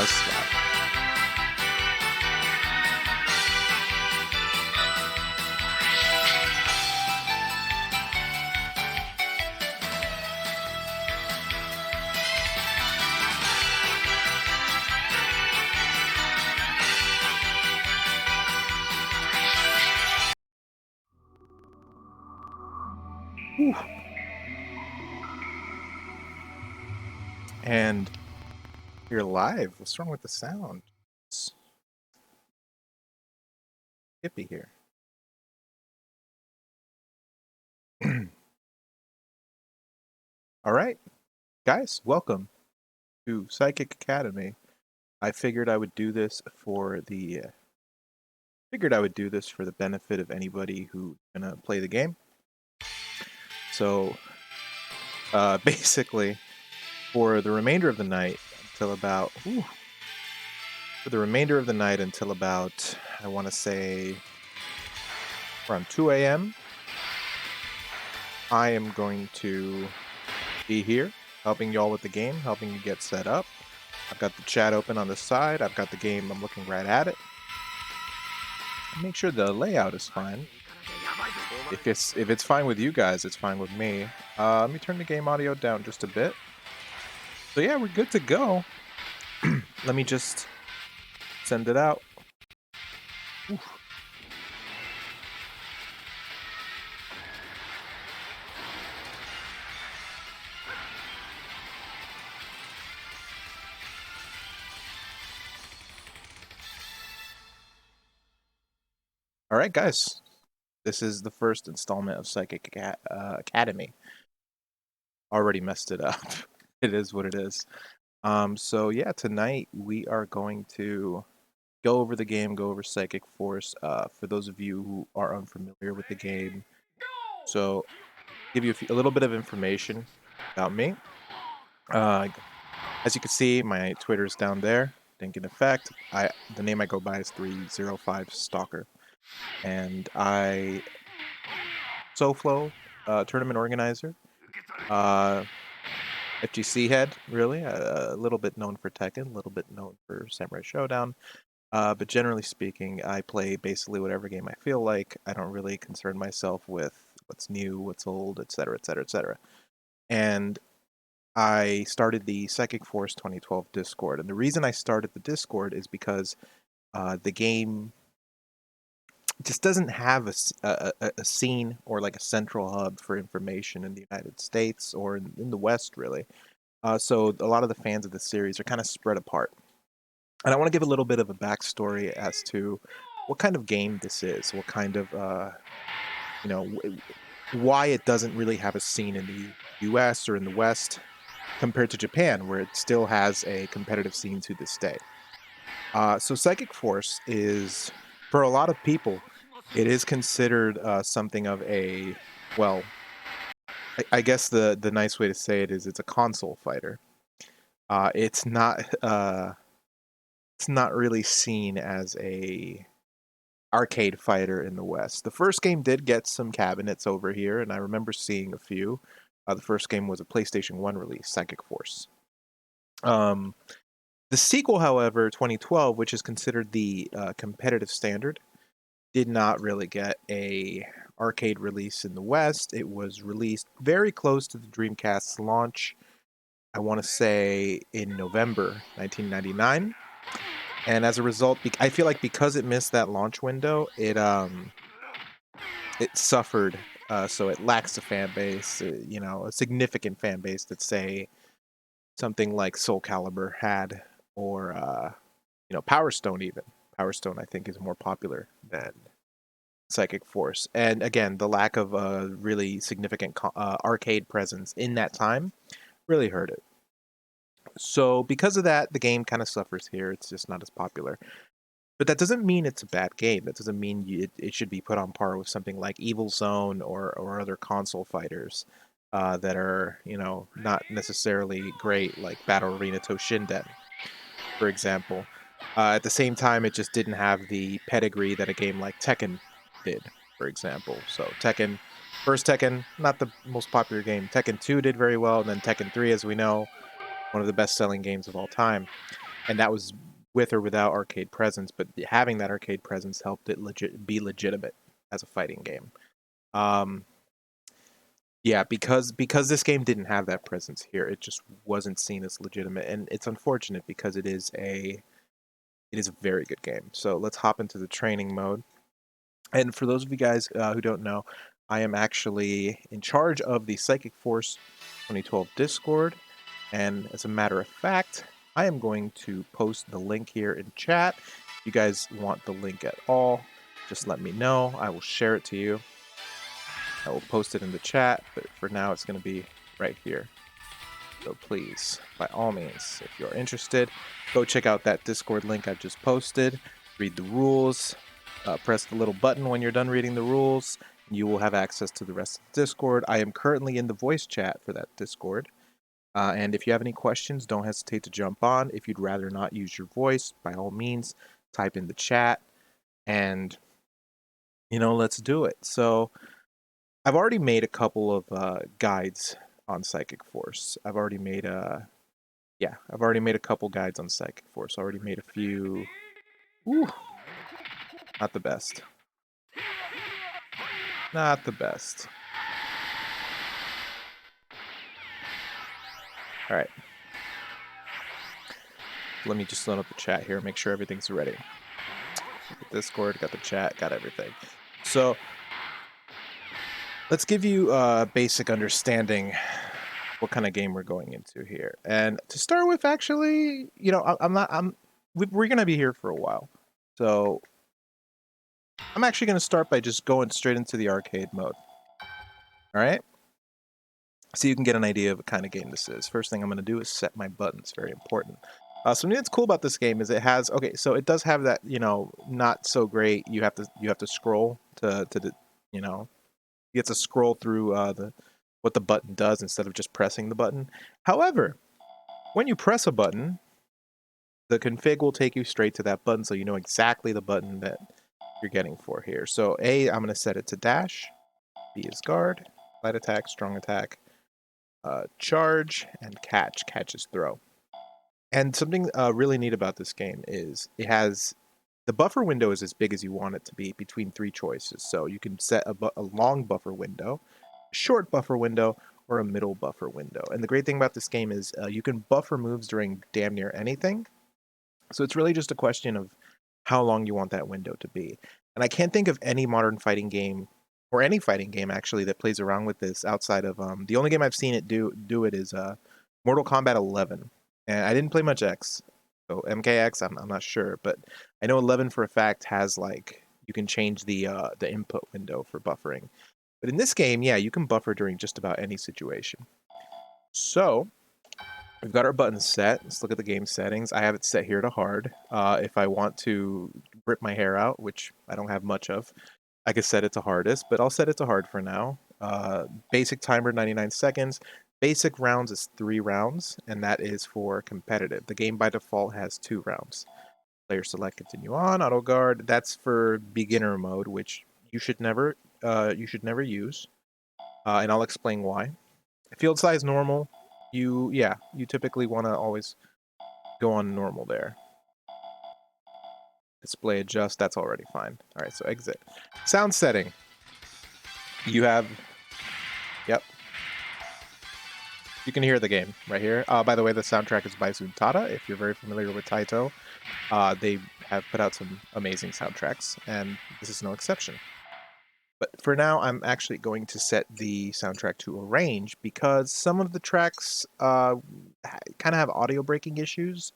does slap. Whew. And you're live. What's wrong with the sound? It's skippy here. All right, guys, welcome to Psychic Academy. I figured I would do this for the benefit of anybody who's gonna play the game. So, basically, for the remainder of the night until about I want to say around 2 a.m. I am going to be here helping y'all with the game, helping you get set up. I've got the chat open on the side. I've got the game. I'm looking right at it. Make sure the layout is fine. If it's fine with you guys, it's fine with me. Let me turn the game audio down just a bit. So yeah, we're good to go. Let me just send it out. Oof. All right, guys. This is the first installment of Psychic Academy. Already messed it up. It is what it is. So yeah, tonight we are going to go over the game, go over Psychic Force. For those of you who are unfamiliar with the game, so give you a little bit of information about me. As you can see, my Twitter's down there. Didn't get an effect. The name I go by is 305 Stalker, and I SoFlo tournament organizer. FGC head, really. A little bit known for Tekken, a little bit known for Samurai Showdown. But generally speaking, I play basically whatever game I feel like. I don't really concern myself with what's new, what's old, etc., etc., etc. And I started the Psychic Force 2012 Discord. And the reason I started the Discord is because the game just doesn't have a scene or like a central hub for information in the United States or in the West, really. So a lot of the fans of the series are kind of spread apart. And I want to give a little bit of a backstory as to what kind of game this is, what kind of, why it doesn't really have a scene in the US or in the West compared to Japan, where it still has a competitive scene to this day. So Psychic Force is, for a lot of people, it is considered something of a, well, I guess the nice way to say it is it's a console fighter. It's not really seen as a arcade fighter in the West. The first game did get some cabinets over here, and I remember seeing a few. The first game was a PlayStation 1 release, Psychic Force. The sequel, however, 2012, which is considered the competitive standard, did not really get a arcade release in the West. It was released very close to the Dreamcast's launch, I want to say in November 1999. And as a result, I feel like because it missed that launch window, it suffered. So it lacks a fan base, a significant fan base that say something like Soul Calibur had, or Power Stone even. Power Stone, I think, is more popular than Psychic Force. And again, the lack of a really significant arcade presence in that time really hurt it. So because of that, the game kind of suffers here. It's just not as popular. But that doesn't mean it's a bad game. That doesn't mean it should be put on par with something like Evil Zone or other console fighters that are, not necessarily great, like Battle Arena Toshinden, for example. At the same time, it just didn't have the pedigree that a game like Tekken did, for example. So first Tekken, not the most popular game. Tekken 2 did very well, and then Tekken 3, as we know, one of the best-selling games of all time. and that was with or without arcade presence. But having that arcade presence helped it be legitimate as a fighting game. Yeah, because this game didn't have that presence here, it just wasn't seen as legitimate, and it's unfortunate because it is a very good game. So let's hop into the training mode. And for those of you guys who don't know, I am actually in charge of the Psychic Force 2012 Discord. And as a matter of fact, I am going to post the link here in chat. If you guys want the link at all, just let me know. I will share it to you. I will post it in the chat, but for now it's going to be right here. So please, by all means, if you're interested, go check out that Discord link I just posted. Read the rules. Press the little button when you're done reading the rules. You will have access to the rest of the Discord. I am currently in the voice chat for that Discord. And if you have any questions, don't hesitate to jump on. If you'd rather not use your voice, by all means, type in the chat. And, let's do it. So I've already made a couple of guides on Psychic Force. I've already made a couple guides on Psychic Force. I already made a few. Ooh, not the best. Not the best. All right. Let me just load up the chat here, make sure everything's ready. Got the Discord, got the chat, got everything. So let's give you a basic understanding what kind of game we're going into here. And to start with, actually, we're gonna be here for a while, so I'm actually gonna start by just going straight into the arcade mode. All right, so you can get an idea of what kind of game this is. First thing I'm gonna do is set my buttons. Very important. Something that's cool about this game is it has so it does have that not so great. You have to scroll to the you get to scroll through what the button does instead of just pressing the button. However, when you press a button, the config will take you straight to that button, so you know exactly the button that you're getting for here. So A, I'm going to set it to dash. B is guard, light attack, strong attack, charge, and catch. Catch is throw. And something really neat about this game is it has the buffer window is as big as you want it to be between three choices. So you can set a long buffer window, a short buffer window, or a middle buffer window. And the great thing about this game is you can buffer moves during damn near anything. So it's really just a question of how long you want that window to be. And I can't think of any modern fighting game or any fighting game actually that plays around with this outside of the only game I've seen it do it is Mortal Kombat 11. And I didn't play much X. So MKX, I'm not sure, but I know 11 for a fact has you can change the input window for buffering. But in this game, yeah, you can buffer during just about any situation. So we've got our buttons set. Let's look at the game settings. I have it set here to hard. If I want to rip my hair out, which I don't have much of, I could set it to hardest, but I'll set it to hard for now. Basic timer, 99 seconds. Basic rounds is 3 rounds, and that is for competitive. The game by default has 2 rounds. Player select, continue on, auto guard. That's for beginner mode, which you should never use, and I'll explain why. Field size normal. You typically want to always go on normal there. Display adjust, that's already fine. All right, so exit. Sound setting. You have, yep. You can hear the game right here. By the way, the soundtrack is by Zuntata. If you're very familiar with Taito, they have put out some amazing soundtracks, and this is no exception. But for now, I'm actually going to set the soundtrack to arrange because some of the tracks kind of have audio breaking issues.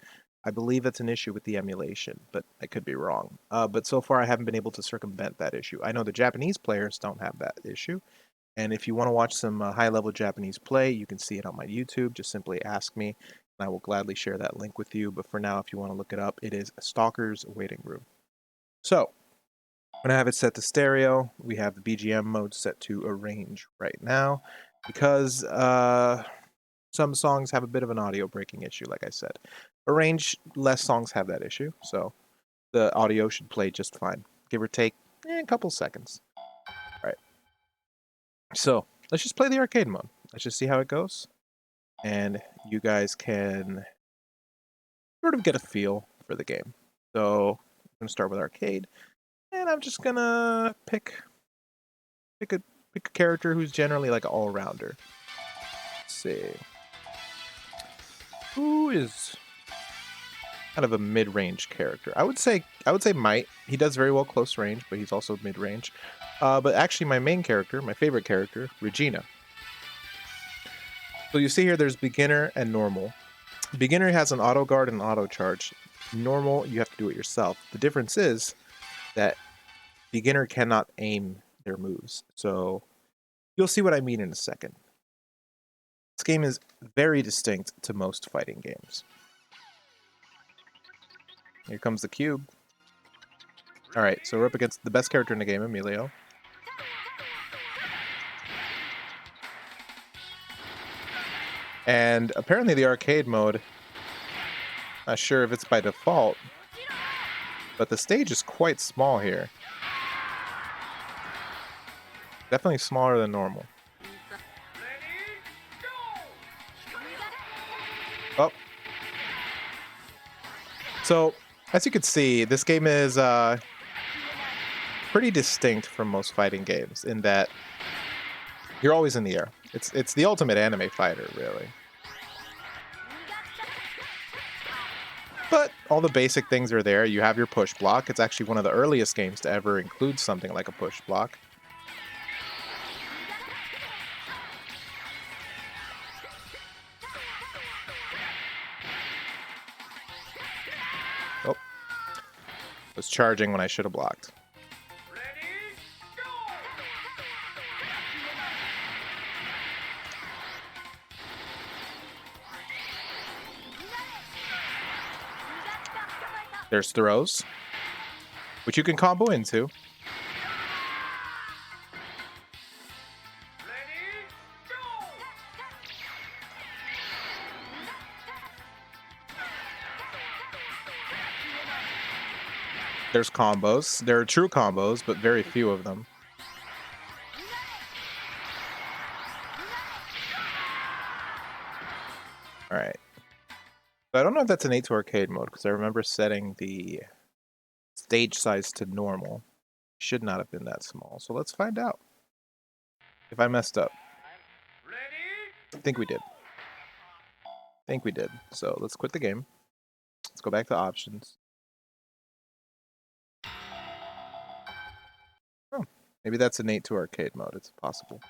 I believe that's an issue with the emulation, but I could be wrong. But so far, I haven't been able to circumvent that issue. I know the Japanese players don't have that issue. And if you want to watch some high-level Japanese play, you can see it on my YouTube. Just simply ask me, and I will gladly share that link with you. But for now, if you want to look it up, it is Stalker's Waiting Room. So, I'm going to have it set to stereo. We have the BGM mode set to arrange right now because some songs have a bit of an audio breaking issue, like I said. Arrange, less songs have that issue, so the audio should play just fine. Give or take a couple seconds. All right. So let's just play the arcade mode. Let's just see how it goes. And you guys can sort of get a feel for the game. So I'm gonna start with arcade, and I'm just gonna pick a character who's generally like an all-rounder. Let's see. Who is kind of a mid-range character? I would say Might. He does very well close range, but he's also mid-range. But actually my main character, my favorite character, Regina. So you see here there's beginner and normal. Beginner has an auto guard and auto charge. Normal, you have to do it yourself. The difference is that beginner cannot aim their moves. So you'll see what I mean in a second. This game is very distinct to most fighting games. Here comes the cube. Alright, so we're up against the best character in the game, Emilio. And apparently the arcade mode, not sure if it's by default, but the stage is quite small here. Definitely smaller than normal. Oh. So, as you can see, this game is pretty distinct from most fighting games in that you're always in the air. It's the ultimate anime fighter, really. But all the basic things are there. You have your push block. It's actually one of the earliest games to ever include something like a push block. Oh. Was charging when I should have blocked. There's throws, which you can combo into. There's combos. There are true combos, but very few of them. Alright. So I don't know if that's an 8 to arcade mode, because I remember setting the stage size to normal. Should not have been that small. So let's find out if I messed up. I think we did. So let's quit the game. Let's go back to options. Oh, maybe that's an 8 to arcade mode. It's possible.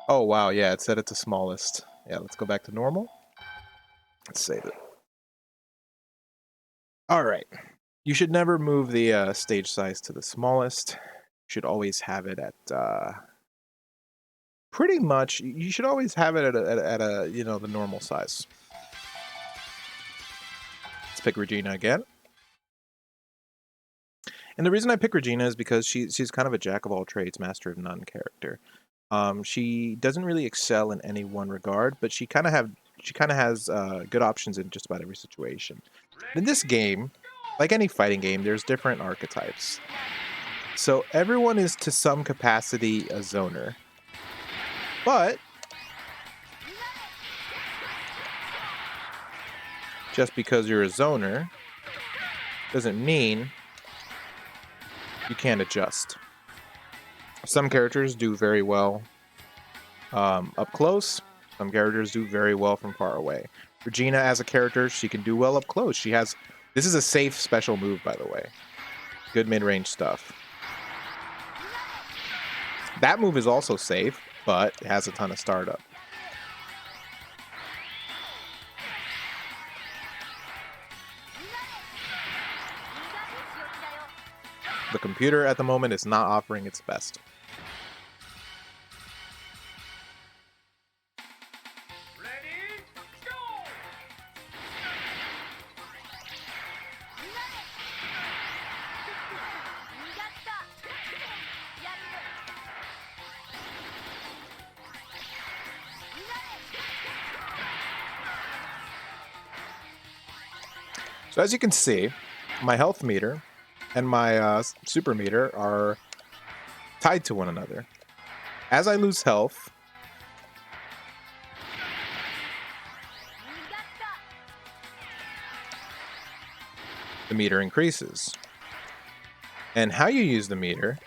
Oh, wow. Yeah, it set it to smallest. Yeah, let's go back to normal. Let's save it. All right. You should never move the stage size to the smallest. You should always have it at pretty much. You should always have it at a the normal size. Let's pick Regina again. And the reason I pick Regina is because she's kind of a jack of all trades, master of none character. She doesn't really excel in any one regard, but she kind of has good options in just about every situation. In this game, like any fighting game, there's different archetypes. So everyone is to some capacity a zoner. But just because you're a zoner doesn't mean you can't adjust. Some characters do very well up close. Some characters do very well from far away. Regina, as a character, she can do well up close. This is a safe special move, by the way. Good mid-range stuff. That move is also safe, but it has a ton of startup. The computer at the moment is not offering its best. So as you can see, my health meter and my super meter are tied to one another. As I lose health, the meter increases. And how you use the meter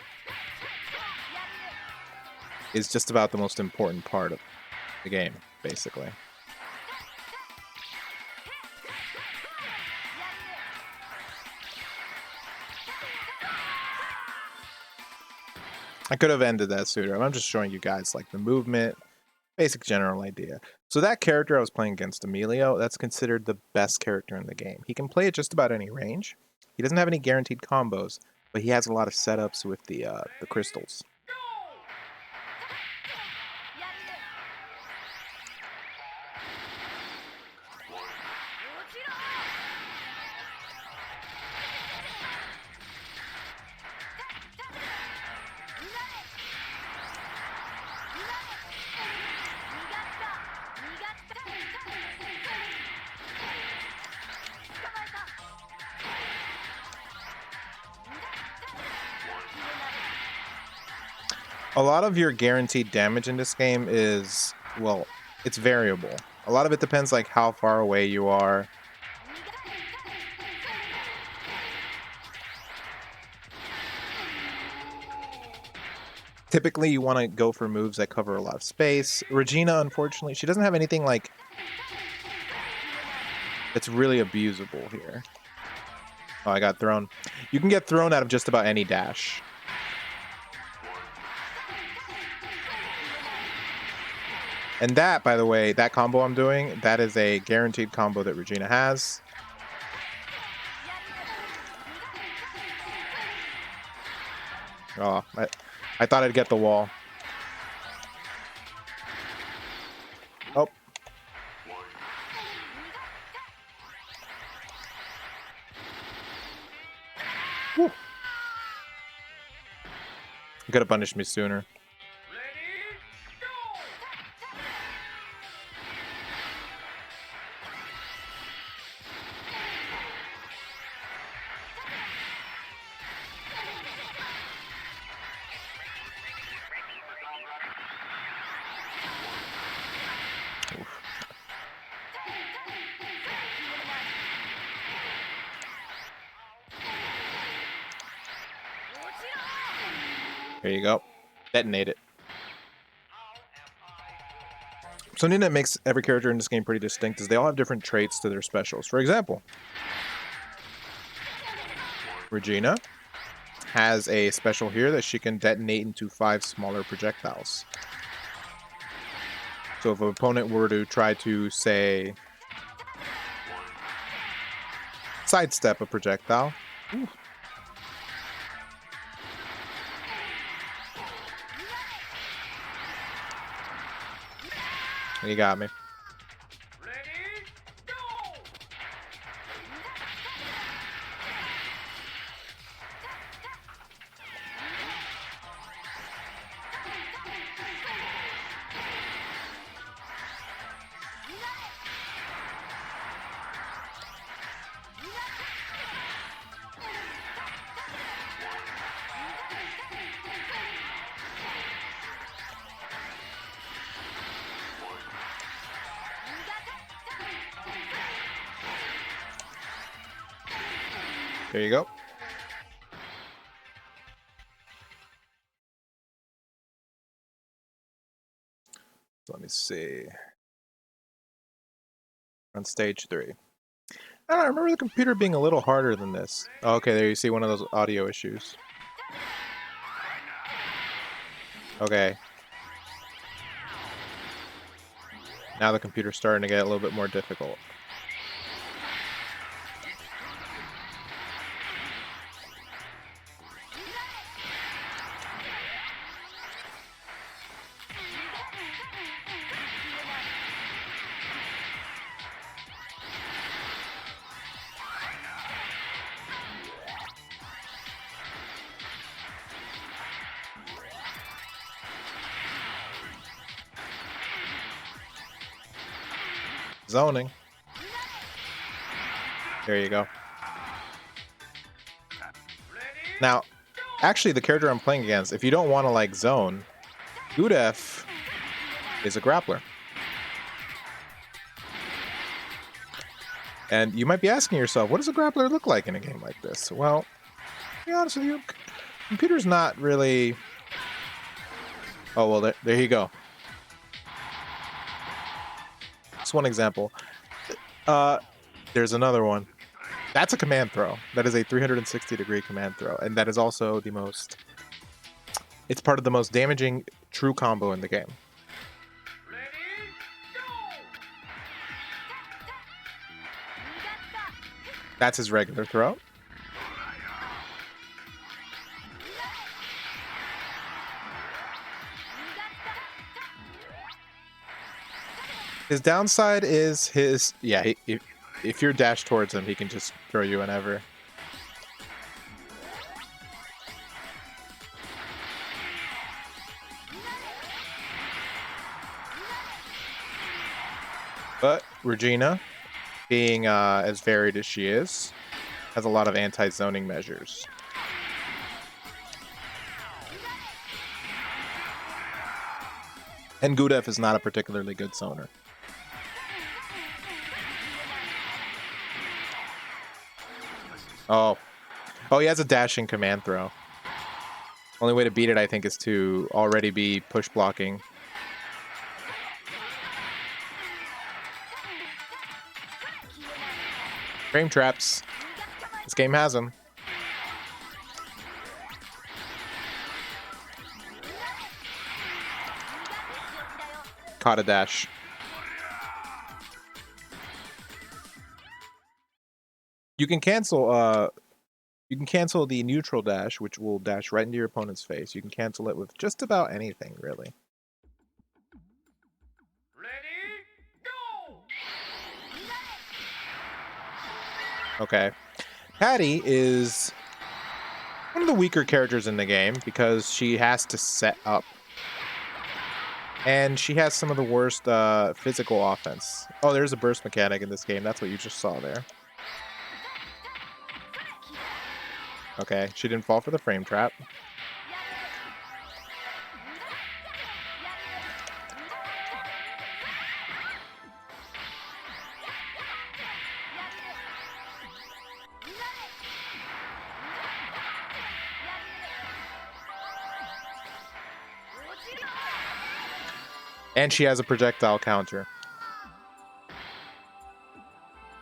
is just about the most important part of the game, basically. I could have ended that sooner. I'm just showing you guys like the movement, basic general idea. So that character I was playing against, Emilio, that's considered the best character in the game. He can play at just about any range. He doesn't have any guaranteed combos, but he has a lot of setups with the crystals. A lot of your guaranteed damage in this game is, well, it's variable. A lot of it depends like how far away you are. Typically, you want to go for moves that cover a lot of space. Regina, unfortunately, she doesn't have anything like that's really abusable here. Oh, I got thrown. You can get thrown out of just about any dash. And that, by the way, that combo I'm doing, that is a guaranteed combo that Regina has. Oh, I thought I'd get the wall. Oh. Whew. You could have punished me sooner. There you go. Detonate it. Something that makes every character in this game pretty distinct is they all have different traits to their specials. For example, Regina has a special here that she can detonate into 5 smaller projectiles. So if an opponent were to try to, say, sidestep a projectile, you got me. There you go. Let me see. On stage 3. I don't know, I remember the computer being a little harder than this. Oh, okay, there you see one of those audio issues. Okay. Now the computer's starting to get a little bit more difficult. Zoning. There you go. Now, actually, the character I'm playing against, if you don't want to like zone, Gudef is a grappler. And you might be asking yourself, what does a grappler look like in a game like this? Well, to be honest with you, computer's not really... Oh, well, there you go. That's one example. There's another one. That's a command throw. That is a 360-degree command throw. And that is also the most... It's part of the most damaging true combo in the game. That's his regular throw. His downside is his... Yeah, if you're dashed towards him, he can just throw you whenever. But Regina, being as varied as she is, has a lot of anti-zoning measures. And Gudef is not a particularly good zoner. Oh, he has a dashing command throw. Only way to beat it, I think, is to already be push blocking. Frame traps. This game has them. Caught a dash. You can cancel the neutral dash, which will dash right into your opponent's face. You can cancel it with just about anything, really. Okay. Patty is one of the weaker characters in the game because she has to set up. And she has some of the worst physical offense. Oh, there's a burst mechanic in this game. That's what you just saw there. Okay, she didn't fall for the frame trap. And she has a projectile counter.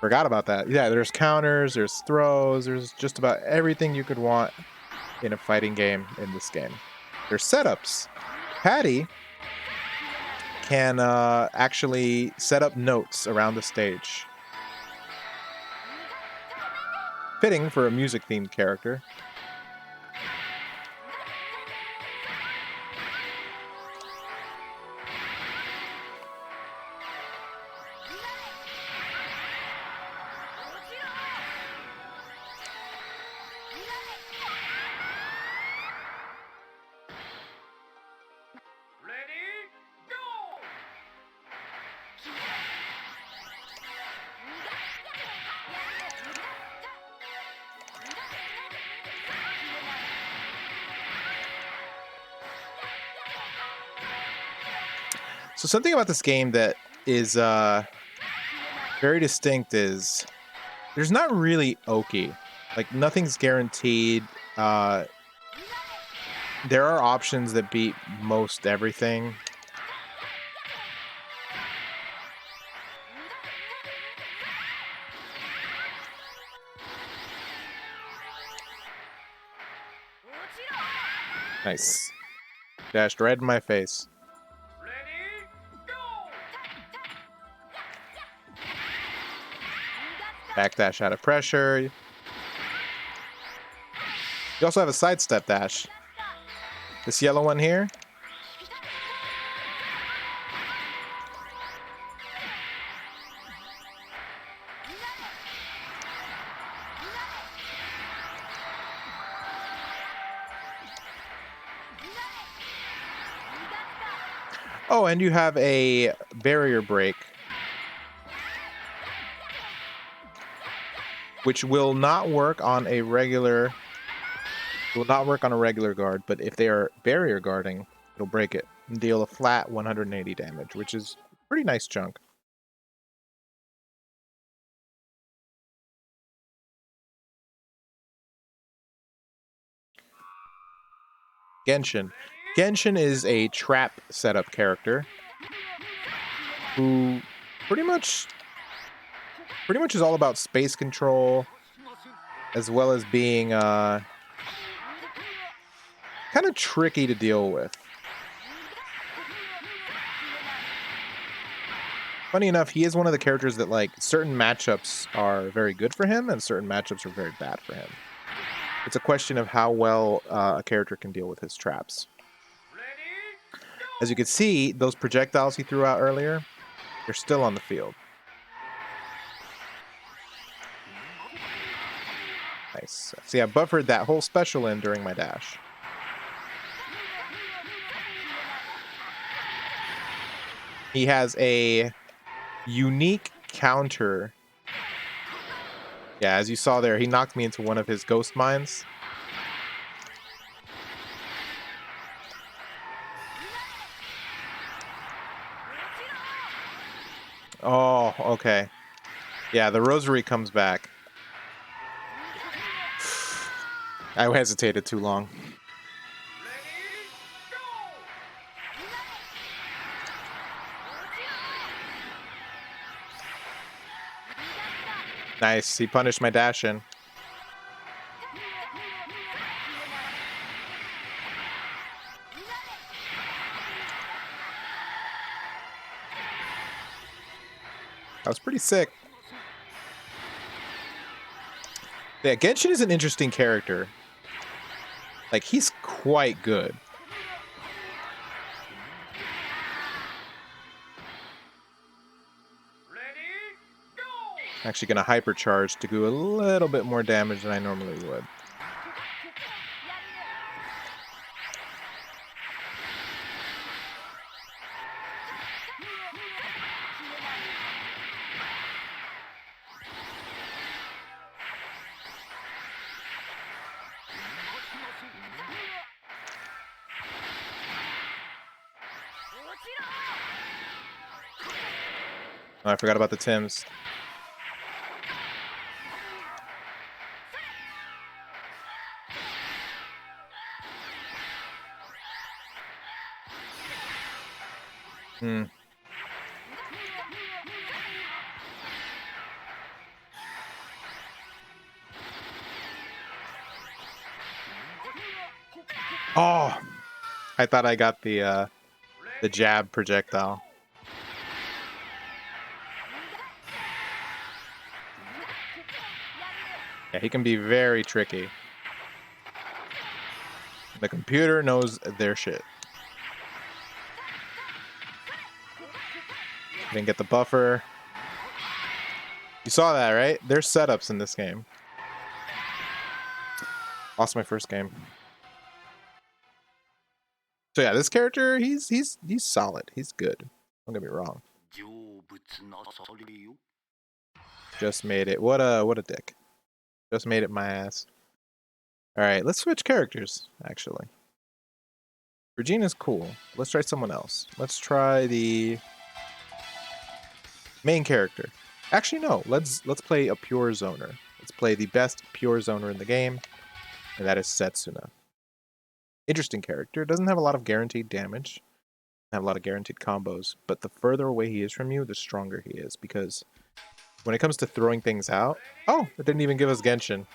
Forgot about that. Yeah, there's counters, there's throws, there's just about everything you could want in a fighting game in this game. There's setups. Patty can actually set up notes around the stage. Fitting for a music-themed character. So something about this game that is very distinct is there's not really Oki. Like, nothing's guaranteed. There are options that beat most everything. Nice. Dashed right in my face. Backdash out of pressure. You also have a sidestep dash. This yellow one here. Oh, and you have a barrier break, which will not work on a regular guard, but if they are barrier guarding, it'll break it and deal a flat 180 damage, which is a pretty nice chunk. Genshin. Genshin is a trap setup character who pretty much is all about space control, as well as being kind of tricky to deal with. Funny enough, he is one of the characters that, like, certain matchups are very good for him and certain matchups are very bad for him. It's a question of how well a character can deal with his traps. As you can see, those projectiles he threw out earlier, they're still on the field. Nice. See, I buffered that whole special in during my dash. He has a unique counter. Yeah, as you saw there, he knocked me into one of his ghost mines. Oh, okay. Yeah, the rosary comes back. I hesitated too long. Nice, he punished my dash in. That was pretty sick. Yeah, Genshin is an interesting character. Like, he's quite good. Actually gonna hypercharge to do a little bit more damage than I normally would. Oh, I forgot about the Tims. Hmm. Oh, I thought I got the jab projectile. Yeah, he can be very tricky. The computer knows their shit. Didn't get the buffer. You saw that, right? There's setups in this game. Lost my first game. So yeah, this character, he's solid. He's good. Don't get me wrong. Just made it. What a dick. Just made it my ass. All right, let's switch characters. Actually, Regina's cool. Let's try someone else. Let's try the main character. Actually, no. Let's play a pure zoner. Let's play the best pure zoner in the game, and that is Setsuna. Interesting character. Doesn't have a lot of guaranteed damage. Doesn't have a lot of guaranteed combos. But the further away he is from you, the stronger he is. Because when it comes to throwing things out, oh, it didn't even give us Genshin.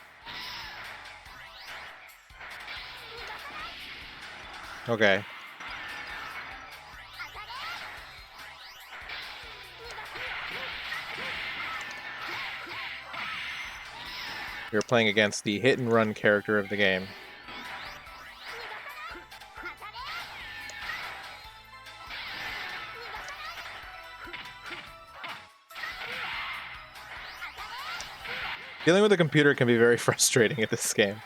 Okay. You're playing against the hit and run character of the game. Dealing with a computer can be very frustrating at this game.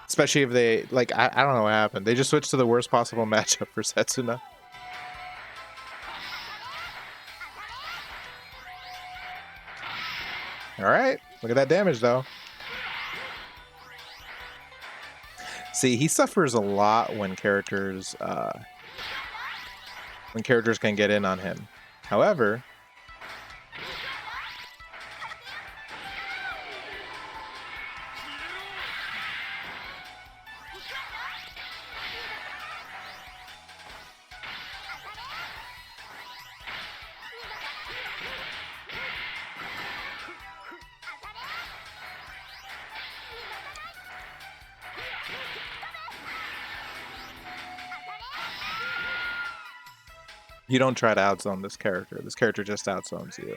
Especially if they, like, I don't know what happened. They just switched to the worst possible matchup for Setsuna. Alright, look at that damage, though. See, he suffers a lot when characters can get in on him. However, You don't try to outzone this character. This character just outzones you.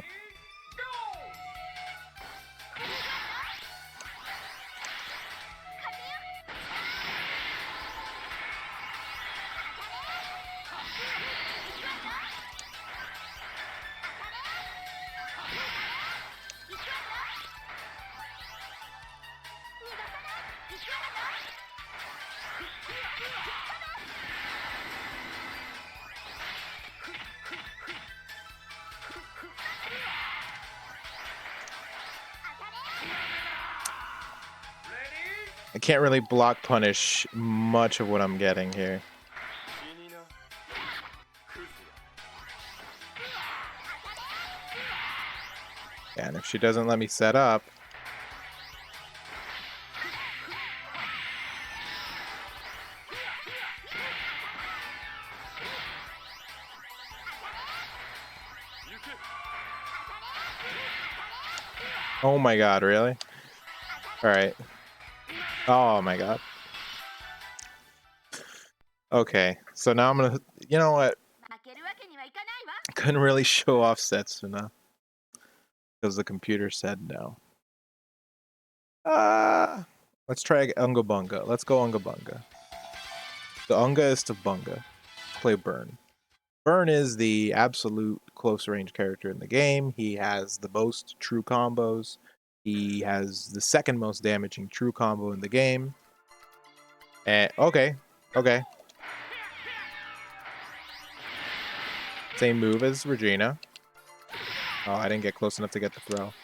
I can't really block punish much of what I'm getting here. Yeah, and if she doesn't let me set up... Oh my god, really? Alright. Oh my god. Okay, so now I'm gonna... You know what? I couldn't really show off Setsuna. Because the computer said no. Let's try Unga Bunga. Let's go Unga Bunga. The Unga is to Bunga. Let's play Burn. Burn is the absolute close range character in the game. He has the most true combos. He has the second most damaging true combo in the game. And okay. Same move as Regina. Oh, I didn't get close enough to get the throw.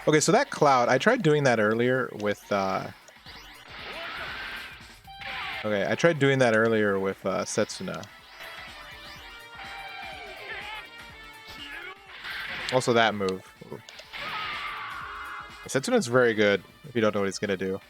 Okay, so that cloud, I tried doing that earlier with Setsuna. Also that move. Setsuna's very good if you don't know what he's gonna do.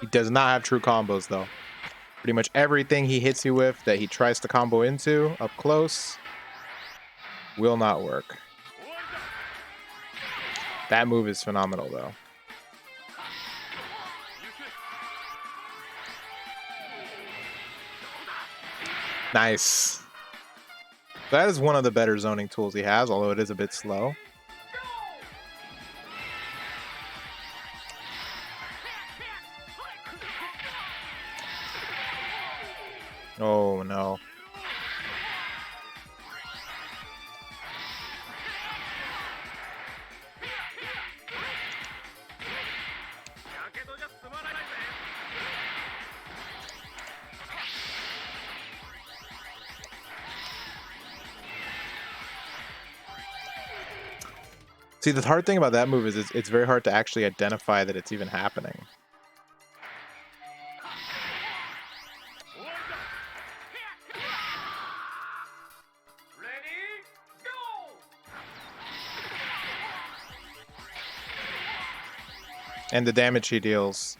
He does not have true combos, though. Pretty much everything he hits you with that he tries to combo into up close will not work. That move is phenomenal, though. Nice. That is one of the better zoning tools he has, although it is a bit slow. Oh, no. See, the hard thing about that move is it's very hard to actually identify that it's even happening. And the damage he deals.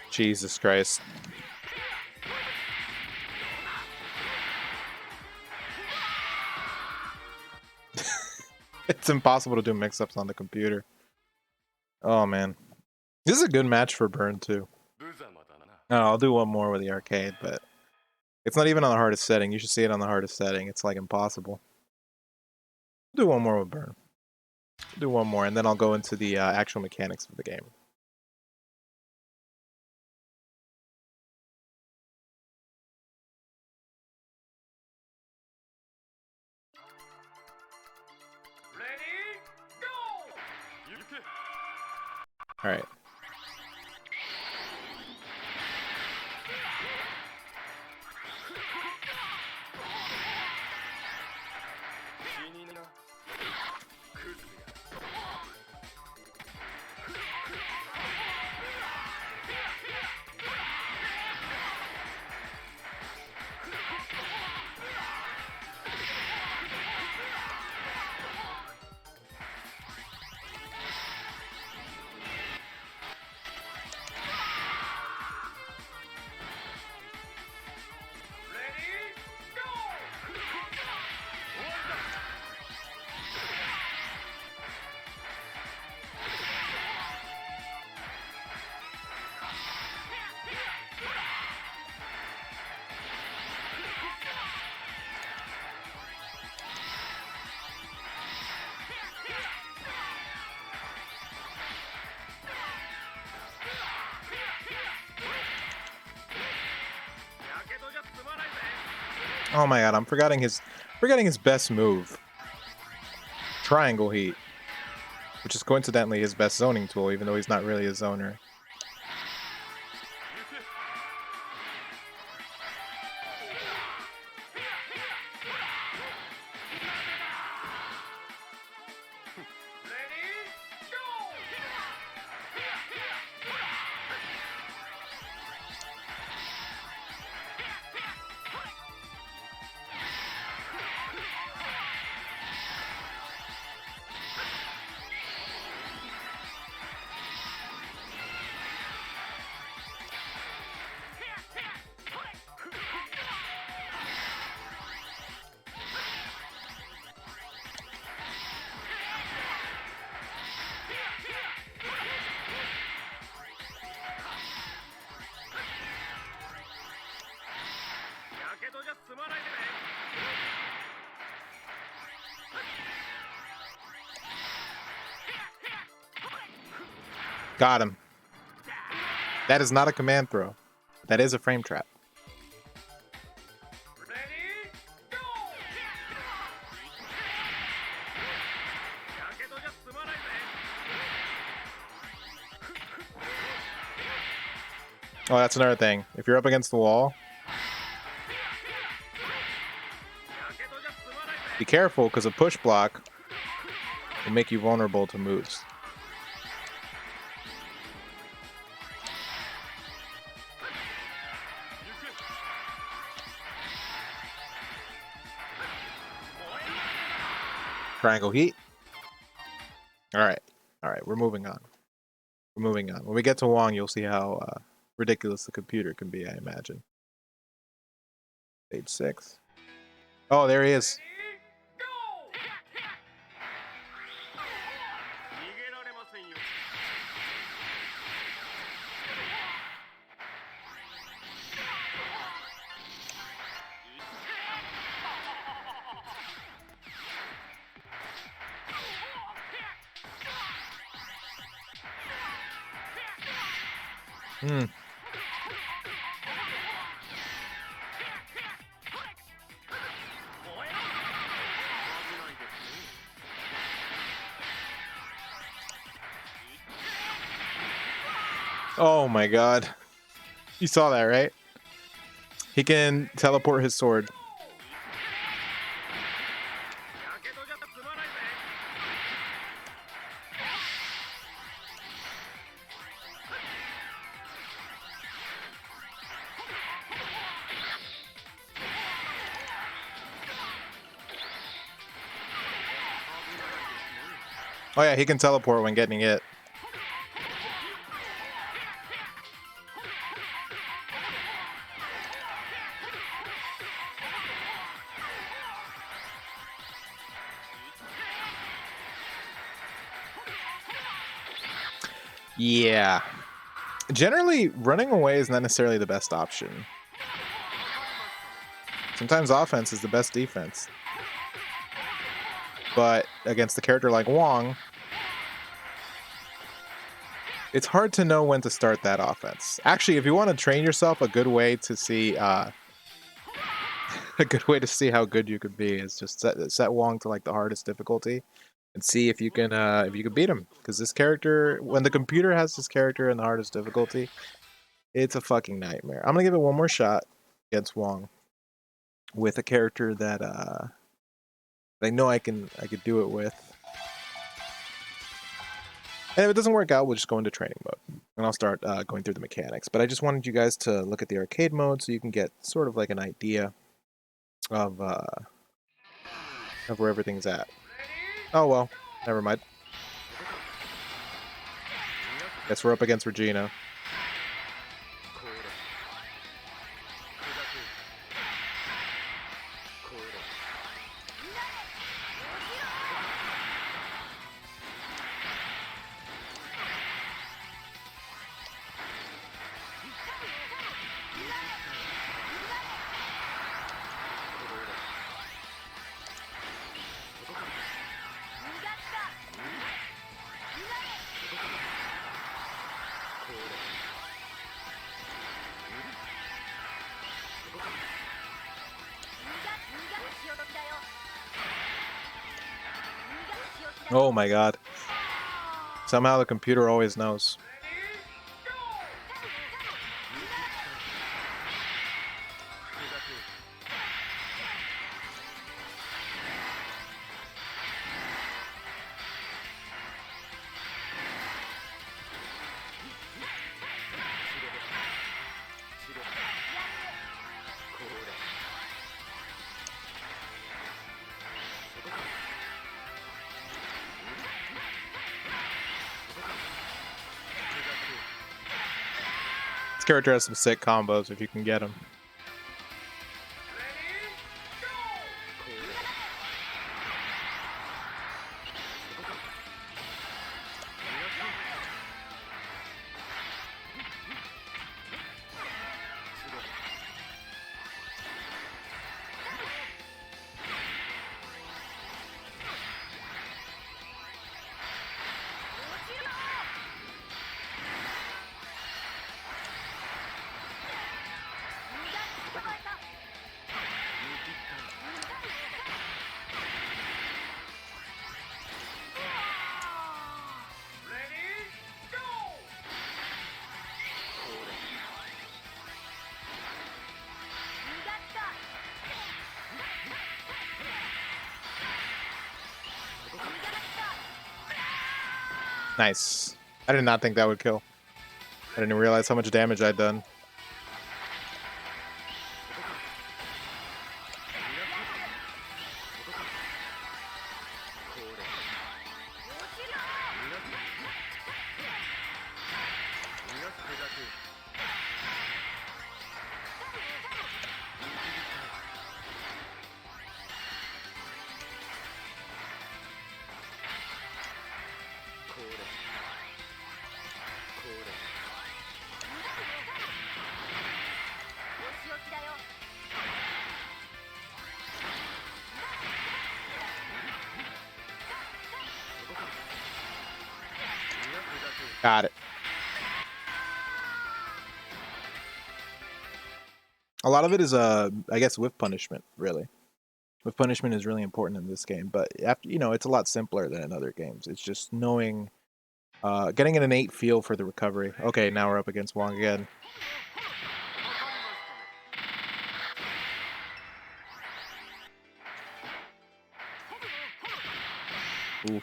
Jesus Christ. It's impossible to do mix-ups on the computer. Oh, man. This is a good match for Burn, too. No, I'll do one more with the arcade, but it's not even on the hardest setting. You should see it on the hardest setting. It's, like, impossible. I'll do one more with Burn. I'll do one more, and then I'll go into the actual mechanics of the game. Alright. Oh my god, I'm forgetting his best move. Triangle Heat. Which is coincidentally his best zoning tool, even though he's not really a zoner. Got him. That is not a command throw. That is a frame trap. Oh, that's another thing. If you're up against the wall, be careful, because a push block will make you vulnerable to moves. Triangle Heat. Alright. Alright, we're moving on. We're moving on. When we get to Wong, you'll see how ridiculous the computer can be, I imagine. Stage 6. Oh, there he is. Hmm. Oh my god. You saw that, right? He can teleport his sword. Oh yeah, he can teleport when getting hit. Yeah. Generally, running away is not necessarily the best option. Sometimes offense is the best defense. But against a character like Wong, it's hard to know when to start that offense. Actually, if you want to train yourself, a good way to see a good way to see how good you could be is just set Wong to like the hardest difficulty and see if you can beat him. Because this character, when the computer has this character in the hardest difficulty, it's a fucking nightmare. I'm gonna give it one more shot against Wong with a character that I know I could do it with. And if it doesn't work out, we'll just go into training mode. And I'll start going through the mechanics. But I just wanted you guys to look at the arcade mode so you can get sort of like an idea of where everything's at. Oh well, never mind. Guess we're up against Regina. Oh my god. Somehow the computer always knows. This character has some sick combos if you can get him. Nice. I did not think that would kill. I didn't realize how much damage I'd done. Got it. A lot of it is, I guess, whiff punishment, really. Whiff punishment is really important in this game, but after, it's a lot simpler than in other games. It's just knowing, getting an innate feel for the recovery. Okay, now we're up against Wong again. Ooh.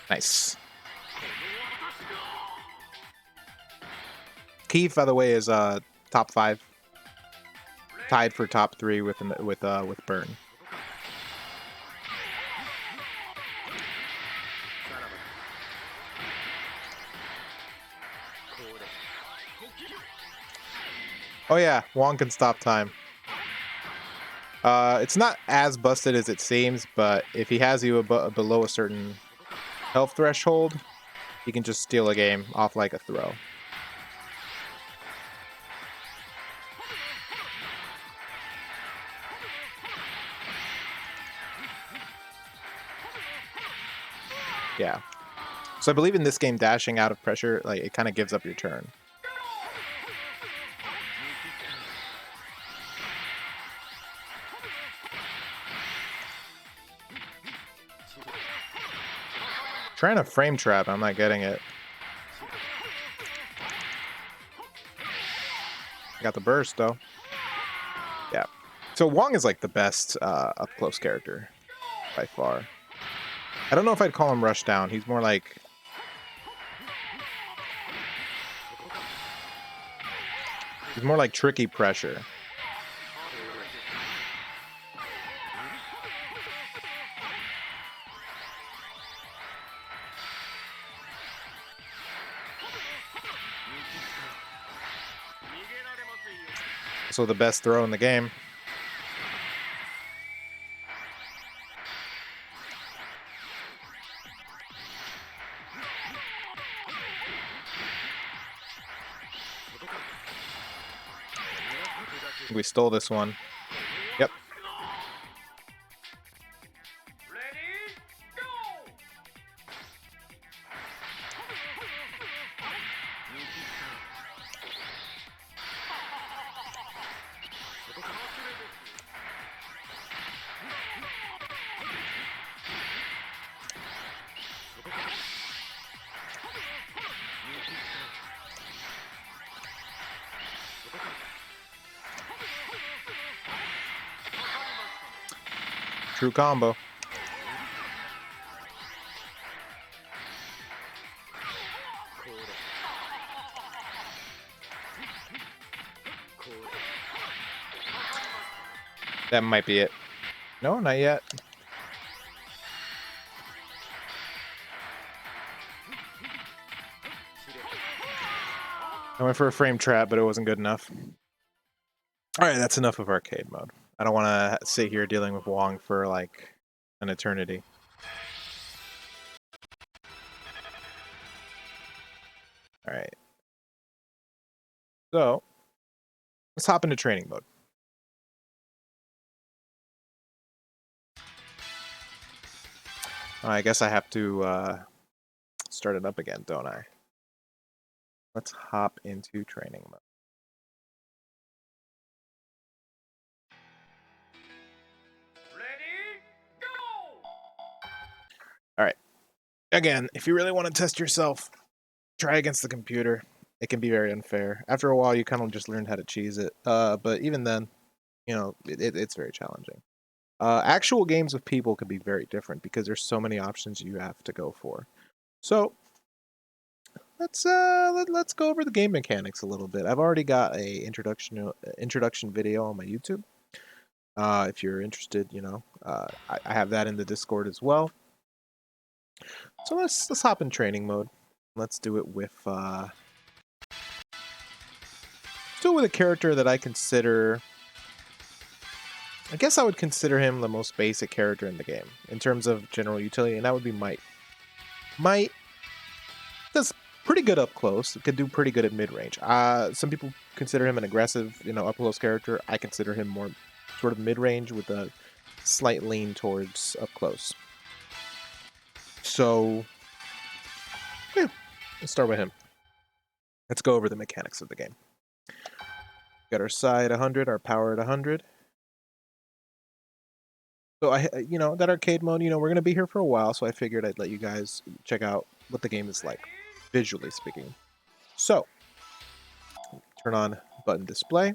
Nice. Keith, by the way, is top 5, tied for top 3 with Burn. Oh yeah, Wong can stop time. It's not as busted as it seems, but if he has you below a certain health threshold, he can just steal a game off like a throw. Yeah. So I believe in this game, dashing out of pressure, like, it kind of gives up your turn. Trying to frame trap, I'm not getting it. Got the burst though. Yeah. So Wong is like the best up close character by far. I don't know if I'd call him rush down. He's more like, tricky pressure. So the best throw in the game. We stole this one. Yep. True combo. That might be it. No, not yet. I went for a frame trap, but it wasn't good enough. Alright, that's enough of arcade mode. I don't want to sit here dealing with Wong for, like, an eternity. Alright. So, let's hop into training mode. I guess I have to start it up again, don't I? Let's hop into training mode. Ready, go! Alright. Again, if you really want to test yourself, try against the computer. It can be very unfair. After a while, you kind of just learn how to cheese it. But even then, you know, it's very challenging. Actual games with people can be very different because there's so many options you have to go for. So let's go over the game mechanics a little bit. I've already got a introduction video on my YouTube. If you're interested, you know, I have that in the Discord as well. So let's hop in training mode. Let's do it with a character that I consider. I guess I would consider him the most basic character in the game in terms of general utility, and that would be Might. Might does pretty good up close. It could do pretty good at mid range. Some people consider him an aggressive, you know, up close character. I consider him more sort of mid range with a slight lean towards up close. So, yeah, let's start with him. Let's go over the mechanics of the game. Got our side 100, our power at 100. So you know, that arcade mode, you know, we're gonna be here for a while, so I figured I'd let you guys check out what the game is like, visually speaking. So, turn on button display.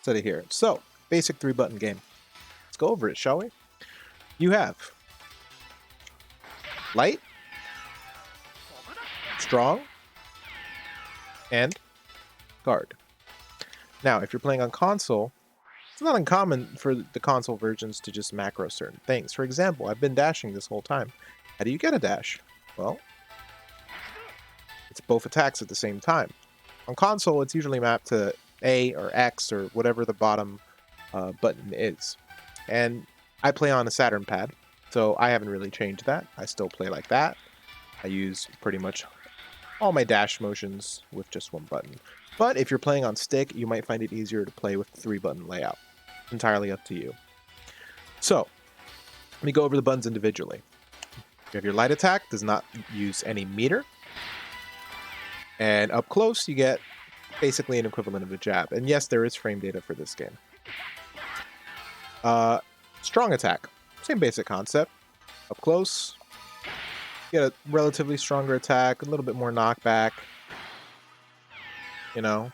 Set it here. So, basic 3-button game. Let's go over it, shall we? You have light, strong, and guard. Now, if you're playing on console, it's not uncommon for the console versions to just macro certain things. For example, I've been dashing this whole time. How do you get a dash? Well, it's both attacks at the same time. On console, it's usually mapped to A or X or whatever the bottom button is. And I play on a Saturn pad, so I haven't really changed that. I still play like that. I use pretty much all my dash motions with just one button. But if you're playing on stick, you might find it easier to play with the 3-button layout. Entirely up to you. So, let me go over the buttons individually. You have your light attack, does not use any meter. And up close, you get basically an equivalent of a jab. And yes, there is frame data for this game. Strong attack, same basic concept. Up close, you get a relatively stronger attack, a little bit more knockback. You know,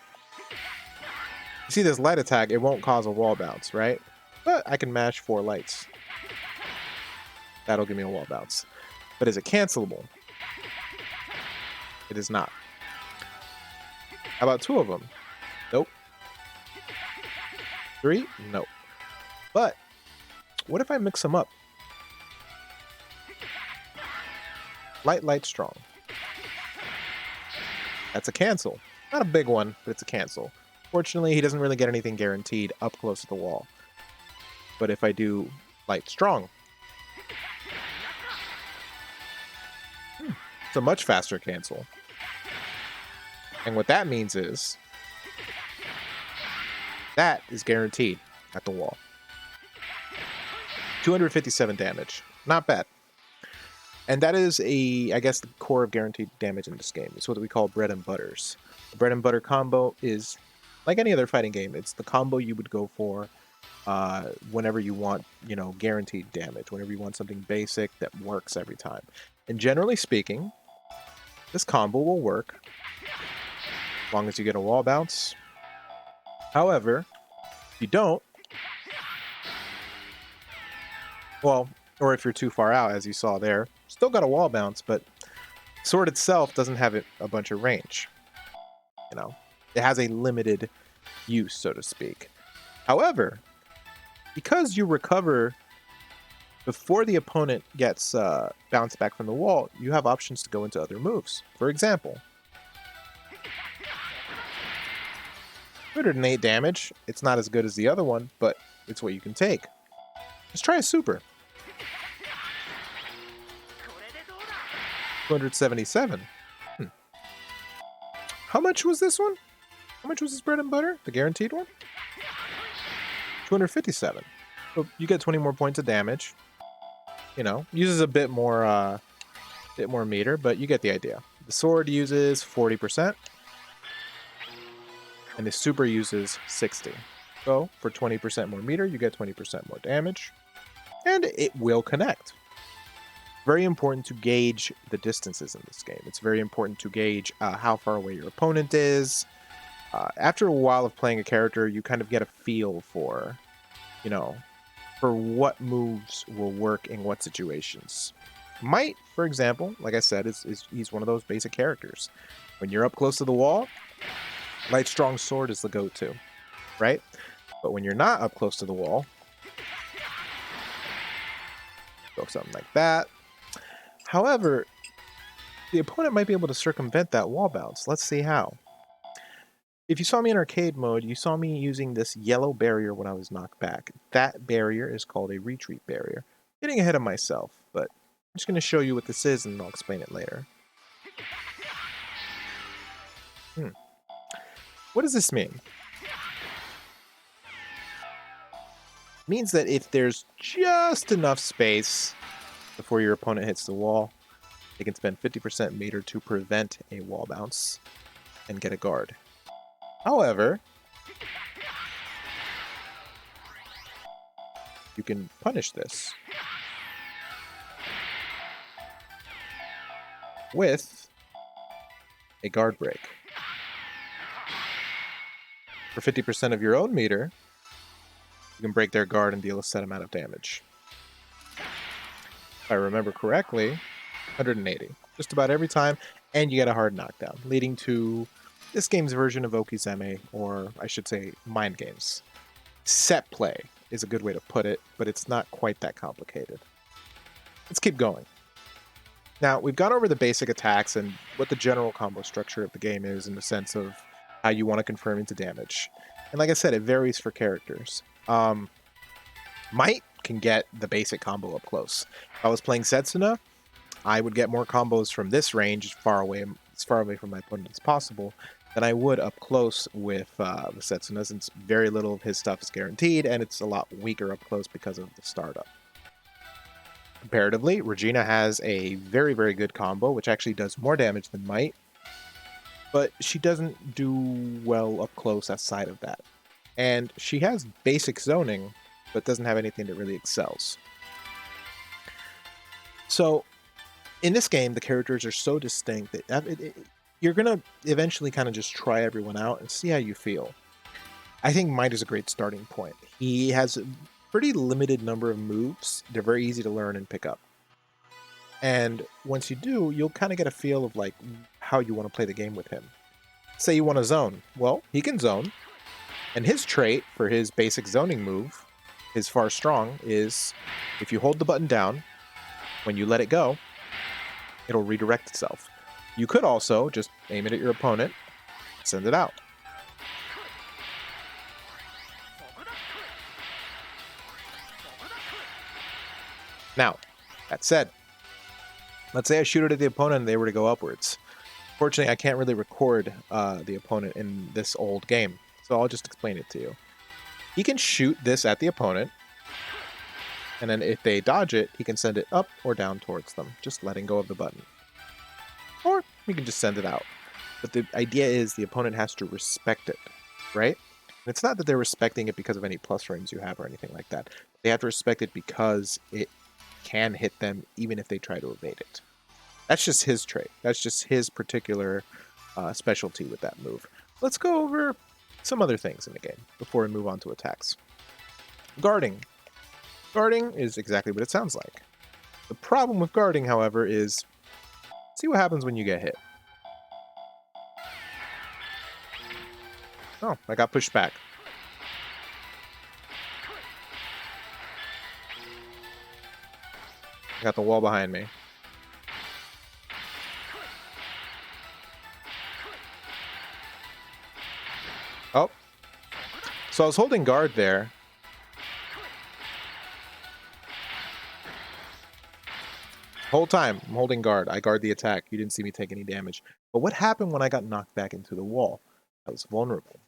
you see this light attack, it won't cause a wall bounce, right? But I can mash 4 lights. That'll give me a wall bounce. But is it cancelable? It is not. How about 2 of them? Nope. 3? Nope. But what if I mix them up? Light, light, strong. That's a cancel. Not a big one, but it's a cancel. Fortunately, he doesn't really get anything guaranteed up close to the wall. But if I do light, strong, it's a much faster cancel. And what that means is that is guaranteed at the wall. 257 damage. Not bad. And that is I guess, the core of guaranteed damage in this game. It's what we call bread and butters. The bread and butter combo is like any other fighting game. It's the combo you would go for whenever you want, guaranteed damage. Whenever you want something basic that works every time. And generally speaking, this combo will work as long as you get a wall bounce. However, if you don't, well, or if you're too far out, as you saw there, still got a wall bounce, but sword itself doesn't have a bunch of range. It has a limited use, so to speak. However, because you recover before the opponent gets bounced back from the wall, you have options to go into other moves. For example, 208 damage. It's not as good as the other one, but it's what you can take. Let's try a super. 277. How much was this one? How much was this bread and butter? The guaranteed one? 257. So you get 20 more points of damage. Uses a bit more meter, but you get the idea. The sword uses 40%, and the super uses 60. So for 20% more meter, you get 20% more damage, and it will connect. Very important to gauge the distances in this game. It's very important to gauge how far away your opponent is. After a while of playing a character, you kind of get a feel for, for what moves will work in what situations. Might, for example, like I said, he's one of those basic characters. When you're up close to the wall, light strong sword is the go-to, right? But when you're not up close to the wall, go something like that. However, the opponent might be able to circumvent that wall bounce. Let's see how. If you saw me in arcade mode, you saw me using this yellow barrier when I was knocked back. That barrier is called a retreat barrier. Getting ahead of myself, but I'm just going to show you what this is and I'll explain it later. What does this mean? It means that if there's just enough space before your opponent hits the wall, they can spend 50% meter to prevent a wall bounce and get a guard. However, you can punish this with a guard break. For 50% of your own meter, you can break their guard and deal a set amount of damage. If I remember correctly, 180. Just about every time, and you get a hard knockdown, leading to this game's version of Okizeme, or I should say, mind games. Set play is a good way to put it, but it's not quite that complicated. Let's keep going. Now, we've gone over the basic attacks and what the general combo structure of the game is in the sense of how you want to confirm into damage. And like I said, it varies for characters. Might can get the basic combo up close. If I was playing Setsuna, I would get more combos from this range as far away from my opponent as possible than I would up close with Setsuna, since very little of his stuff is guaranteed, and it's a lot weaker up close because of the startup. Comparatively, Regina has a very, very good combo, which actually does more damage than Might, but she doesn't do well up close outside of that. And she has basic zoning, but doesn't have anything that really excels. So, in this game, the characters are so distinct that you're going to eventually kind of just try everyone out and see how you feel. I think Might is a great starting point. He has a pretty limited number of moves. They're very easy to learn and pick up. And once you do, you'll kind of get a feel of like how you want to play the game with him. Say you want to zone. Well, he can zone. And his trait for his basic zoning move, his far strong, is if you hold the button down, when you let it go, it'll redirect itself. You could also just aim it at your opponent, send it out. Now, that said, let's say I shoot it at the opponent and they were to go upwards. Fortunately, I can't really record the opponent in this old game, so I'll just explain it to you. He can shoot this at the opponent, and then if they dodge it, he can send it up or down towards them, just letting go of the button. Or he can just send it out. But the idea is the opponent has to respect it, right? And it's not that they're respecting it because of any plus frames you have or anything like that. They have to respect it because it can hit them even if they try to evade it. That's just his trait. That's just his particular specialty with that move. Let's go over some other things in the game before we move on to attacks. Guarding. Guarding is exactly what it sounds like. The problem with guarding, however, is see what happens when you get hit. Oh, I got pushed back. I got the wall behind me. Oh. So I was holding guard there. Whole time, I'm holding guard. I guard the attack. You didn't see me take any damage. But what happened when I got knocked back into the wall? I was vulnerable.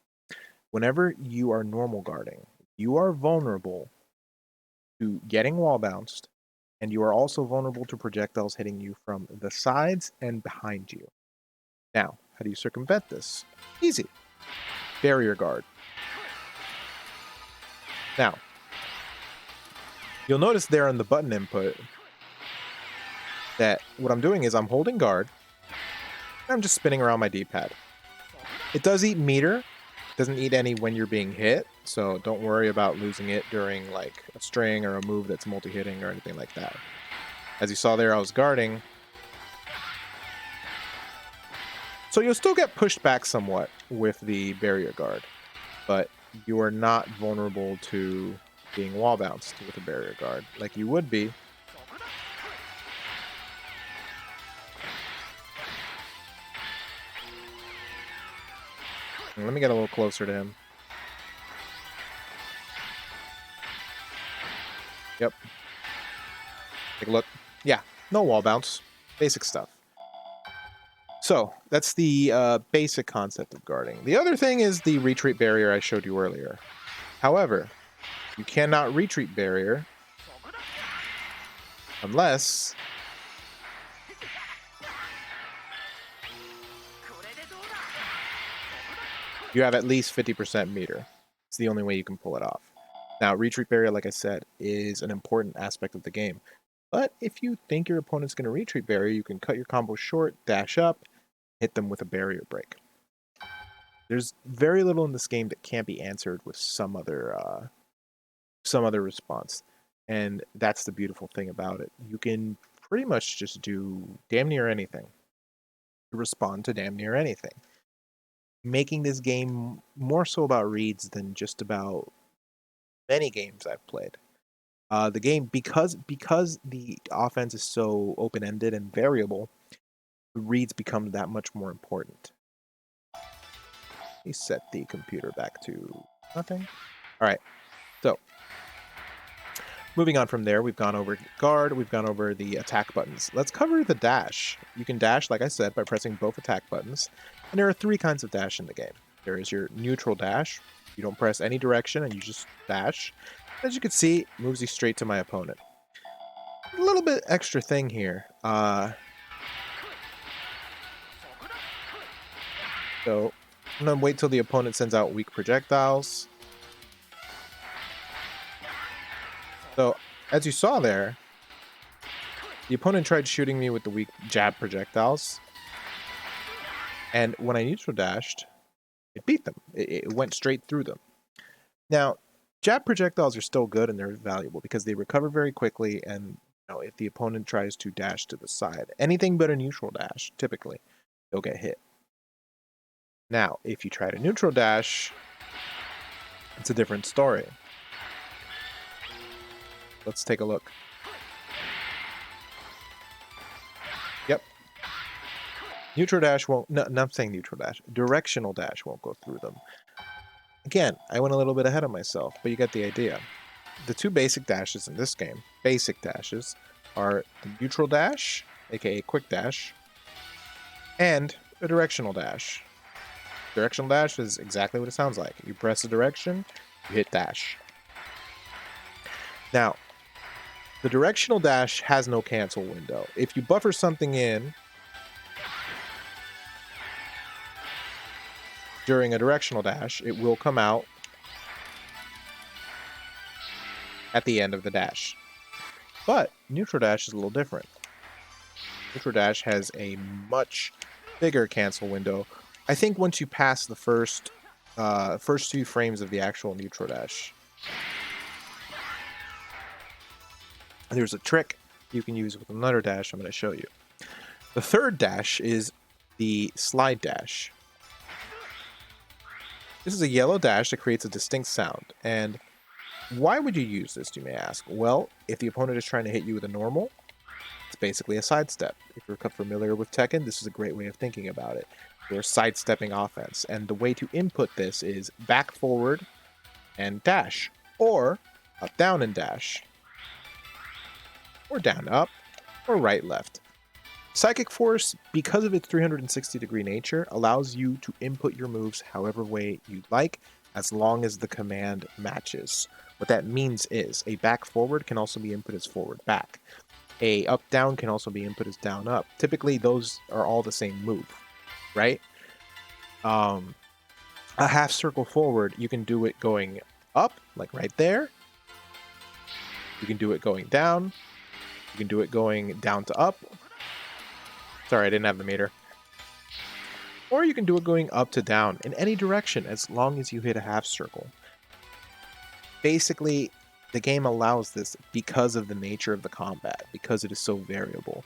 Whenever you are normal guarding, you are vulnerable to getting wall bounced, and you are also vulnerable to projectiles hitting you from the sides and behind you. Now, how do you circumvent this? Easy. Barrier guard. Now, you'll notice there on the button input that what I'm doing is I'm holding guard, and I'm just spinning around my D-pad. It does eat meter, doesn't eat any when you're being hit, so don't worry about losing it during like a string or a move that's multi-hitting or anything like that. As you saw there, I was guarding. So you'll still get pushed back somewhat with the barrier guard, but you are not vulnerable to being wall bounced with a barrier guard like you would be. Let me get a little closer to him. Yep. Take a look. Yeah, no wall bounce. Basic stuff. So, that's the basic concept of guarding. The other thing is the retreat barrier I showed you earlier. However, you cannot retreat barrier unless you have at least 50% meter. It's the only way you can pull it off. Now, retreat barrier, like I said, is an important aspect of the game. But if you think your opponent's going to retreat barrier, you can cut your combo short, dash up, hit them with a barrier break. There's very little in this game that can't be answered with some other response. And that's the beautiful thing about it. You can pretty much just do damn near anything. Respond to damn near anything. Making this game more so about reads than just about many games I've played. The game, because the offense is so open-ended and variable, the reads become that much more important. Let me set the computer back to nothing. All right, so moving on from there, we've gone over guard, we've gone over the attack buttons. Let's cover the dash. You can dash, like I said, by pressing both attack buttons, and there are three kinds of dash in the game. There is your neutral dash. You don't press any direction and you just dash. As you can see, it moves you straight to my opponent. A little bit extra thing here. So I'm gonna wait till the opponent sends out weak projectiles. So as you saw there, the opponent tried shooting me with the weak jab projectiles. And when I neutral dashed, it beat them. It went straight through them. Now, jab projectiles are still good and they're valuable because they recover very quickly, and if the opponent tries to dash to the side, anything but a neutral dash, typically, they'll get hit. Now, if you try to neutral dash, it's a different story. Let's take a look. Yep. Neutral dash won't, no, I'm saying neutral dash. Directional dash won't go through them. Again, I went a little bit ahead of myself, but you get the idea. The two basic dashes in this game, basic dashes, are the neutral dash, aka quick dash, and a directional dash. Directional dash is exactly what it sounds like. You press a direction, you hit dash. Now, the directional dash has no cancel window. If you buffer something in during a directional dash, it will come out at the end of the dash. But neutral dash is a little different. Neutral dash has a much bigger cancel window. I think once you pass the first few frames of the actual neutral dash, there's a trick you can use with another dash I'm going to show you. The third dash is the slide dash. This is a yellow dash that creates a distinct sound. And why would you use this, you may ask? Well, if the opponent is trying to hit you with a normal, it's basically a sidestep. If you're familiar with Tekken, this is a great way of thinking about it. You're sidestepping offense. And the way to input this is back forward and dash, or up down and dash, or down up, or right left. Psychic Force, because of its 360-degree nature, allows you to input your moves however way you like, as long as the command matches. What that means is a back forward can also be input as forward back. A up down can also be input as down up. Typically, those are all the same move, right? A half circle forward, you can do it going up, like right there. You can do it going down. You can do it going down to up. Sorry, I didn't have the meter. Or you can do it going up to down in any direction as long as you hit a half circle. Basically, the game allows this because of the nature of the combat, because it is so variable.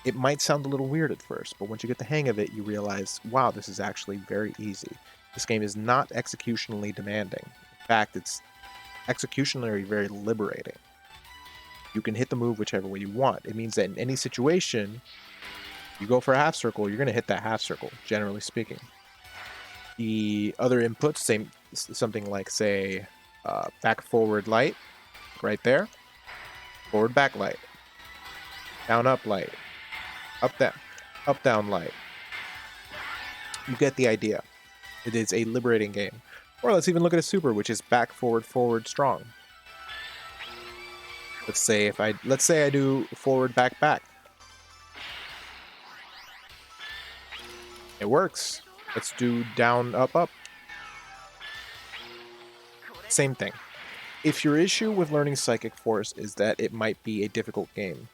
It might sound a little weird at first, but once you get the hang of it, you realize, wow, this is actually very easy. This game is not executionally demanding. In fact, it's executionally very liberating. You can hit the move whichever way you want. It means that in any situation, you go for a half circle, you're going to hit that half circle, generally speaking. The other inputs, something like, say, back forward light, right there. Forward back light. Down up light. Up down light. You get the idea. It is a liberating game. Or let's even look at a super, which is back forward forward strong. Let's say I do forward back back. It works. Let's do down up up. Same thing. If your issue with learning Psychic Force is that it might be a difficult game,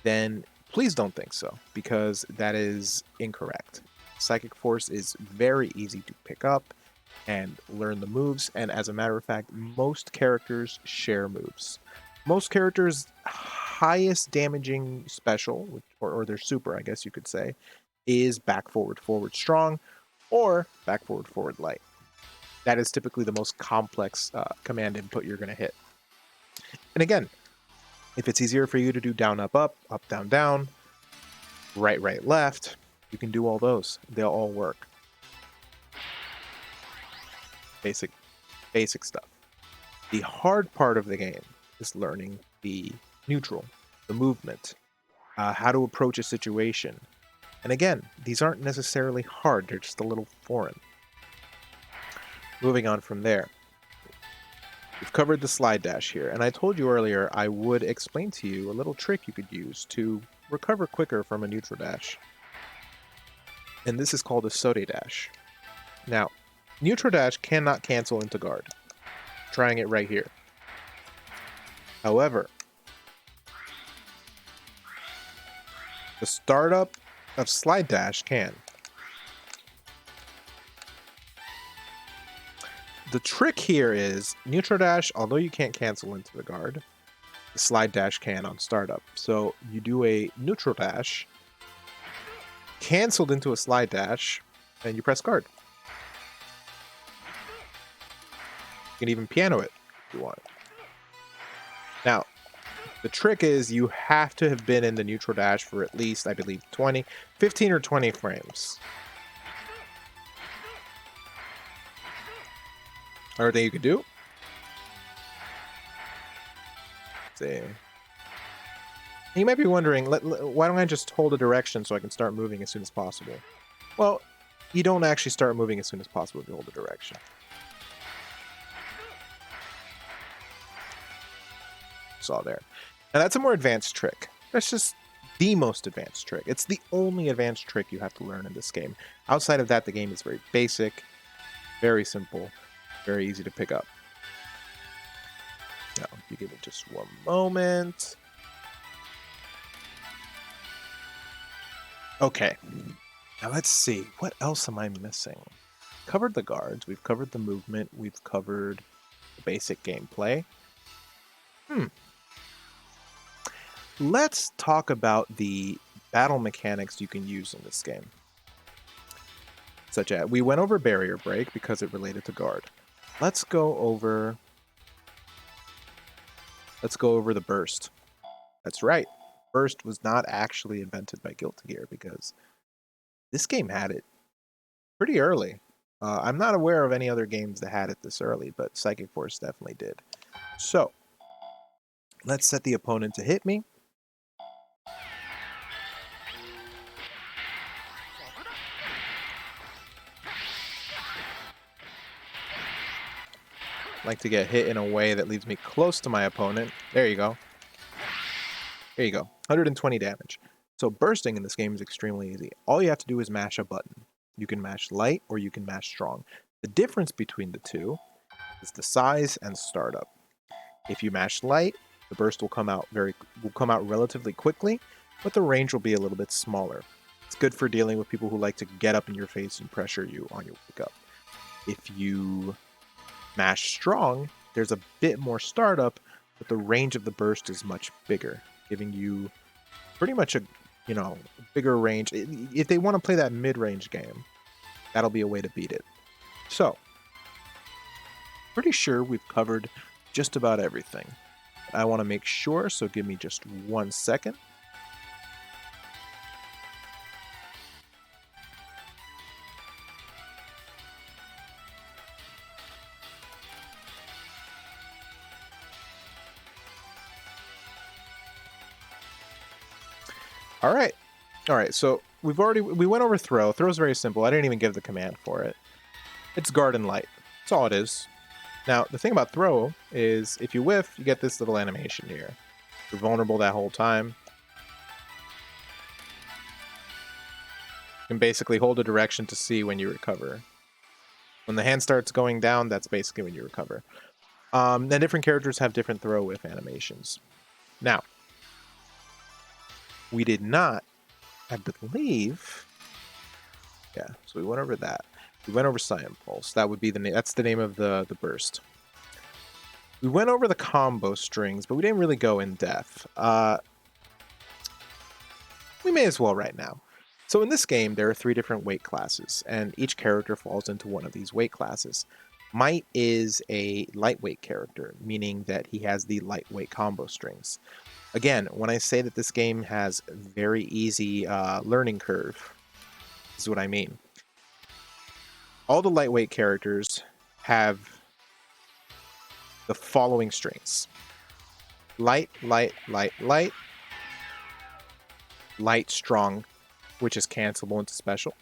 then please don't think so, because that is incorrect. Psychic Force is very easy to pick up and learn the moves, and as a matter of fact, most characters share moves. Most characters' highest damaging special, or their super, I guess you could say, is back forward forward strong, or back forward forward light. That is typically the most complex command input you're going to hit. And again, if it's easier for you to do down up up, up down down, right right left, you can do all those. They'll all work. Basic stuff. The hard part of the game is learning the neutral, the movement, how to approach a situation. And again, these aren't necessarily hard, they're just a little foreign. Moving on from there. We've covered the slide dash here, and I told you earlier I would explain to you a little trick you could use to recover quicker from a neutral dash. And this is called a Sode dash. Now, neutral dash cannot cancel into guard. Trying it right here. However, the startup of slide dash can. The trick here is neutral dash, although you can't cancel into the guard, the slide dash can on startup. So you do a neutral dash, canceled into a slide dash, and you press guard. You can even piano it if you want. Now, the trick is you have to have been in the neutral dash for at least, I believe, 15 or 20 frames. Another thing you could do. See. You might be wondering, why don't I just hold a direction so I can start moving as soon as possible? Well, you don't actually start moving as soon as possible if you hold the direction. Saw there. Now that's a more advanced trick. That's just the most advanced trick. It's the only advanced trick you have to learn in this game. Outside of that, the game is very basic, very simple, very easy to pick up. Now, if you give me just one moment. Okay. Now let's see. What else am I missing? Covered the guards. We've covered the movement. We've covered the basic gameplay. Let's talk about the battle mechanics you can use in this game. Such as, we went over barrier break because it related to guard. Let's go over the burst. That's right. Burst was not actually invented by Guilty Gear because this game had it pretty early. I'm not aware of any other games that had it this early, but Psychic Force definitely did. So, let's set the opponent to hit me. Like to get hit in a way that leaves me close to my opponent. There you go. There you go. 120 damage. So bursting in this game is extremely easy. All you have to do is mash a button. You can mash light or you can mash strong. The difference between the two is the size and startup. If you mash light, the burst will come out relatively quickly, but the range will be a little bit smaller. It's good for dealing with people who like to get up in your face and pressure you on your wake up. If you mash strong, there's a bit more startup, but the range of the burst is much bigger, giving you pretty much a bigger range. If they want to play that mid-range game, that'll be a way to beat it. So, pretty sure we've covered just about everything. I want to make sure, so give me just 1 second. All right, so we went over throw. Throw is very simple. I didn't even give the command for it. It's guard and light. That's all it is. Now, the thing about throw is if you whiff, you get this little animation here. You're vulnerable that whole time. You can basically hold a direction to see when you recover. When the hand starts going down, that's basically when you recover. Then different characters have different throw whiff animations. Now, we did not, I believe. Yeah, so we went over that. We went over Saiyan Pulse. That would be the name. That's the name of the burst. We went over the combo strings, but we didn't really go in depth. We may as well right now. So in this game, there are 3 different weight classes, and each character falls into one of these weight classes. Might is a lightweight character, meaning that he has the lightweight combo strings. Again, when I say that this game has very easy learning curve, this is what I mean. All the lightweight characters have the following strings. Light, light, light, light. Light, strong, which is cancelable into special.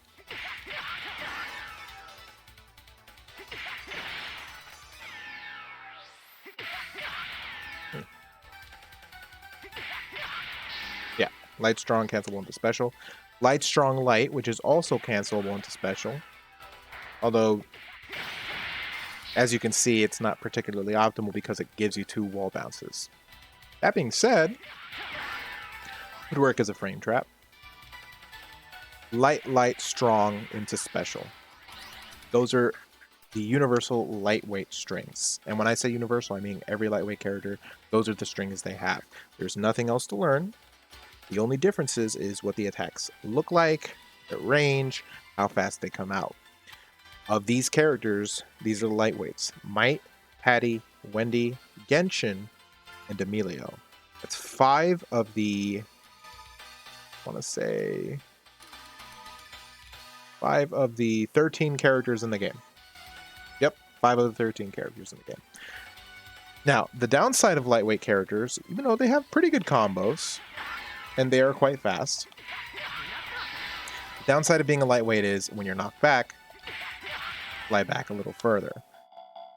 Yeah, light, strong, cancelable into special. Light, strong, light, which is also cancelable into special. Although, as you can see, it's not particularly optimal because it gives you 2 wall bounces. That being said, it would work as a frame trap. Light, light, strong into special. Those are the universal lightweight strings. And when I say universal, I mean every lightweight character, those are the strings they have. There's nothing else to learn. The only differences is what the attacks look like, their range, how fast they come out. Of these characters, these are the lightweights. Might, Patty, Wendy, Genshin, and Emilio. That's 5 of the... I want to say... 5 of the 13 characters in the game. Yep, 5 of the 13 characters in the game. Now, the downside of lightweight characters, even though they have pretty good combos, and they are quite fast, Downside of being a lightweight is when you're knocked back, fly back a little further.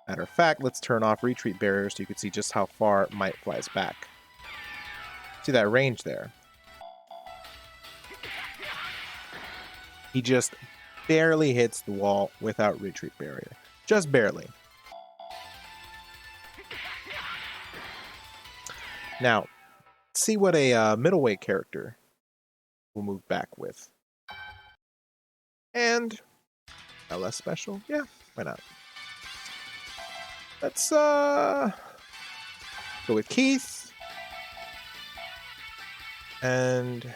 Matter of fact, let's turn off retreat barriers so you can see just how far Might flies back. See that range there? He just barely hits the wall without retreat barrier. Just barely. Now, let's see what a middleweight character will move back with. And LS special? Yeah, why not? Let's go with Keith. And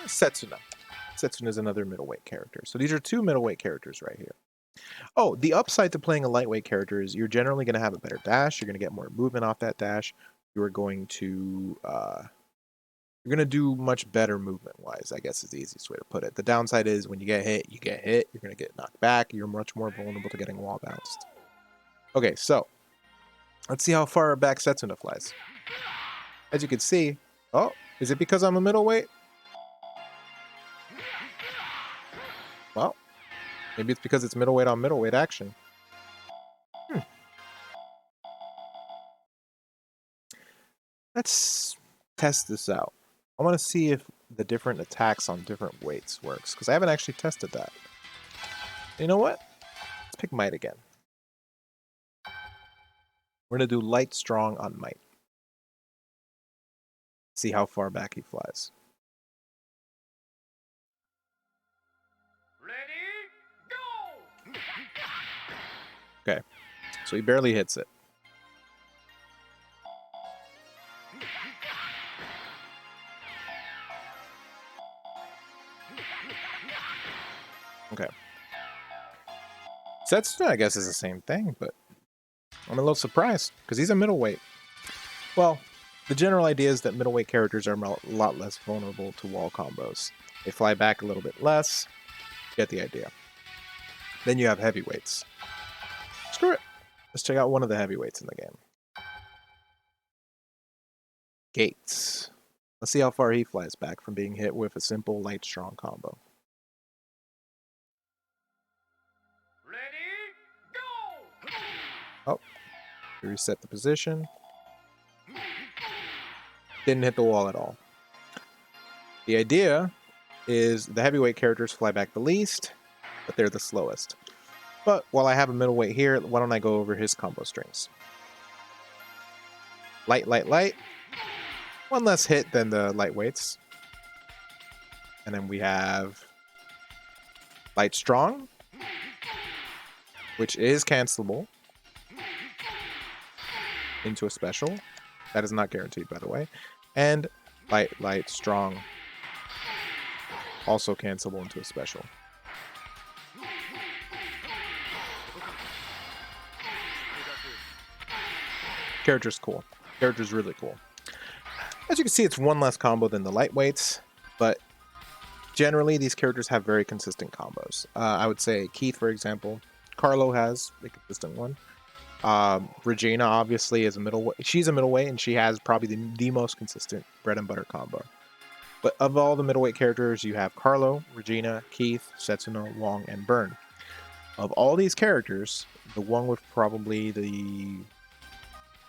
Setsuna. Setsuna is another middleweight character. So these are two middleweight characters right here. Oh, the upside to playing a lightweight character is you're generally going to have a better dash. You're going to get more movement off that dash. You're going to do much better movement-wise, I guess is the easiest way to put it. The downside is when you get hit, you get hit. You're going to get knocked back. You're much more vulnerable to getting wall bounced. Okay, so let's see how far back Setsuna flies. As you can see, oh, is it because I'm a middleweight? Well, maybe it's because it's middleweight on middleweight action. Let's test this out. I want to see if the different attacks on different weights works, because I haven't actually tested that. You know what? Let's pick Might again. We're going to do light strong on Might. See how far back he flies. Ready, go! Okay, so he barely hits it. Okay. Setsuna, I guess, is the same thing, but I'm a little surprised, because he's a middleweight. Well, the general idea is that middleweight characters are a lot less vulnerable to wall combos. They fly back a little bit less. Get the idea. Then you have heavyweights. Screw it. Let's check out one of the heavyweights in the game. Gates. Let's see how far he flies back from being hit with a simple light strong combo. Ready, go! Oh, reset the position. Didn't hit the wall at all. The idea is the heavyweight characters fly back the least, but they're the slowest. But while I have a middleweight here, why don't I go over his combo strings? Light, light, light. One less hit than the lightweights. And then we have light strong, which is cancelable into a special. That is not guaranteed, by the way. And light, light, strong, also cancelable into a special. Character's cool. Character's really cool. As you can see, it's one less combo than the lightweights, but generally these characters have very consistent combos. I would say Keith, for example. Carlo has a consistent one. Regina obviously is a middleweight. She's a middleweight, and she has probably the most consistent bread and butter combo. But of all the middleweight characters, you have Carlo, Regina, Keith, Setsuna, Wong, and Burn. Of all these characters, the one with probably the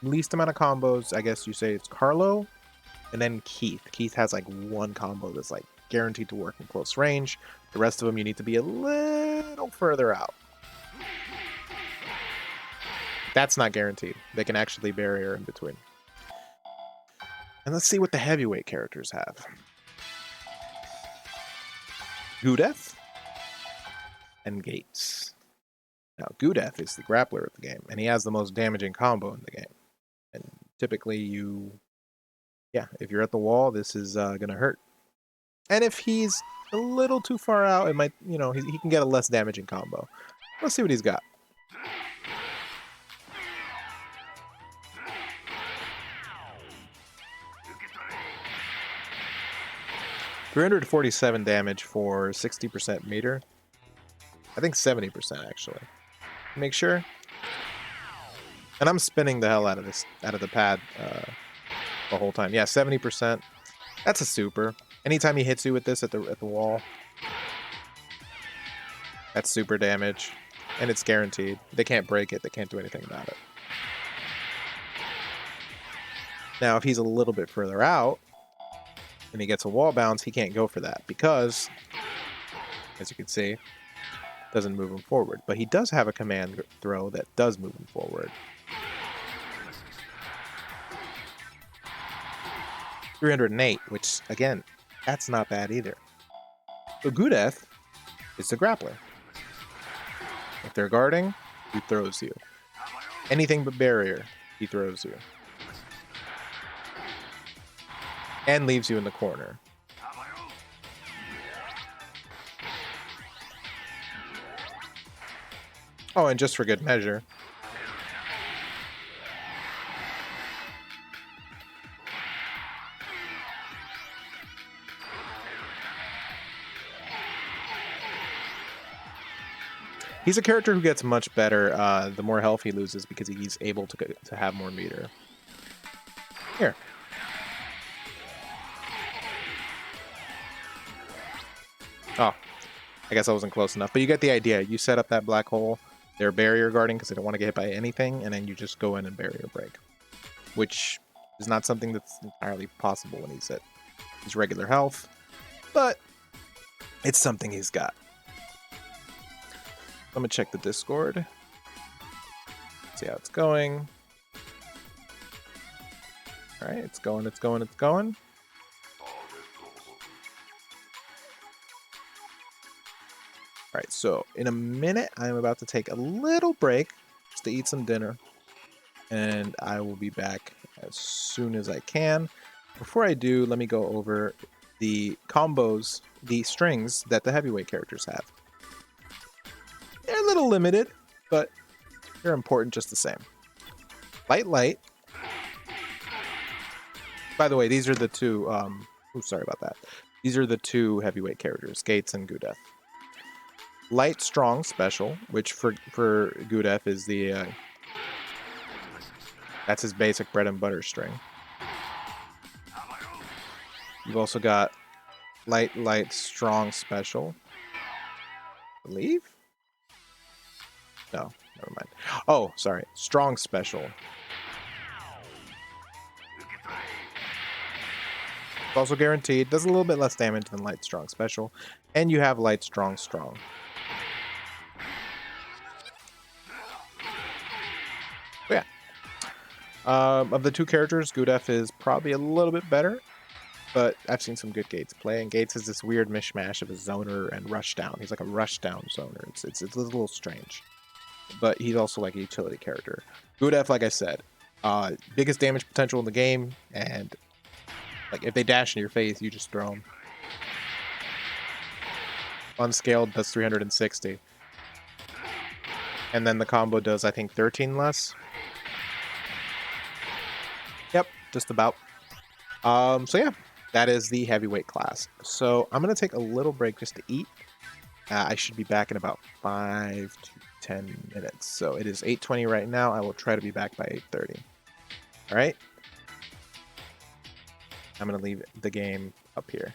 least amount of combos, I guess you say it's Carlo, and then Keith. Keith has like one combo that's like guaranteed to work in close range. The rest of them you need to be a little further out. That's not guaranteed. They can actually barrier in between. And let's see what the heavyweight characters have. Gudeth and Gates. Now, Gudeth is the grappler of the game, and he has the most damaging combo in the game. And typically if you're at the wall, this is going to hurt. And if he's a little too far out, it might, he can get a less damaging combo. Let's see what he's got. 347 damage for 60% meter. I think 70% actually. Make sure. And I'm spinning the hell out of the pad the whole time. Yeah, 70%. That's a super. Anytime he hits you with this at the wall, that's super damage, and it's guaranteed. They can't break it. They can't do anything about it. Now, if he's a little bit further out and he gets a wall bounce, he can't go for that because, as you can see, doesn't move him forward. But he does have a command throw that does move him forward. 308, which, again, that's not bad either. So Gudeth is the grappler. If they're guarding, he throws you. Anything but barrier, he throws you. And leaves you in the corner. Oh, and just for good measure, he's a character who gets much better the more health he loses because he's able to have more meter. Here. Oh, I guess I wasn't close enough, but you get the idea. You set up that black hole, they're barrier guarding because they don't want to get hit by anything, and then you just go in and barrier break, which is not something that's entirely possible when he's at his regular health, but it's something he's got. Let me check the Discord. See how it's going. All right, it's going, it's going, it's going. All right, so in a minute, I'm about to take a little break just to eat some dinner, and I will be back as soon as I can. Before I do, let me go over the combos, the strings that the heavyweight characters have. They're a little limited, but they're important just the same. Light, light. By the way, these are the two, sorry about that. These are the two heavyweight characters, Gates and Gudeth. Light, strong, special, which for Gudeth is the, that's his basic bread and butter string. You've also got light, light, strong, special. I believe? No, never mind. Oh, sorry. Strong, special. It's also guaranteed. Does a little bit less damage than light, strong, special. And you have light, strong, strong. But yeah. Of the two characters, Gudeth is probably a little bit better. But I've seen some good Gates play, and Gates is this weird mishmash of a zoner and rushdown. He's like a rushdown zoner. It's a little strange. But he's also like a utility character. Gudeth, like I said, biggest damage potential in the game, and like if they dash in your face, you just throw them. Unscaled does 360. And then the combo does, I think, 13 less. Yep, just about. So yeah, that is the heavyweight class. So I'm going to take a little break just to eat. I should be back in about 5 to 10 minutes. So it is 8:20 right now. I will try to be back by 8:30. All right. I'm going to leave the game up here.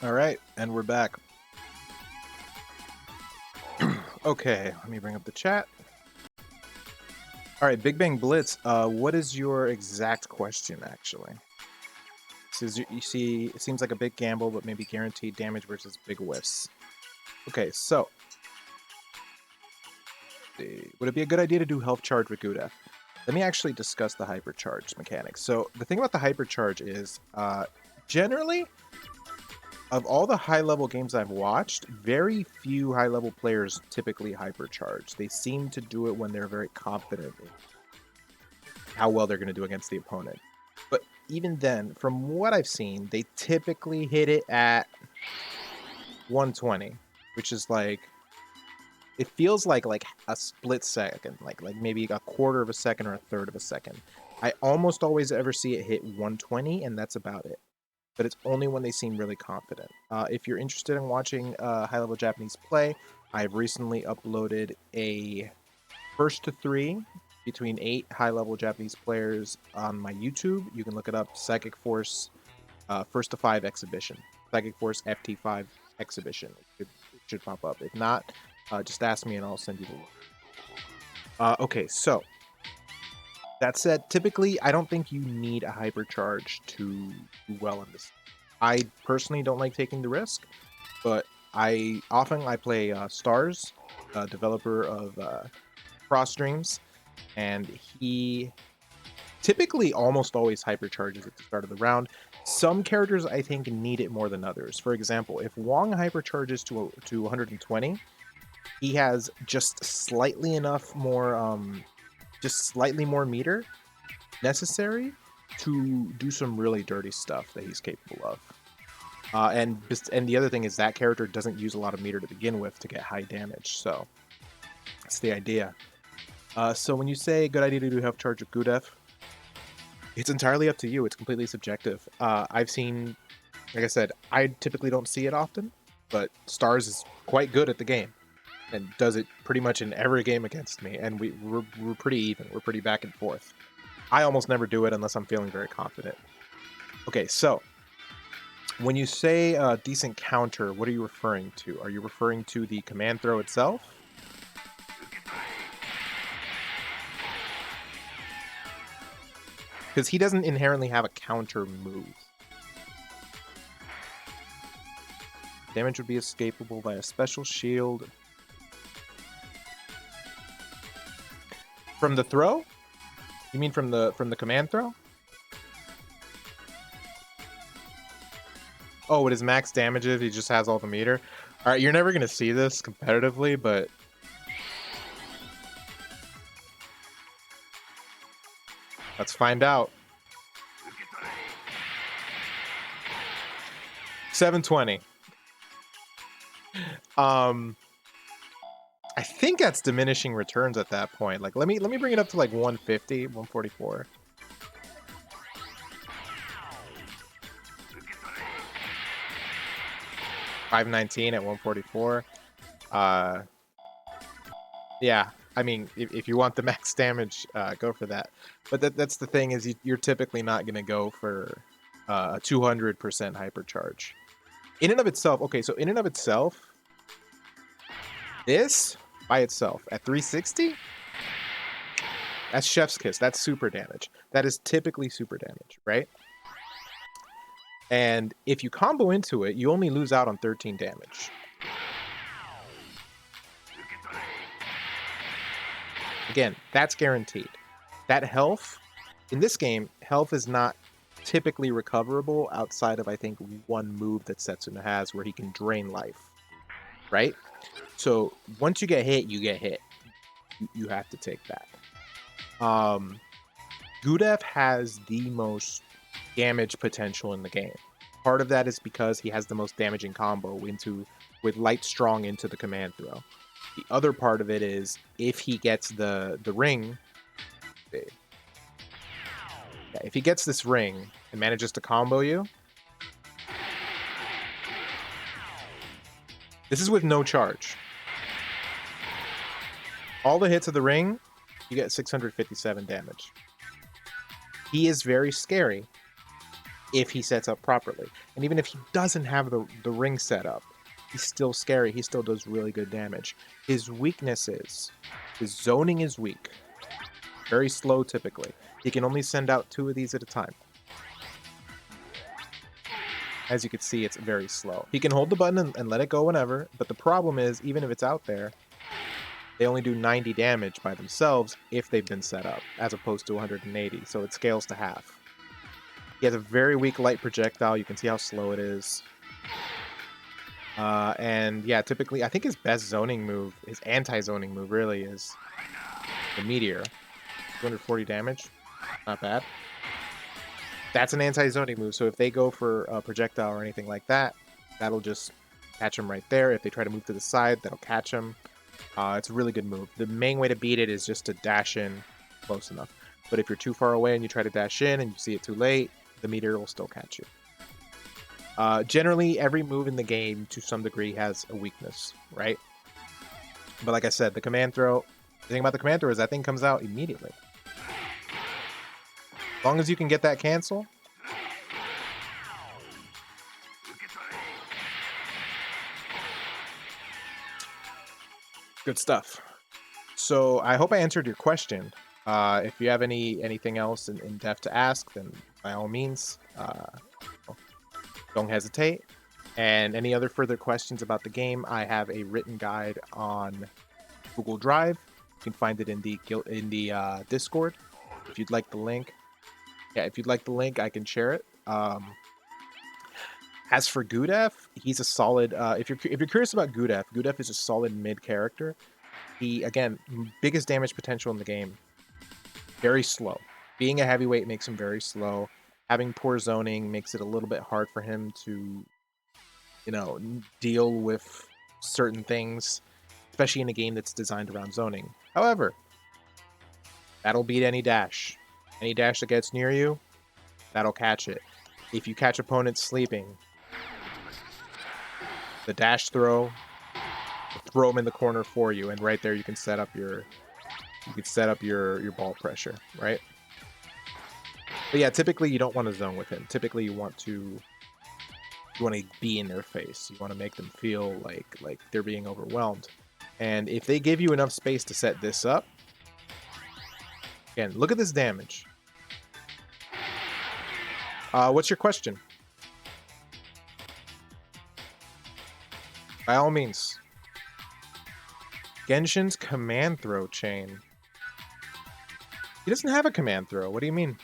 All right, and we're back. Okay, let me bring up the chat. All right, Big Bang Blitz. What is your exact question, actually? Says you see, it seems like a big gamble, but maybe guaranteed damage versus big whiffs. Okay, so would it be a good idea to do health charge with Gudef? Let me actually discuss the hypercharge mechanics. So the thing about the hypercharge is, generally, of all the high-level games I've watched, very few high-level players typically hypercharge. They seem to do it when they're very confident in how well they're going to do against the opponent. But even then, from what I've seen, they typically hit it at 120, which is like, it feels like a split second, like maybe a quarter of a second or a third of a second. I almost always ever see it hit 120, and that's about it. But it's only when they seem really confident. If you're interested in watching high-level Japanese play, I've recently uploaded a first to 3 between 8 high-level Japanese players on my YouTube. You can look it up, Psychic Force first to 5 exhibition, Psychic Force FT5 exhibition. It should pop up. If not, just ask me and I'll send you the link. Okay, so that said, typically I don't think you need a hypercharge to do well in this. I personally don't like taking the risk, but I play Stars, developer of Cross Streams, and he typically almost always hypercharges at the start of the round. Some characters I think need it more than others. For example, if Wong hypercharges to 120, he has just slightly enough more, just slightly more meter necessary to do some really dirty stuff that he's capable of. And the other thing is that character doesn't use a lot of meter to begin with to get high damage, so that's the idea. So when you say good idea to do health charge with Gudef, it's entirely up to you. It's completely subjective. I've seen, like I said, I typically don't see it often, but Stars is quite good at the game and does it pretty much in every game against me, and we're pretty even. We're pretty back and forth. I almost never do it unless I'm feeling very confident. Okay, so when you say decent counter, what are you referring to? Are you referring to the command throw itself? Because he doesn't inherently have a counter move. Damage would be escapable by a special shield. From the throw? You mean from the command throw? Oh, it is max damage if he just has all the meter. All right, you're never gonna see this competitively, but let's find out. 720. I think that's diminishing returns at that point. Like, let me bring it up to like 150, 144. $519 at 144. Yeah, I mean, if you want the max damage, go for that. But that's the thing is you're typically not going to go for a 200% hypercharge. In and of itself, okay, so in and of itself, this by itself at 360, that's Chef's Kiss. That's super damage. That is typically super damage, right? And if you combo into it, you only lose out on 13 damage. Again, that's guaranteed. That health, in this game, health is not typically recoverable outside of, I think, one move that Setsuna has where he can drain life, right? So once you get hit, you get hit. You have to take that. Gudef has the most damage potential in the game. Part of that is because he has the most damaging combo with Light Strong into the command throw. The other part of it is if he gets the ring. Yeah, if he gets this ring and manages to combo you, this is with no charge. All the hits of the ring, you get 657 damage. He is very scary if he sets up properly. And even if he doesn't have the ring set up, he's still scary. He still does really good damage. His weakness is his zoning is weak. Very slow typically. He can only send out 2 of these at a time. As you can see, it's very slow. He can hold the button and let it go whenever, but the problem is, even if it's out there, they only do 90 damage by themselves if they've been set up, as opposed to 180, so it scales to half. He has a very weak light projectile. You can see how slow it is. And yeah, typically, I think his best zoning move, his anti-zoning move really is the Meteor. 240 damage. Not bad. That's an anti-zoning move, so if they go for a projectile or anything like that, that'll just catch him right there. If they try to move to the side, that'll catch him. It's a really good move. The main way to beat it is just to dash in close enough. But if you're too far away and you try to dash in and you see it too late, the Meteor will still catch you. Generally, every move in the game, to some degree, has a weakness, right? But like I said, the command throw, the thing about the command throw is that thing comes out immediately. As long as you can get that cancel. Good stuff. So I hope I answered your question. If you have anything else in depth to ask, then by all means, don't hesitate. And any other further questions about the game, I have a written guide on Google Drive. You can find it in the Discord. If you'd like the link, if you'd like the link, I can share it. As for Gudef, he's a solid. If you're curious about Gudef is a solid mid character. He, again, biggest damage potential in the game. Very slow. Being a heavyweight makes him very slow. Having poor zoning makes it a little bit hard for him to, deal with certain things, especially in a game that's designed around zoning. However, that'll beat any dash. Any dash that gets near you, that'll catch it. If you catch opponents sleeping, the dash throw them in the corner for you, and right there you can set up your ball pressure, right? But yeah, typically you don't want to zone with him. Typically you want to be in their face. You want to make them feel like they're being overwhelmed. And if they give you enough space to set this up, again, look at this damage. What's your question? By all means. Genshin's command throw chain. He doesn't have a command throw. What do you mean?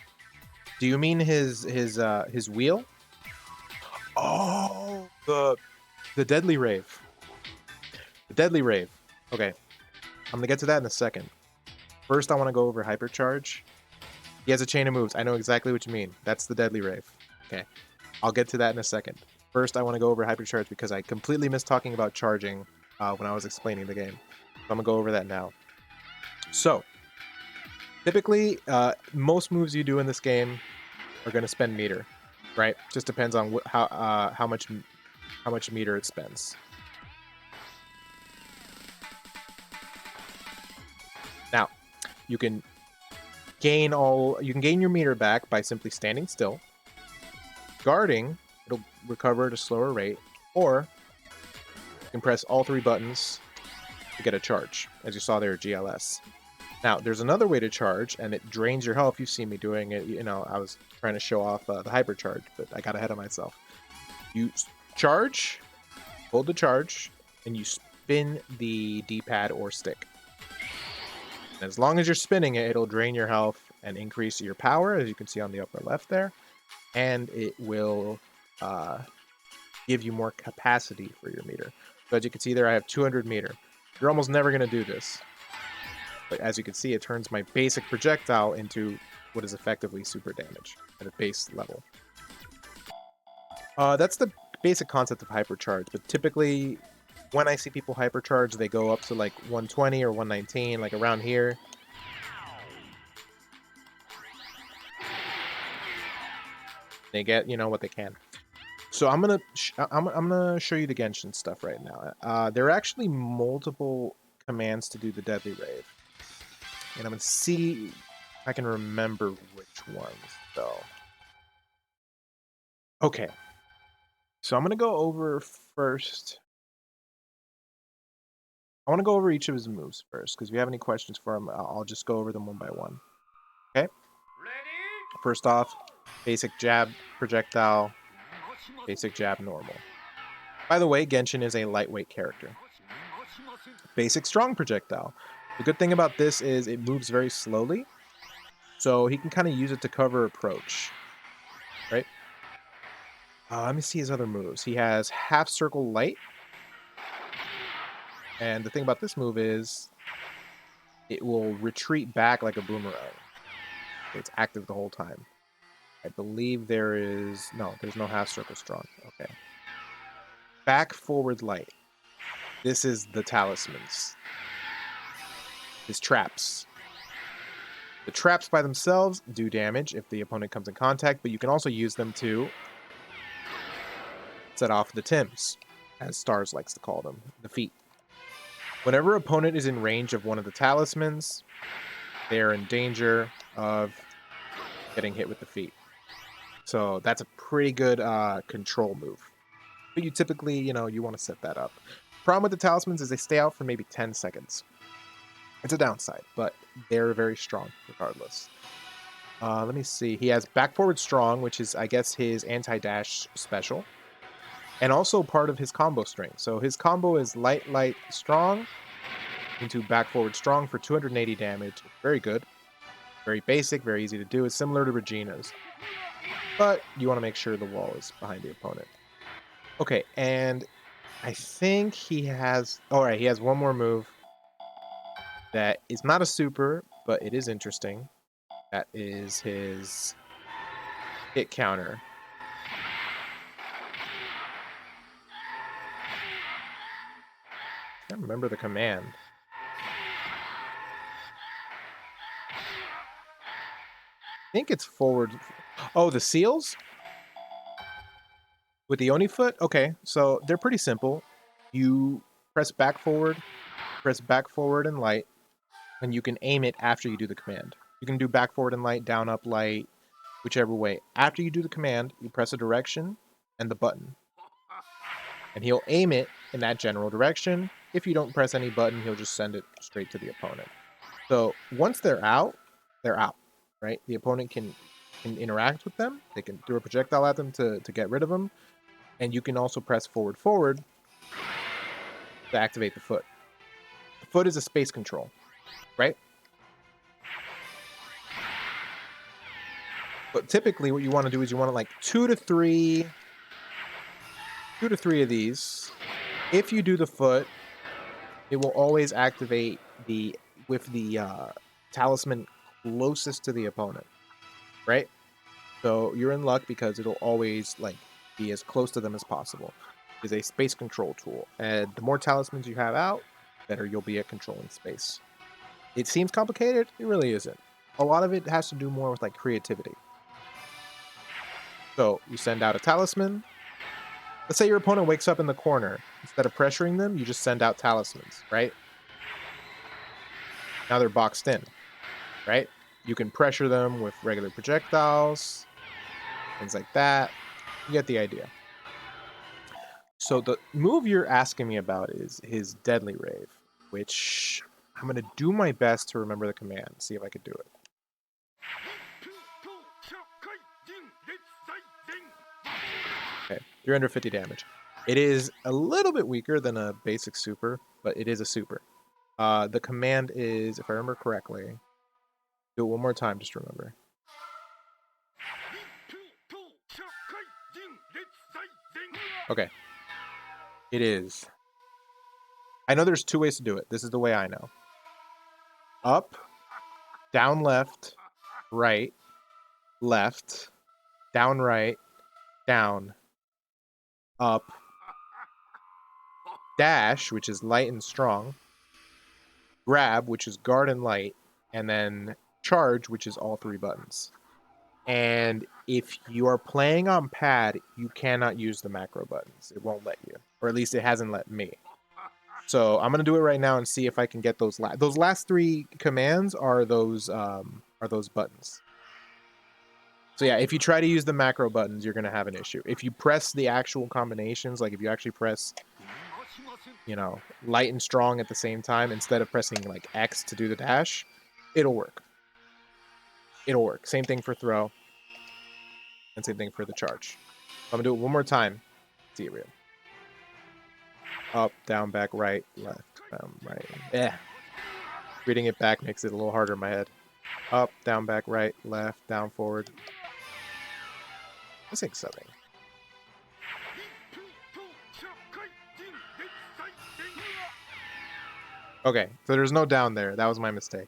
Do you mean his wheel? Oh, the Deadly Rave. The Deadly Rave. Okay. I'm gonna get to that in a second. First, I want to go over Hypercharge. He has a chain of moves. I know exactly what you mean. That's the Deadly Rave. Okay. I'll get to that in a second. First, I want to go over Hypercharge because I completely missed talking about charging when I was explaining the game. So I'm going to go over that now. So, typically, most moves you do in this game are going to spend meter, right? Just depends on how much meter it spends. Now, you can gain your meter back by simply standing still. Guarding, it'll recover at a slower rate, or you can press all 3 buttons to get a charge, as you saw there, GLS. Now, there's another way to charge, and it drains your health. You've seen me doing it. I was trying to show off the hypercharge, but I got ahead of myself. You charge, hold the charge, and you spin the D-pad or stick. And as long as you're spinning it, it'll drain your health and increase your power, as you can see on the upper left there. And it will give you more capacity for your meter. So as you can see there, I have 200 meter. You're almost never going to do this. But as you can see, it turns my basic projectile into what is effectively super damage at a base level. That's the basic concept of hypercharge, but typically when I see people hypercharge, they go up to like 120 or 119, like around here. They get, what they can. So I'm gonna show you the Genshin stuff right now. There are actually multiple commands to do the Deadly Rave, and I'm gonna see if I can remember which ones though. Okay. So I'm going to go over first. I want to go over each of his moves first, because if you have any questions for him, I'll just go over them one by one. Okay? Ready? First off, basic jab, projectile, basic jab, normal. By the way, Genshin is a lightweight character. Basic strong projectile. The good thing about this is it moves very slowly, so he can kind of use it to cover approach, right? Let me see his other moves. He has half circle light, and the thing about this move is it will retreat back like a boomerang. It's active the whole time. I believe there's no half circle strong. Okay. Back forward light. This is the talismans. His traps. The traps by themselves do damage if the opponent comes in contact, but you can also use them to set off the Tims, as Stars likes to call them, the feet. Whenever opponent is in range of one of the talismans, they are in danger of getting hit with the feet. So that's a pretty good control move. But you typically, you want to set that up. Problem with the talismans is they stay out for maybe 10 seconds. It's a downside, but they're very strong regardless. Let me see. He has back forward strong, which is, I guess, his anti-dash special. And also part of his combo string. So his combo is light, light, strong into back forward strong for 280 damage. Very good. Very basic, very easy to do. It's similar to Regina's. But you want to make sure the wall is behind the opponent. Okay, and I think he has... Alright, he has one more move that is not a super, but it is interesting. That is his hit counter. I can't remember the command. I think it's forward. Oh, the seals? With the Oni foot? Okay, so they're pretty simple. You press back forward and light, and you can aim it after you do the command. You can do back forward and light, down, up, light, whichever way. After you do the command, you press a direction and the button. And he'll aim it in that general direction. If you don't press any button, he'll just send it straight to the opponent. So once they're out, right? The opponent can interact with them. They can throw a projectile at them to get rid of them. And you can also press forward to activate the foot. The foot is a space control, right? But typically what you want to do is you want to like two to three of these. If you do the foot, it will always activate with the talisman closest to the opponent, right? So you're in luck because it'll always like be as close to them as possible. It's a space control tool, and the more talismans you have out, better you'll be at controlling space. It seems complicated, it really isn't. A lot of it has to do more with like creativity. So you send out a talisman. Let's say your opponent wakes up in the corner. Instead of pressuring them, you just send out talismans, right? Now they're boxed in, right? You can pressure them with regular projectiles, things like that. You get the idea. So the move you're asking me about is his Deadly Rave, which I'm going to do my best to remember the command, see if I could do it. Okay, 350 damage. It is a little bit weaker than a basic super, but it is a super. The command is, if I remember correctly, do it one more time, just remember. Okay. It is. I know there's two ways to do it. This is the way I know. Up, down left, right, left, down right, down, up, dash, which is light and strong, grab, which is guard and light, and then charge, which is all three buttons. And if you are playing on pad, you cannot use the macro buttons. It won't let you, or at least it hasn't let me. So I'm gonna do it right now and see if I can get those last three commands are those buttons. So yeah, if you try to use the macro buttons, you're gonna have an issue. If you press the actual combinations, like if you actually press, you know, light and strong at the same time instead of pressing like X to do the dash, it'll work. It'll work. Same thing for throw, and same thing for the charge. I'm gonna do it one more time. See it real. Up, down, back, right, left, right. Yeah. Reading it back makes it a little harder in my head. Up, down, back, right, left, down, forward. Missing something. Okay, so there's no down there. That was my mistake.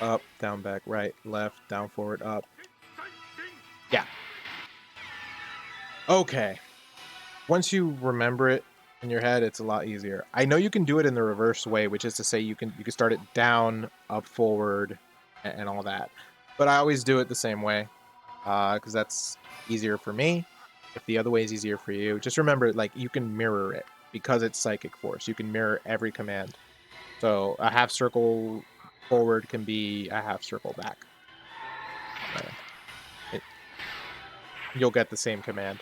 Up, down, back, right, left, down, forward, up. Yeah. Okay. Once you remember it in your head, it's a lot easier. I know you can do it in the reverse way, which is to say you can start it down, up, forward, and all that. But I always do it the same way, because that's easier for me. If the other way is easier for you, just remember, like, you can mirror it because it's Psychic Force. You can mirror every command. So a half circle forward can be a half circle back. You'll get the same command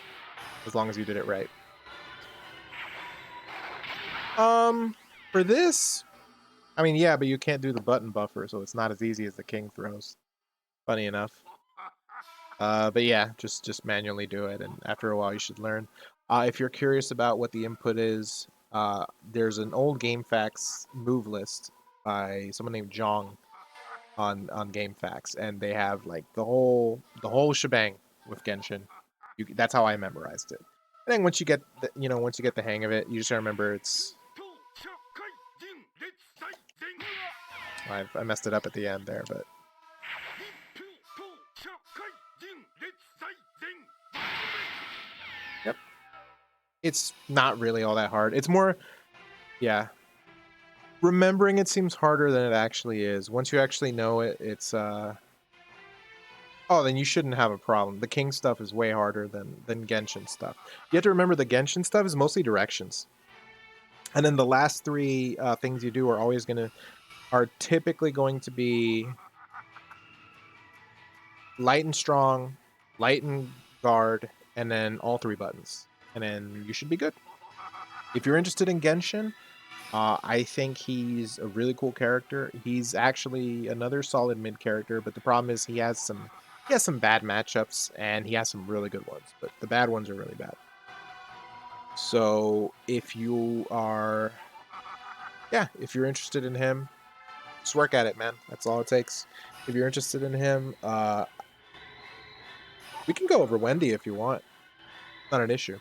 as long as you did it right. For this, I mean, yeah, but you can't do the button buffer, so it's not as easy as the king throws. Funny enough. But yeah, just manually do it, and after a while you should learn. If you're curious about what the input is, there's an old GameFAQs move list by someone named Jong on GameFAQs, and they have like the whole shebang with Genshin. That's how I memorized it. I think once you get once you get the hang of it, you just gotta remember it's. I messed it up at the end there, but yep, it's not really all that hard. It's more, yeah. Remembering it seems harder than it actually is. Once you actually know it, it's oh, then you shouldn't have a problem. The king stuff is way harder than Genshin stuff. You have to remember the Genshin stuff is mostly directions, and then the last three things you do are typically going to be light and strong, light and guard, and then all three buttons, and then you should be good. If you're interested in Genshin, I think he's a really cool character. He's actually another solid mid character, but the problem is he has some bad matchups, and he has some really good ones, but the bad ones are really bad. So if you are, if you're interested in him, just work at it, man. That's all it takes. If you're interested in him, we can go over Wendy if you want. Not an issue.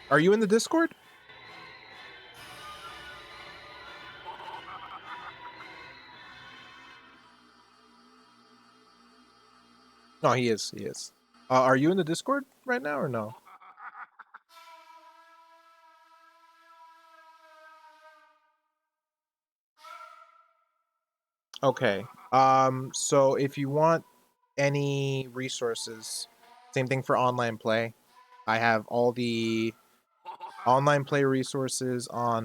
Are you in the Discord? No, he is. He is. Are you in the Discord right now or no? Okay. So if you want any resources, same thing for online play. I have all the online play resources on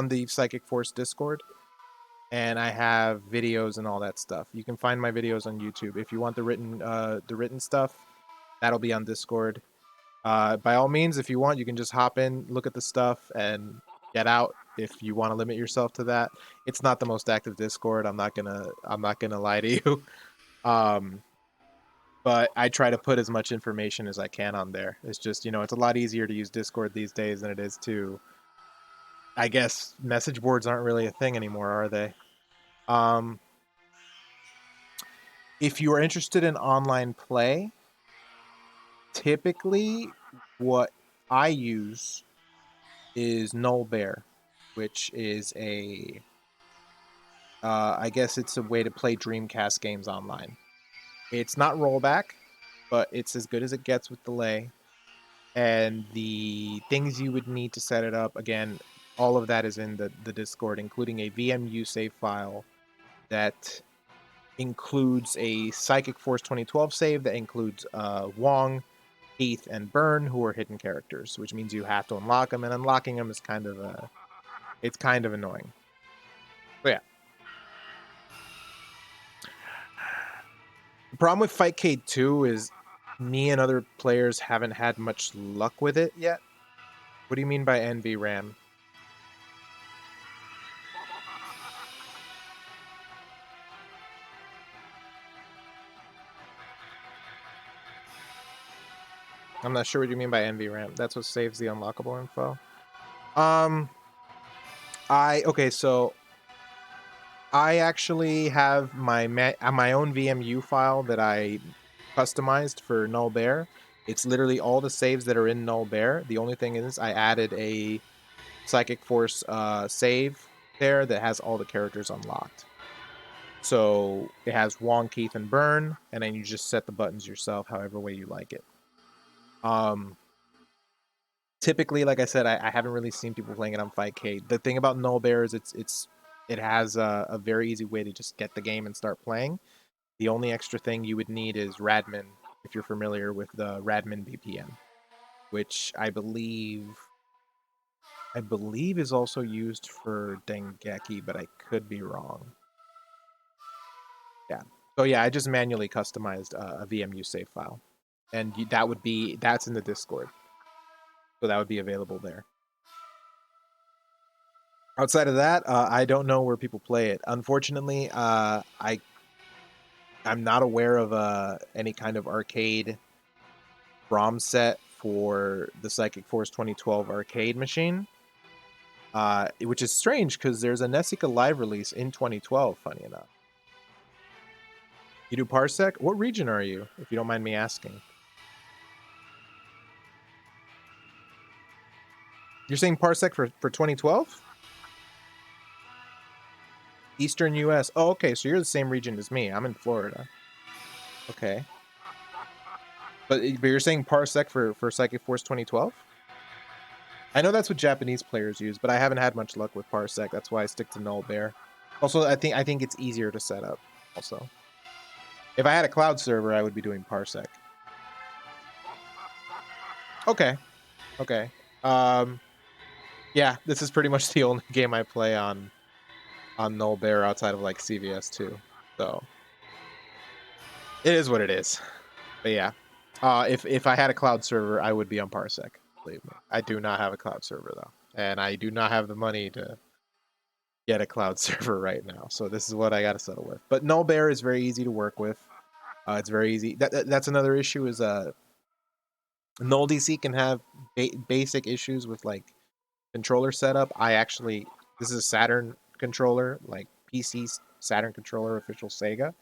the Psychic Force Discord, and I have videos and all that stuff. You can find my videos on YouTube. If you want the written stuff, that'll be on Discord. By all means, if you want, you can just hop in, look at the stuff, and get out. If you want to limit yourself to that, it's not the most active Discord. I'm not gonna lie to you. But I try to put as much information as I can on there. It's just, it's a lot easier to use Discord these days than it is to. I guess message boards aren't really a thing anymore, are they? If you are interested in online play, typically what I use is Null Bear, which is I guess it's a way to play Dreamcast games online. It's not rollback, but it's as good as it gets with delay. And the things you would need to set it up, again, all of that is in the Discord, including a VMU save file that includes a Psychic Force 2012 save that includes Wong, Heath, and Burn, who are hidden characters, which means you have to unlock them, and unlocking them is kind of annoying. But yeah. The problem with Fightcade 2 is me and other players haven't had much luck with it yet. What do you mean by NVRAM? I'm not sure what you mean by NVRAM. That's what saves the unlockable info. Okay, so I actually have my own VMU file that I customized for Null Bear. It's literally all the saves that are in Null Bear. The only thing is I added a Psychic Force save there that has all the characters unlocked. So it has Wong, Keith, and Burn, and then you just set the buttons yourself, however way you like it. Typically, like I said, I haven't really seen people playing it on Fightcade. The thing about Null Bear is it has a very easy way to just get the game and start playing. The only extra thing you would need is Radmin, if you're familiar with the Radmin BPM, which I believe is also used for Dengeki, but I could be wrong. Yeah. So yeah, I just manually customized a VMU save file, and that's in the Discord, so that would be available there. Outside of that, I don't know where people play it. Unfortunately, I'm not aware of any kind of arcade ROM set for the Psychic Force 2012 arcade machine, which is strange because there's a Nessica live release in 2012. Funny enough, you do Parsec. What region are you, if you don't mind me asking? You're saying Parsec for 2012? Eastern US. Oh, okay, so you're the same region as me. I'm in Florida. Okay. But you're saying Parsec for Psychic Force 2012? I know that's what Japanese players use, but I haven't had much luck with Parsec. That's why I stick to Null Bear. Also, I think it's easier to set up. Also, if I had a cloud server, I would be doing Parsec. Okay, okay. Yeah, this is pretty much the only game I play on Null Bear outside of like CVS 2. So it is what it is. But yeah, if I had a cloud server, I would be on Parsec. Believe me, I do not have a cloud server though, and I do not have the money to get a cloud server right now. So this is what I got to settle with. But Null Bear is very easy to work with. It's very easy. That's another issue is Null DC can have basic issues with like controller setup. This is a Saturn controller, like PC Saturn controller, official Sega,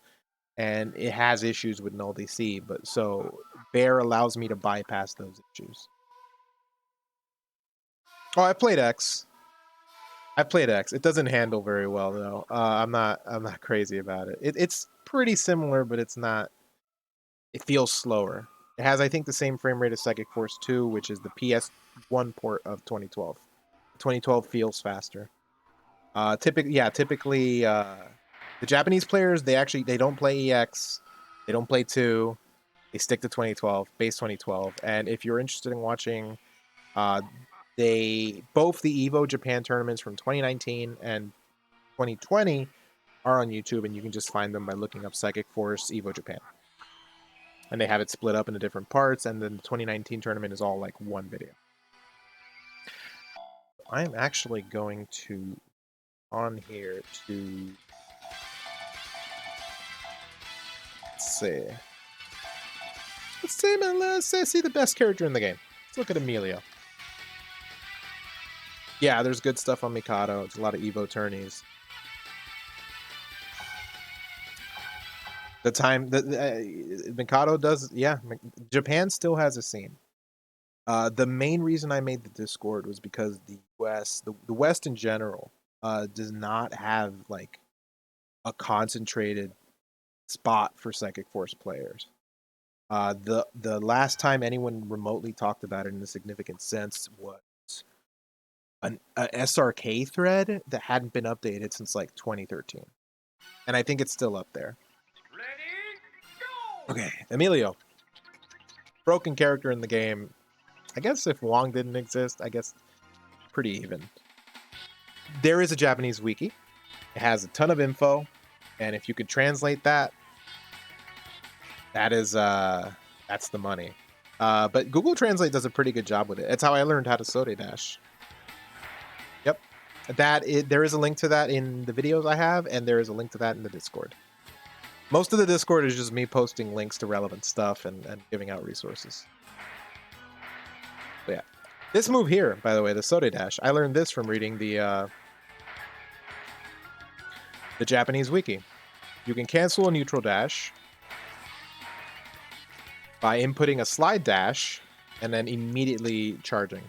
and it has issues with Null DC. But so Bear allows me to bypass those issues. Oh, I played X. It doesn't handle very well though. I'm not crazy about it. It's pretty similar, but it's not. It feels slower. It has, I think, the same frame rate as Psychic Force 2, which is the PS1 port of 2012. 2012 feels faster. Typically, the Japanese players they don't play EX, they don't play 2, they stick to 2012, base 2012. And if you're interested in watching, uh, both the Evo Japan tournaments from 2019 and 2020 are on YouTube, and you can just find them by looking up Psychic Force Evo Japan. And they have it split up into different parts, and then the 2019 tournament is all like one video. I'm actually going to on here to see. Let's see the best character in the game. Let's look at Emilio. Yeah, there's good stuff on Mikado. It's a lot of Evo tourneys. Mikado does, yeah. Japan still has a scene. The main reason I made the Discord was because the West in general, does not have like a concentrated spot for Psychic Force players. The last time anyone remotely talked about it in a significant sense was a SRK thread that hadn't been updated since like 2013, and I think it's still up there. Ready, go! Okay, Emilio, broken character in the game. I guess if Wong didn't exist, I guess pretty even. There is a Japanese wiki. It has a ton of info, and if you could translate that, That is that's the money. But Google Translate does a pretty good job with it. It's how I learned how to Sode Dash. Yep. There is a link to that in the videos I have, and there is a link to that in the Discord. Most of the Discord is just me posting links to relevant stuff and giving out resources. But yeah. This move here, by the way, the Sode Dash, I learned this from reading the Japanese wiki. You can cancel a neutral dash by inputting a slide dash and then immediately charging.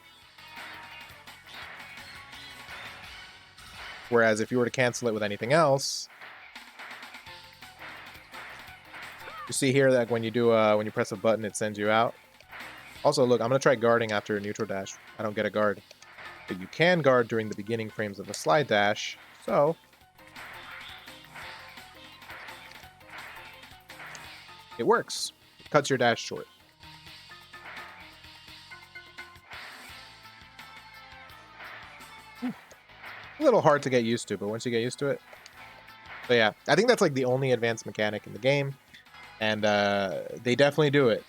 Whereas if you were to cancel it with anything else, you see here that when you press a button, it sends you out. Also, look, I'm gonna try guarding after a neutral dash. I don't get a guard, but you can guard during the beginning frames of a slide dash. So it works. It cuts your dash short. A little hard to get used to, but once you get used to it. So yeah, I think that's like the only advanced mechanic in the game, and they definitely do it.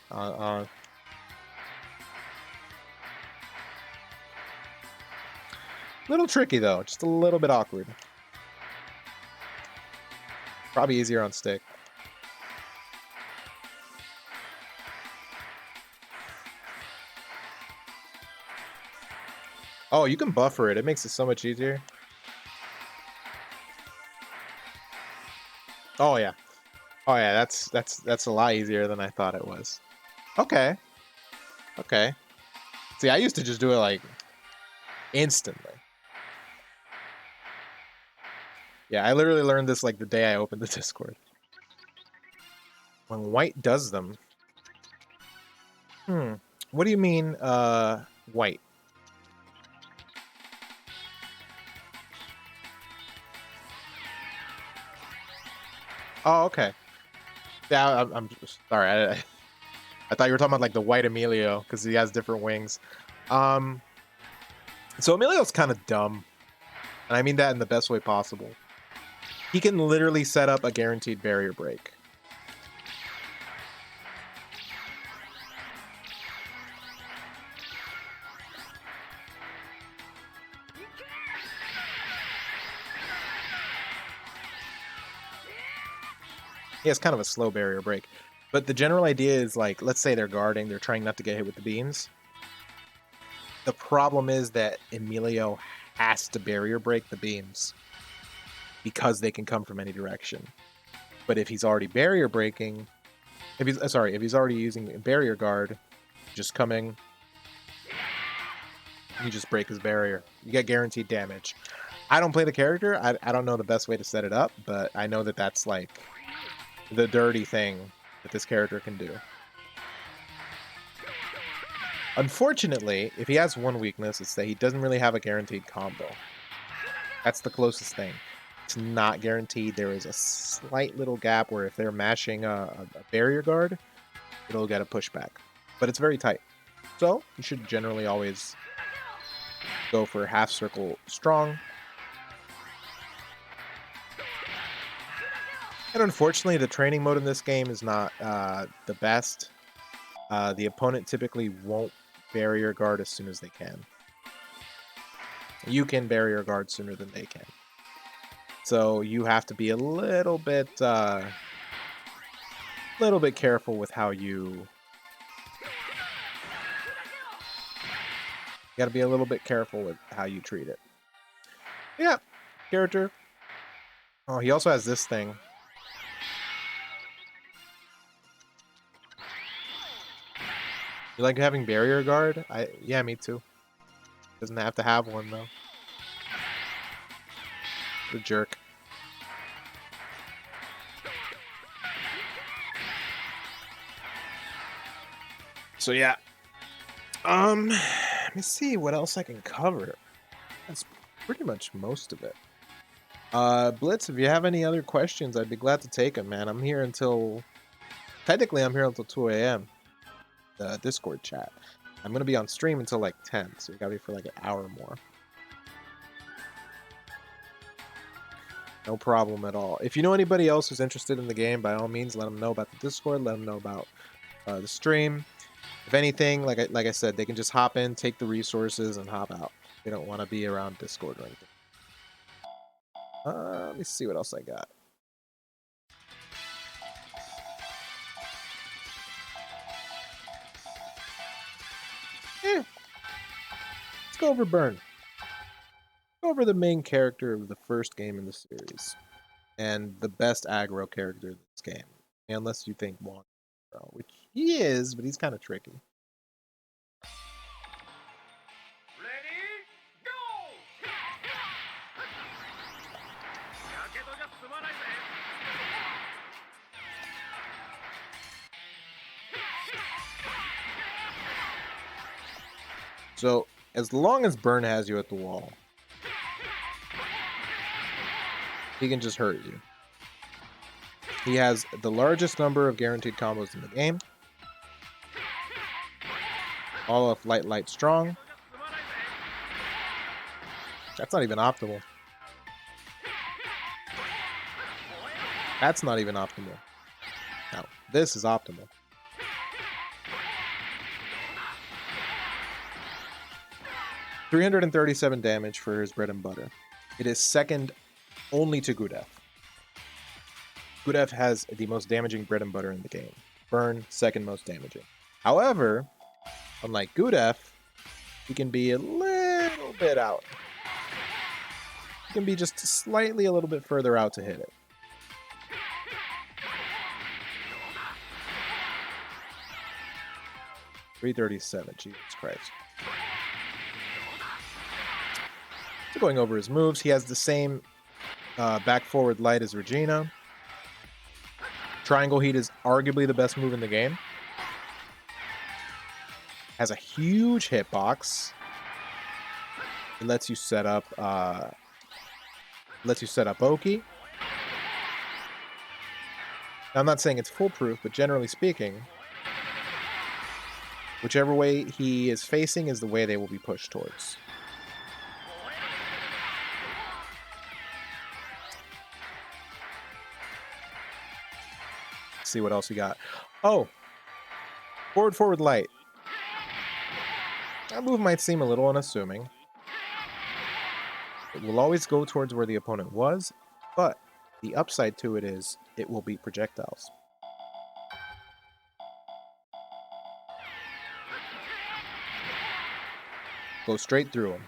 Little tricky though, just a little bit awkward. Probably easier on stick. Oh, you can buffer it. It makes it so much easier. Oh yeah. Oh yeah, that's a lot easier than I thought it was. Okay. Okay. See, I used to just do it like instantly. Yeah, I literally learned this like the day I opened the Discord. When white does them. What do you mean, white? Oh, okay. Yeah, I'm sorry. I thought you were talking about like the white Emilio because he has different wings. So Emilio's kind of dumb, and I mean that in the best way possible. He can literally set up a guaranteed barrier break. He has kind of a slow barrier break. But the general idea is like, let's say they're guarding, they're trying not to get hit with the beams. The problem is that Emilio has to barrier break the beams because they can come from any direction. But if he's already barrier breaking, if he's already using a barrier guard, just coming, you just break his barrier. You get guaranteed damage. I don't play the character. I don't know the best way to set it up, but I know that that's like the dirty thing that this character can do. Unfortunately, if he has one weakness, it's that he doesn't really have a guaranteed combo. That's the closest thing. It's not guaranteed. There is a slight little gap where if they're mashing a barrier guard, it'll get a pushback. But it's very tight. So you should generally always go for half circle strong. And unfortunately, the training mode in this game is not the best. The opponent typically won't barrier guard as soon as they can. You can barrier guard sooner than they can. So you have to be a little bit careful with how you got to be a little bit careful with how you treat it. Yeah, character. Oh, he also has this thing. You like having barrier guard? Yeah, me too. Doesn't have to have one though. The jerk. So yeah. Let me see what else I can cover. That's pretty much most of it. Blitz, if you have any other questions, I'd be glad to take them, man. I'm here until... Technically, I'm here until 2 a.m. The Discord chat. I'm gonna be on stream until like 10, so you gotta be for like an hour more. No problem at all. If you know anybody else who's interested in the game, by all means, let them know about the Discord. Let them know about the stream. If anything, like I said, they can just hop in, take the resources, and hop out. They don't want to be around Discord or anything. Let me see what else I got. Let's go over Burn. Go over the main character of the first game in the series. And the best aggro character in this game. Unless you think Juan, which he is, but he's kind of tricky. Ready, go! So, as long as Burn has you at the wall, he can just hurt you. He has the largest number of guaranteed combos in the game. All of light, light, strong. That's not even optimal. That's not even optimal. Now, this is optimal. $337 damage for his bread and butter. It is second only to Gudef. Gudef has the most damaging bread and butter in the game. Burn, second most damaging. However, unlike Gudef, he can be a little bit out. He can be just slightly a little bit further out to hit it. $337, Jesus Christ. So going over his moves, he has the same back forward light as Regina. Triangle Heat is arguably the best move in the game. Has a huge hitbox. It lets you set up Oki. Now, I'm not saying it's foolproof, but generally speaking, whichever way he is facing is the way they will be pushed towards. Let's see what else we got. Oh, forward light. That move might seem a little unassuming. It will always go towards where the opponent was, but the upside to it is it will beat projectiles. Go straight through him.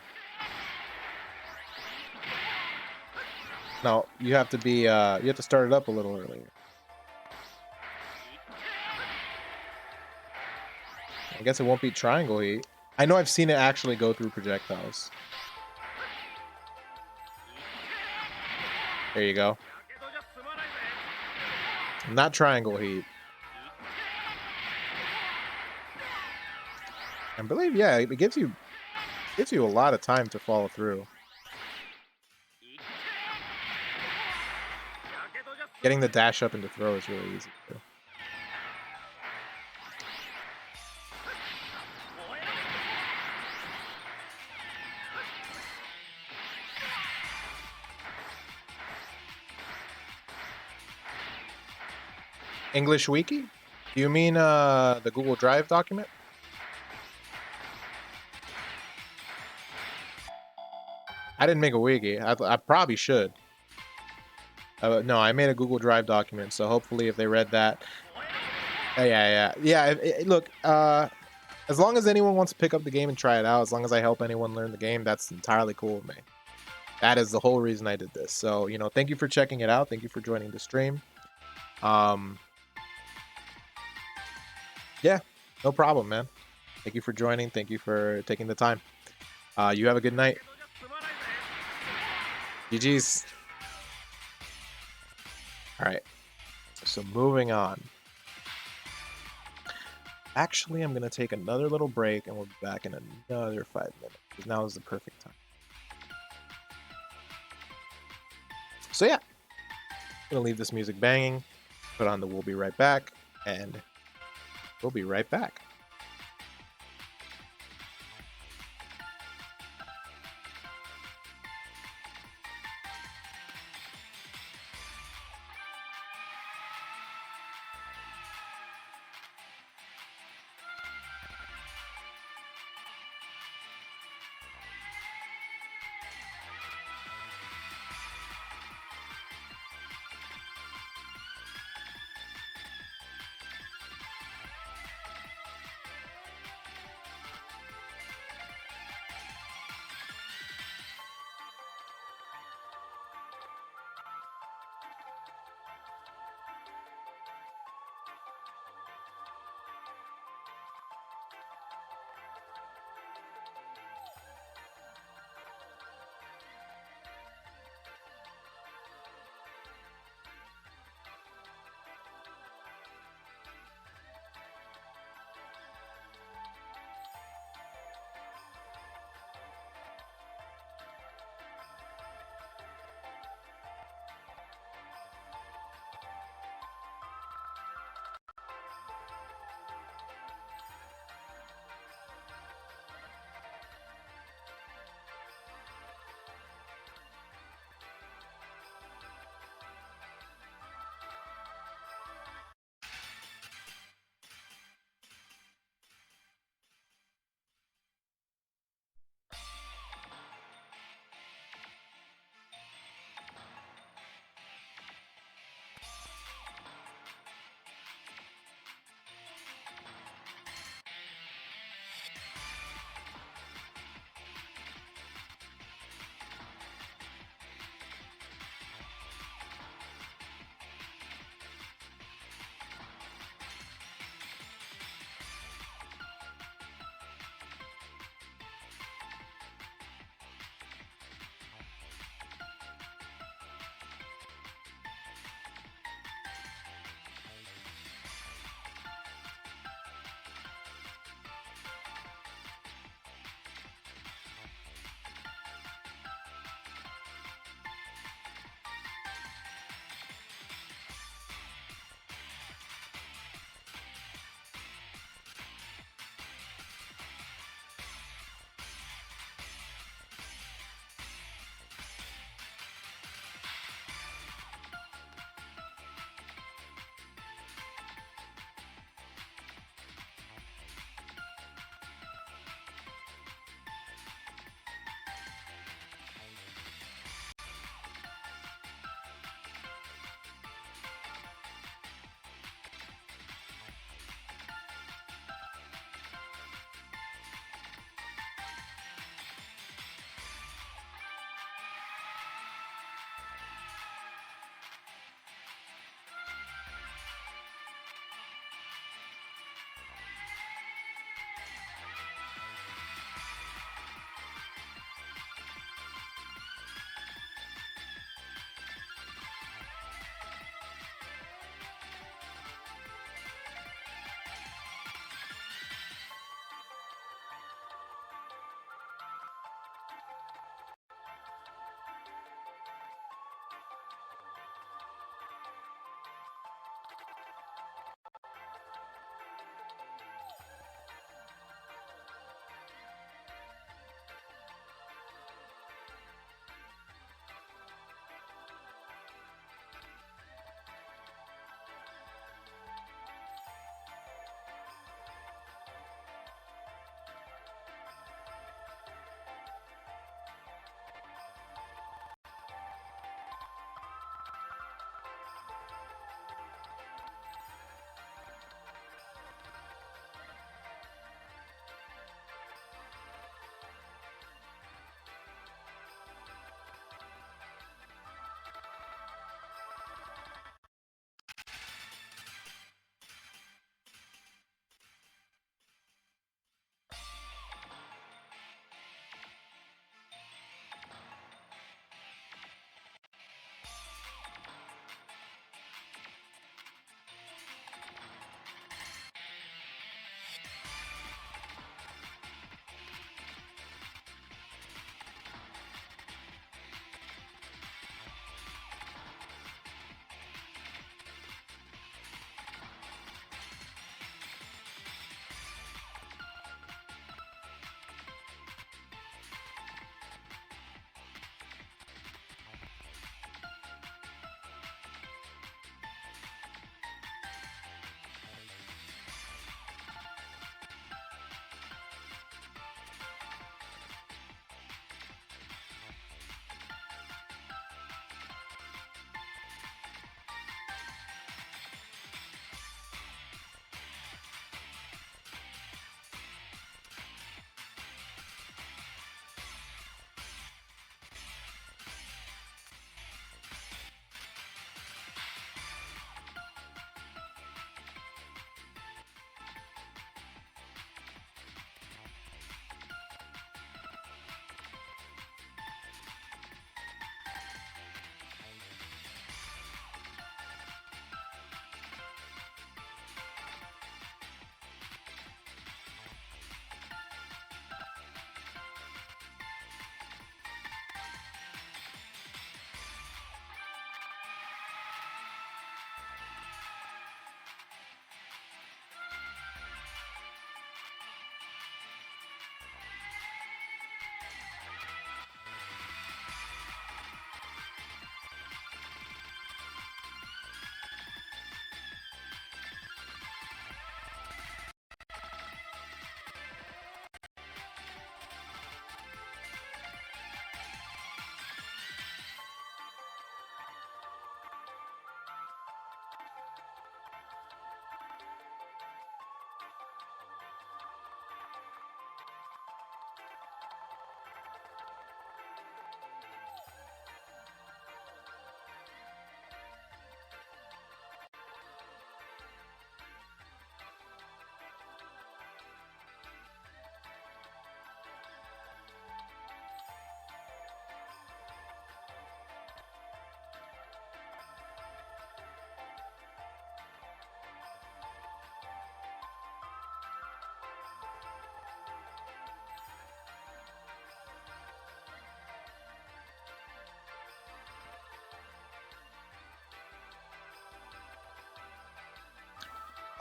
Now, you have to be, you have to start it up a little earlier. I guess it won't beat Triangle Heat. I know I've seen it actually go through projectiles. There you go. Not Triangle Heat. I believe, yeah, it gives you a lot of time to follow through. Getting the dash up into throw is really easy too. English Wiki? Do you mean the Google Drive document? I didn't make a wiki. I probably should. No, I made a Google Drive document, so hopefully if they read that... Yeah. Look, as long as anyone wants to pick up the game and try it out, as long as I help anyone learn the game, that's entirely cool with me. That is the whole reason I did this. So, you know, thank you for checking it out. Thank you for joining the stream. Yeah, no problem, man. Thank you for joining. Thank you for taking the time. You have a good night. GG's. All right. So moving on. Actually, I'm going to take another little break and we'll be back in another 5 minutes. Because now is the perfect time. So yeah. I'm going to leave this music banging. Put on the We'll Be Right Back. And we'll be right back.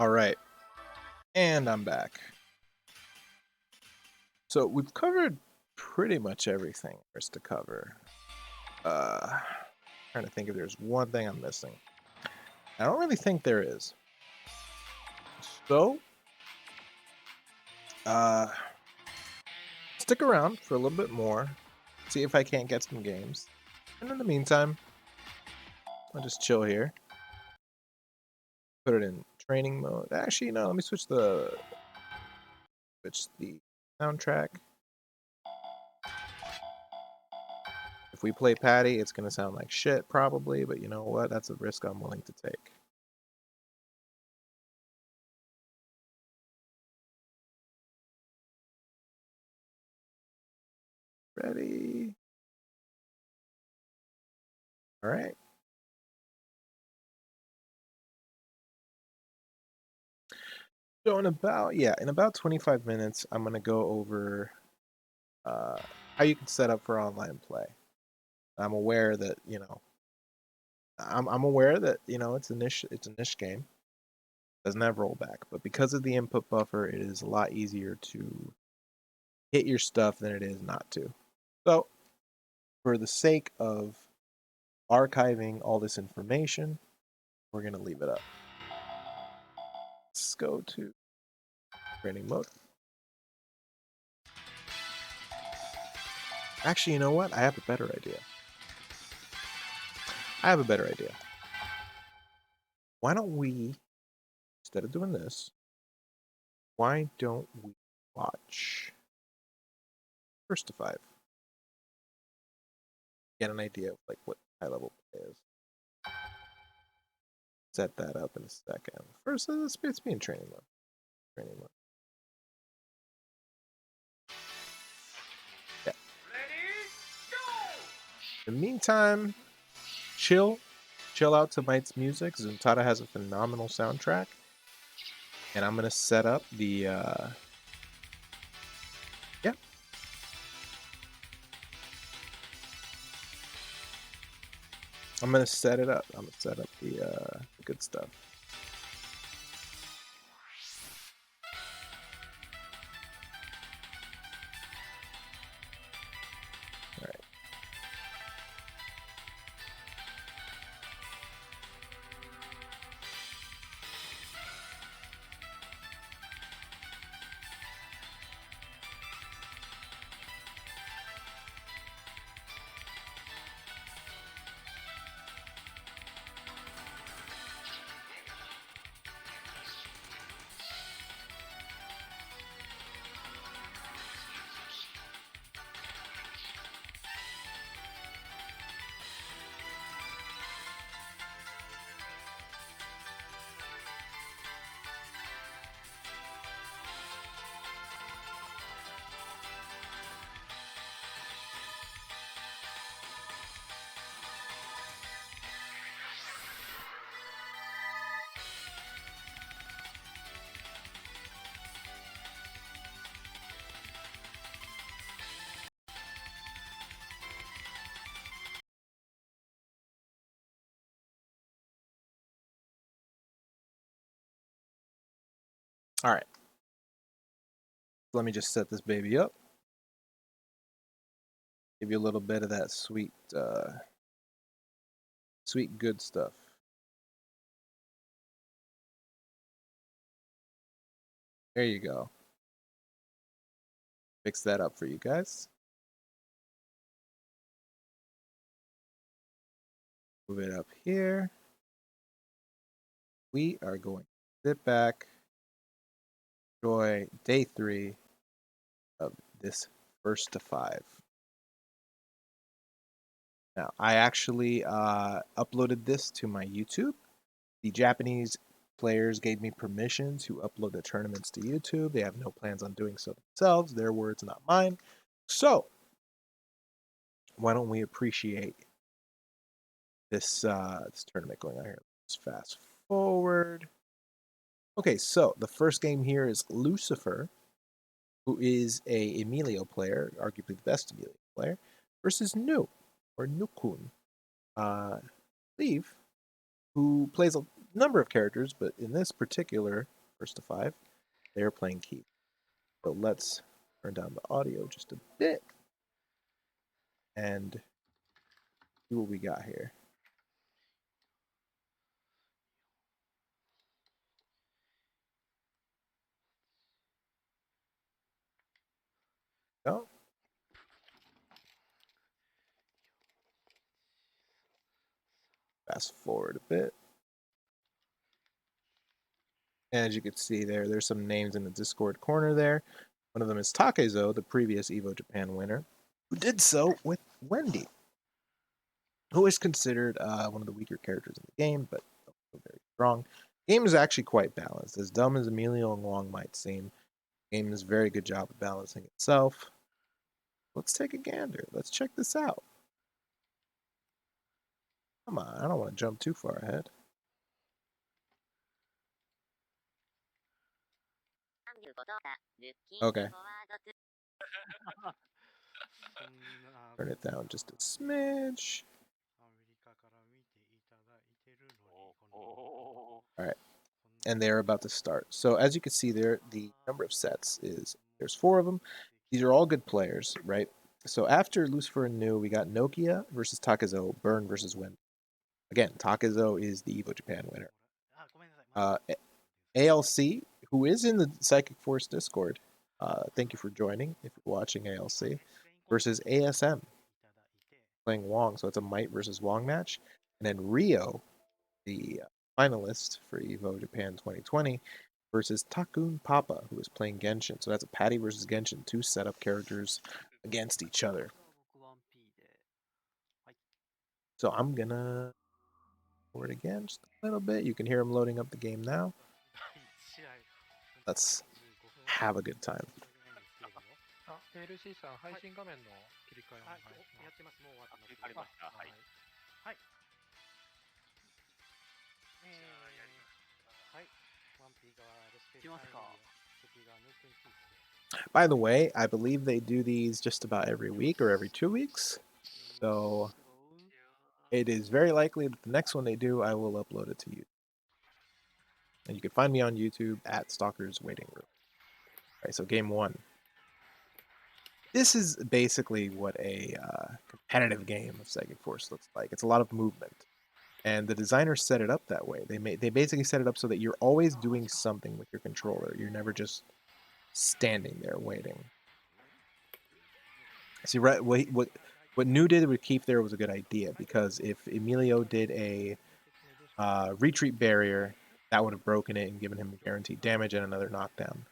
All right, and I'm back. So we've covered pretty much everything there's to cover. Trying to think if there's one thing I'm missing. I don't really think there is. So, stick around for a little bit more. See if I can't get some games. And in the meantime, I'll just chill here. Put it in training mode. Actually, no, let me switch the soundtrack. If we play Patty, it's gonna sound like shit probably, but you know what? That's a risk I'm willing to take. Ready? All right. So in about 25 minutes, I'm gonna go over how you can set up for online play. I'm aware that I'm aware that it's a niche game. Doesn't have rollback, but because of the input buffer, it is a lot easier to hit your stuff than it is not to. So, for the sake of archiving all this information, we're gonna leave it up. Let's go to training mode. Actually, you know what? I have a better idea. Why don't we, instead of doing this, why don't we watch First to Five? Get an idea of like what high level play is. Set that up in a second. First, let's be in training mode. Yeah. Ready, go! In the meantime, chill out to Might's music. Zuntata has a phenomenal soundtrack. And I'm gonna set up the yeah. I'm gonna set it up. I'm gonna set up the good stuff. All right. All right. Let me just set this baby up. Give you a little bit of that sweet good stuff. There you go. Fix that up for you guys. Move it up here. We are going to sit back, enjoy day 3 of this First to Five. Now, I actually uploaded this to my YouTube. The Japanese players gave me permission to upload the tournaments to YouTube. They have no plans on doing so themselves. Their words, not mine. So, why don't we appreciate this tournament going on here? Let's fast forward. Okay, so the first game here is Lucifer, who is a Emilio player, arguably the best Emilio player, versus Nu, or Nukun, Leave, who plays number of characters, but in this particular first to five, they are playing Keith. So let's turn down the audio just a bit and see what we got here. Go. Fast forward a bit. And as you can see there's some names in the Discord corner there. One of them is Takezo, the previous Evo Japan winner, who did so with Wendy, who is considered one of the weaker characters in the game, but also very strong. The game is actually quite balanced. As dumb as Emilio and Wong might seem, the game does a very good job of balancing itself. Let's take a gander. Let's check this out. Come on, I don't want to jump too far ahead. Okay. Turn it down just a smidge. Alright. And they're about to start. So as you can see there, the number of sets is, there's 4 of them. These are all good players, right? So after Lucifer and New, we got Nokia versus Takezo, Burn versus Win. Again, Takezo is the Evo Japan winner. ALC, who is in the Psychic Force Discord, thank you for joining if you're watching ALC, versus ASM, playing Wong. So it's a Might versus Wong match. And then Rio, the finalist for Evo Japan 2020, versus Takun Papa, who is playing Genshin. So that's a Patty versus Genshin, 2 setup characters against each other. So I'm gonna forward again just a little bit. You can hear him loading up the game now. Let's have a good time. あ、LC さん、配信画面の切り替えお願いします。やってます。もう終わってます。切り替わりました。はい。はい。はい。ワンピーがレスペクターエリア、次がヌークンキース。 By the way, I believe they do these just about every week or every 2 weeks. So it is very likely that the next one they do, I will upload it to you. And you can find me on YouTube at Stalker's Waiting Room. All right, so game 1. This is basically what a competitive game of Psychic Force looks like. It's a lot of movement. And the designers set it up that way. They basically set it up so that you're always doing something with your controller. You're never just standing there waiting. See, right, what New did with Keith there was a good idea, because if Emilio did a retreat barrier, that would have broken it and given him guaranteed damage and another knockdown.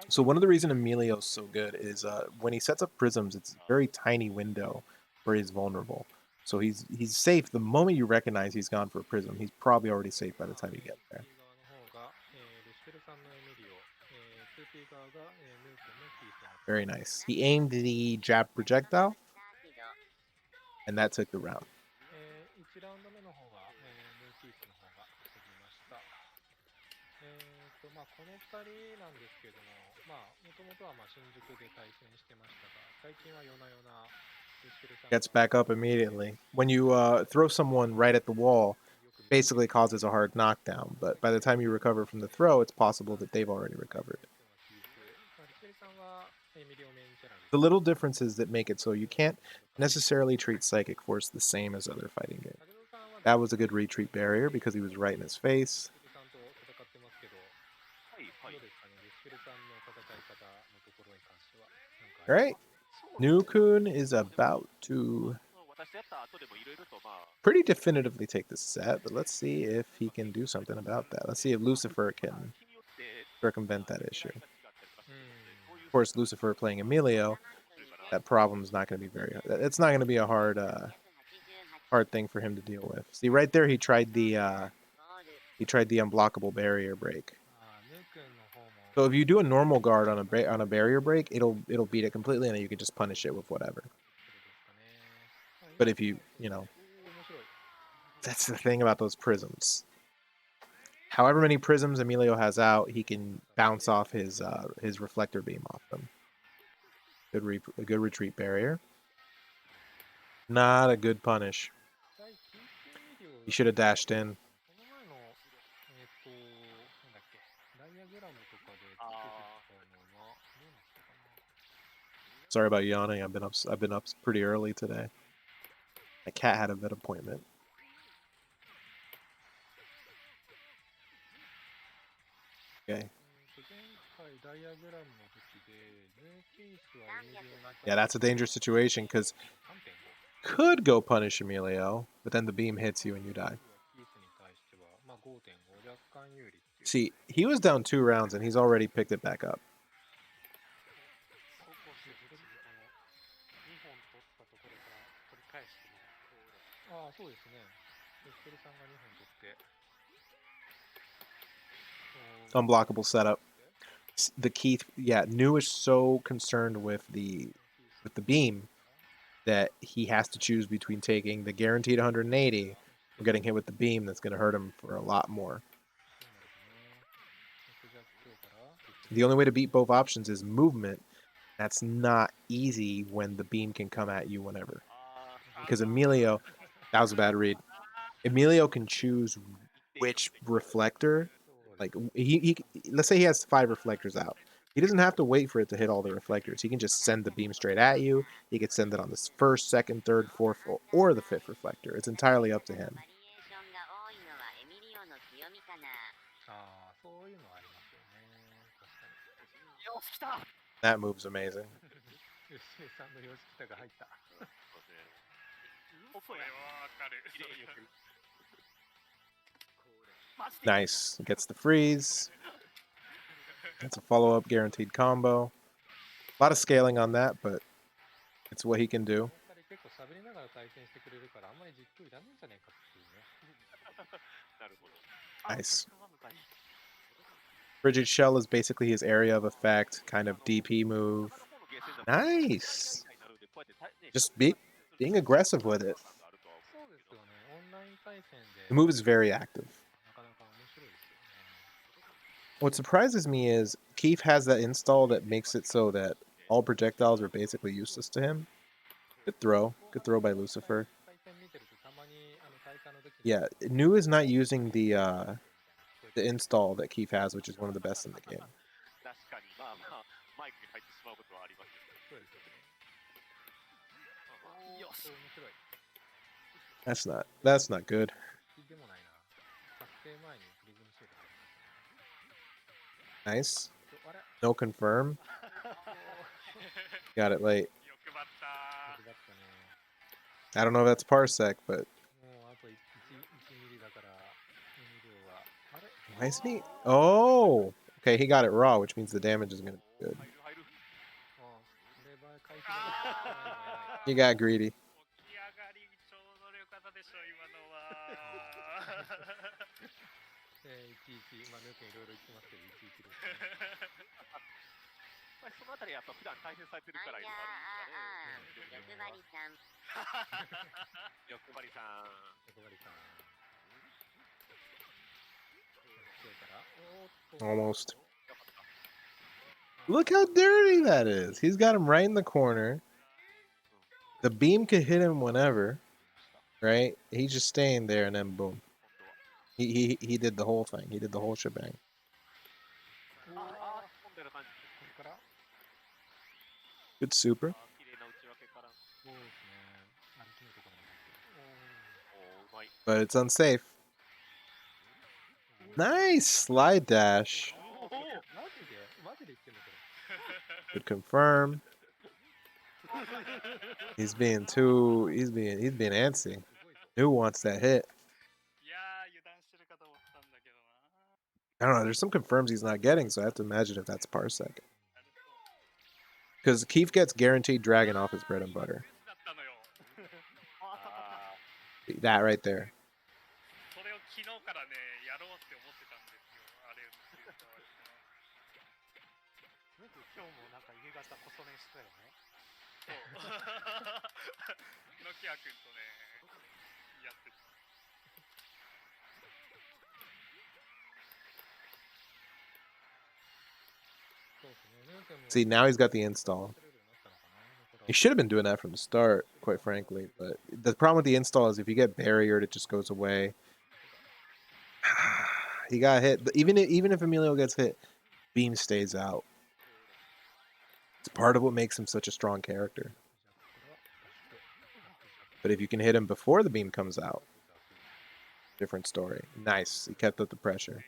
So one of the reasons Emilio's so good is when he sets up prisms, it's a very tiny window where he's vulnerable. So he's safe the moment you recognize he's gone for a prism. He's probably already safe by the time you get there. Very nice. He aimed the jab projectile, and that took the round. Gets back up immediately. When you throw someone right at the wall, basically causes a hard knockdown, but by the time you recover from the throw, it's possible that they've already recovered. The little differences that make it so you can't necessarily treat Psychic Force the same as other fighting games. That was a good retreat barrier because he was right in his face. Alright, Nukun is about to pretty definitively take this set, but let's see if he can do something about that. Let's see if Lucifer can circumvent that issue. Of course, Lucifer playing Emilio, that problem's not going to be it's not going to be a hard thing for him to deal with. See, right there, he tried the unblockable barrier break. So if you do a normal guard on a barrier break, it'll beat it completely, and then you can just punish it with whatever. But if you know, that's the thing about those prisms. However many prisms Emilio has out, he can bounce off his reflector beam off them. A good retreat barrier. Not a good punish. 実際 TP ミリオ He should have dashed in. この前のなんだっけダイアグラムとかで出てたのはどうなったかな。 Sorry about yawning. I've been up pretty early today. My cat had a vet appointment. Okay. 前回ダイアグラムの時でヌーケースはエミリオに対して Yeah, that's a dangerous situation because 3.5 could go punish Emilio, but then the beam hits you and you die. キースに対しては、まあ、5.5 若干有利っていう。 See, he was down 2 rounds and he's already picked it back up. そうこうしてそれで2本取ったところから取り返してね。ああ、そうですね。で、ひとりさんが2本取って。Unblockable setup. The Keith, yeah, New is so concerned with the beam that he has to choose between taking the guaranteed 180 or getting hit with the beam that's going to hurt him for a lot more. The only way to beat both options is movement. That's not easy when the beam can come at you whenever. Because Emilio, that was a bad read. Emilio can choose which reflector. Like he let's say he has 5 reflectors out. He doesn't have to wait for it to hit all the reflectors. He can just send the beam straight at you. He could send it on the first, second, third, fourth, or the 5th reflector. It's entirely up to him. ああ、そういうのはありますよね。確かに。よし、来た That move's amazing. 吉見さんの様子北が入った。それはわかる。 Nice. Gets the freeze. That's a follow-up guaranteed combo. A lot of scaling on that, but it's what he can do. やっぱり結構喋りながら対戦してくれるからあんまり実況いらないんじゃないかっていうね。なるほど。 Nice. Frigid Shell is basically his area of effect, kind of DP move. Nice. Just being aggressive with it. そうですよね。オンライン対戦で The move is very active. なかなか面白いですよね。 What surprises me is Keith has that install that makes it so that all projectiles are basically useless to him. Good throw. Good throw by Lucifer. 対戦見てるとたまに大会の時に Yeah, New is not using the install that Keith has, which is one of the best in the game. 確かに、まあまあ、マイクに入ってしまうことはありますけど。そうですよね。よし。面白い。 That's not good. でもないな。確定前にプリズムシュート入りましたね。 Nice. あれ No confirm. Got it late. 欲張っただったね。 I don't know if that's Parsec, but もうあと 1ミリだから、2ミリは。あれ why isn't he? Oh, okay. He got it raw, which means the damage is gonna be good. 入る入る。ああ、レバー回避が He got greedy. 起き上がりちょうどよかったでしょ、今のは。いちいち、まあ、ヌーケンいろいろ言ってますけど、いちいちですね。まあそのあたりやっぱ普段対戦されてるからいいのがあるんですかね。欲張りさん。欲張りさん。横張りさん。強いからおーっと Almost. Look how dirty that is. He's got him right in the corner. The beam could hit him whenever, right? He's just staying there, and then boom. He did the whole thing. He did the whole shebang. うわああ、飛んでる感じ。これから Good super. 綺麗な内訳から。そうですね。歩きのところに入ってる。おお、うまい。 But it's unsafe. Nice slide dash. おお。マジで言ってんのこれ。 Good confirm. He's being antsy. すごいぞ。 Who wants that hit? いやー、油断してるかと思ったんだけどな。 I don't know. There's some confirms he's not getting, so I have to imagine if that's Parsec. Because Keith gets guaranteed dragon off his bread and butter. だったのよ。あー That right there. それを昨日からね、やろうって思ってたんですよ。あれって言ったわけね。よく今日もなんか夕方細麺したよね。そう。ノキア君とね、やってた。そうですね。ヌーケンも See, now he's got the install. 取れるようになったのか You should have been doing that from the start, quite frankly. But the problem with the install is if you get barriered, it just goes away. He got hit. But even if Emilio gets hit, beam stays out. It's part of what makes him such a strong character. But if you can hit him before the beam comes out, different story. Nice. He kept up the pressure.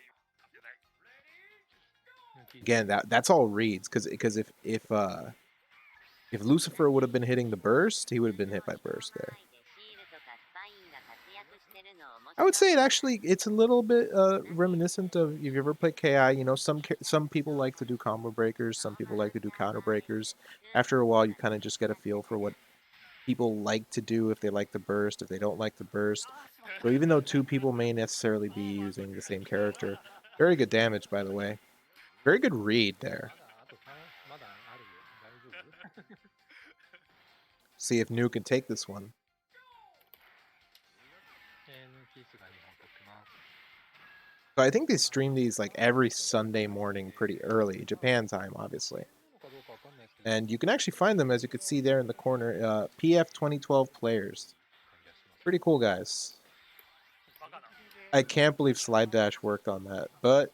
Again, that's all reads because if Lucifer would have been hitting the burst, he would have been hit by burst there. I would say it's a little bit reminiscent of if you ever played KI. You know, some people like to do combo breakers, some people like to do counter breakers. After a while, you kind of just get a feel for what people like to do, if they like the burst, if they don't like the burst. So even though two people may necessarily be using the same character, very good damage, by the way. Very good read there. まだあるよ。大丈夫 See if Nu can take this one. ヌーキースが2本取ってます。 So I think they stream these like every Sunday morning pretty early, Japan time, obviously. かどうかわかんないですけど、 And you can actually find them, as you can see there in the corner, PF 2012 players. Pretty cool guys. I can't believe Slide Dash worked on that, but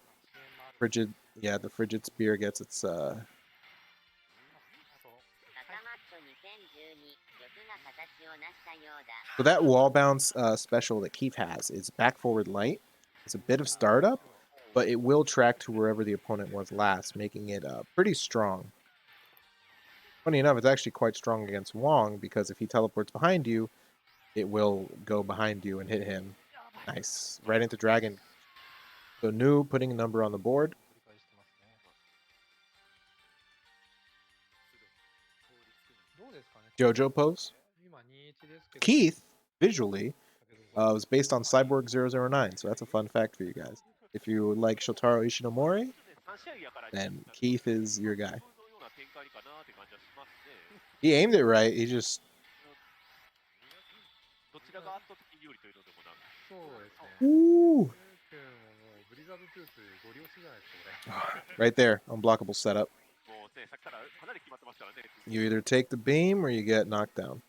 Frigid, yeah, the Frigid Spear gets its, So that wall bounce special that Keith has is back forward light. It's a bit of startup, but it will track to wherever the opponent was last, making it pretty strong. Funny enough, it's actually quite strong against Wong because if he teleports behind you, it will go behind you and hit him. Nice. Right into Dragon. So Nu putting a number on the board. 繰り返してますね。どうですかね JoJo pose. 今2-1ですけど、 Keith, visually, だけど was based on Cyborg 009, so that's a fun fact for you guys. If you like Shotaro Ishinomori, then Keith is your guy. He aimed it right, he just... どちらが圧倒的に有利というのでもなく、そうですね。 Ooh! ヌー君ももうブリザードトゥースゴリ押しじゃないですか、これ。 Right there, unblockable setup. もうね、さっきからかなり決まってますからね。 You either take the beam or you get knocked down. やっ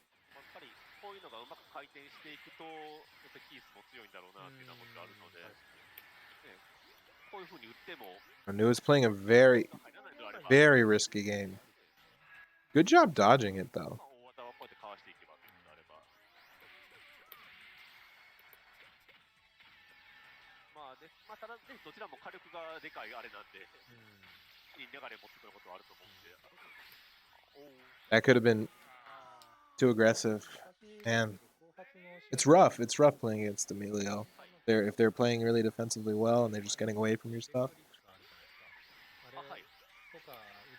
ぱりこういうのがうまく回転していくと、やっぱりキースも強いんだろうなっていうのはもちろんあるので、ね、こういう風に打っても Anu is playing a very, 入らないのであれば、 very risky game. Good job dodging it, though. 大技をこうやってかわしていけばというのであれば、まあね、まあただね、どちらも火力がでかいあれなんで、いい流れ持ってくることはあると思うんで。おー That could have been too aggressive. Man, it's rough. It's rough playing against Emilio. If they're playing really defensively well and they're just getting away from your stuff. あれとか打ち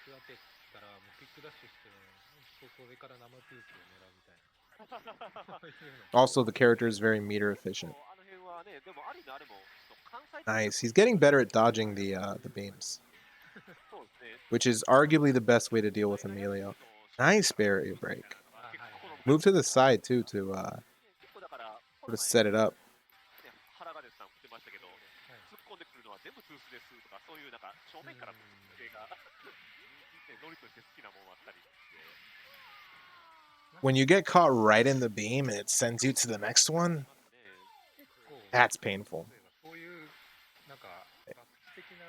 当てたらもうクイックダッシュしてそうそう上から生ピースを狙うみたいな。そういうの Also, the character is very meter efficient. あの辺はね、でもある意味あれも、関西 Nice. He's getting better at dodging the beams, そうですね。 which is arguably the best way to deal with Emilio. Nice barrier break. Move to the side too to 結構だから、 sort of set it up. ね、原がですさん言ってましたけど、突っ込んでくるのは全部トゥースですとか、そういうなんか正面からの姿勢が、ね、ノリとして好きなもんあったりして。 When you get caught right in the beam and it sends you to the next one, ね that's painful. そういうなんか画期的な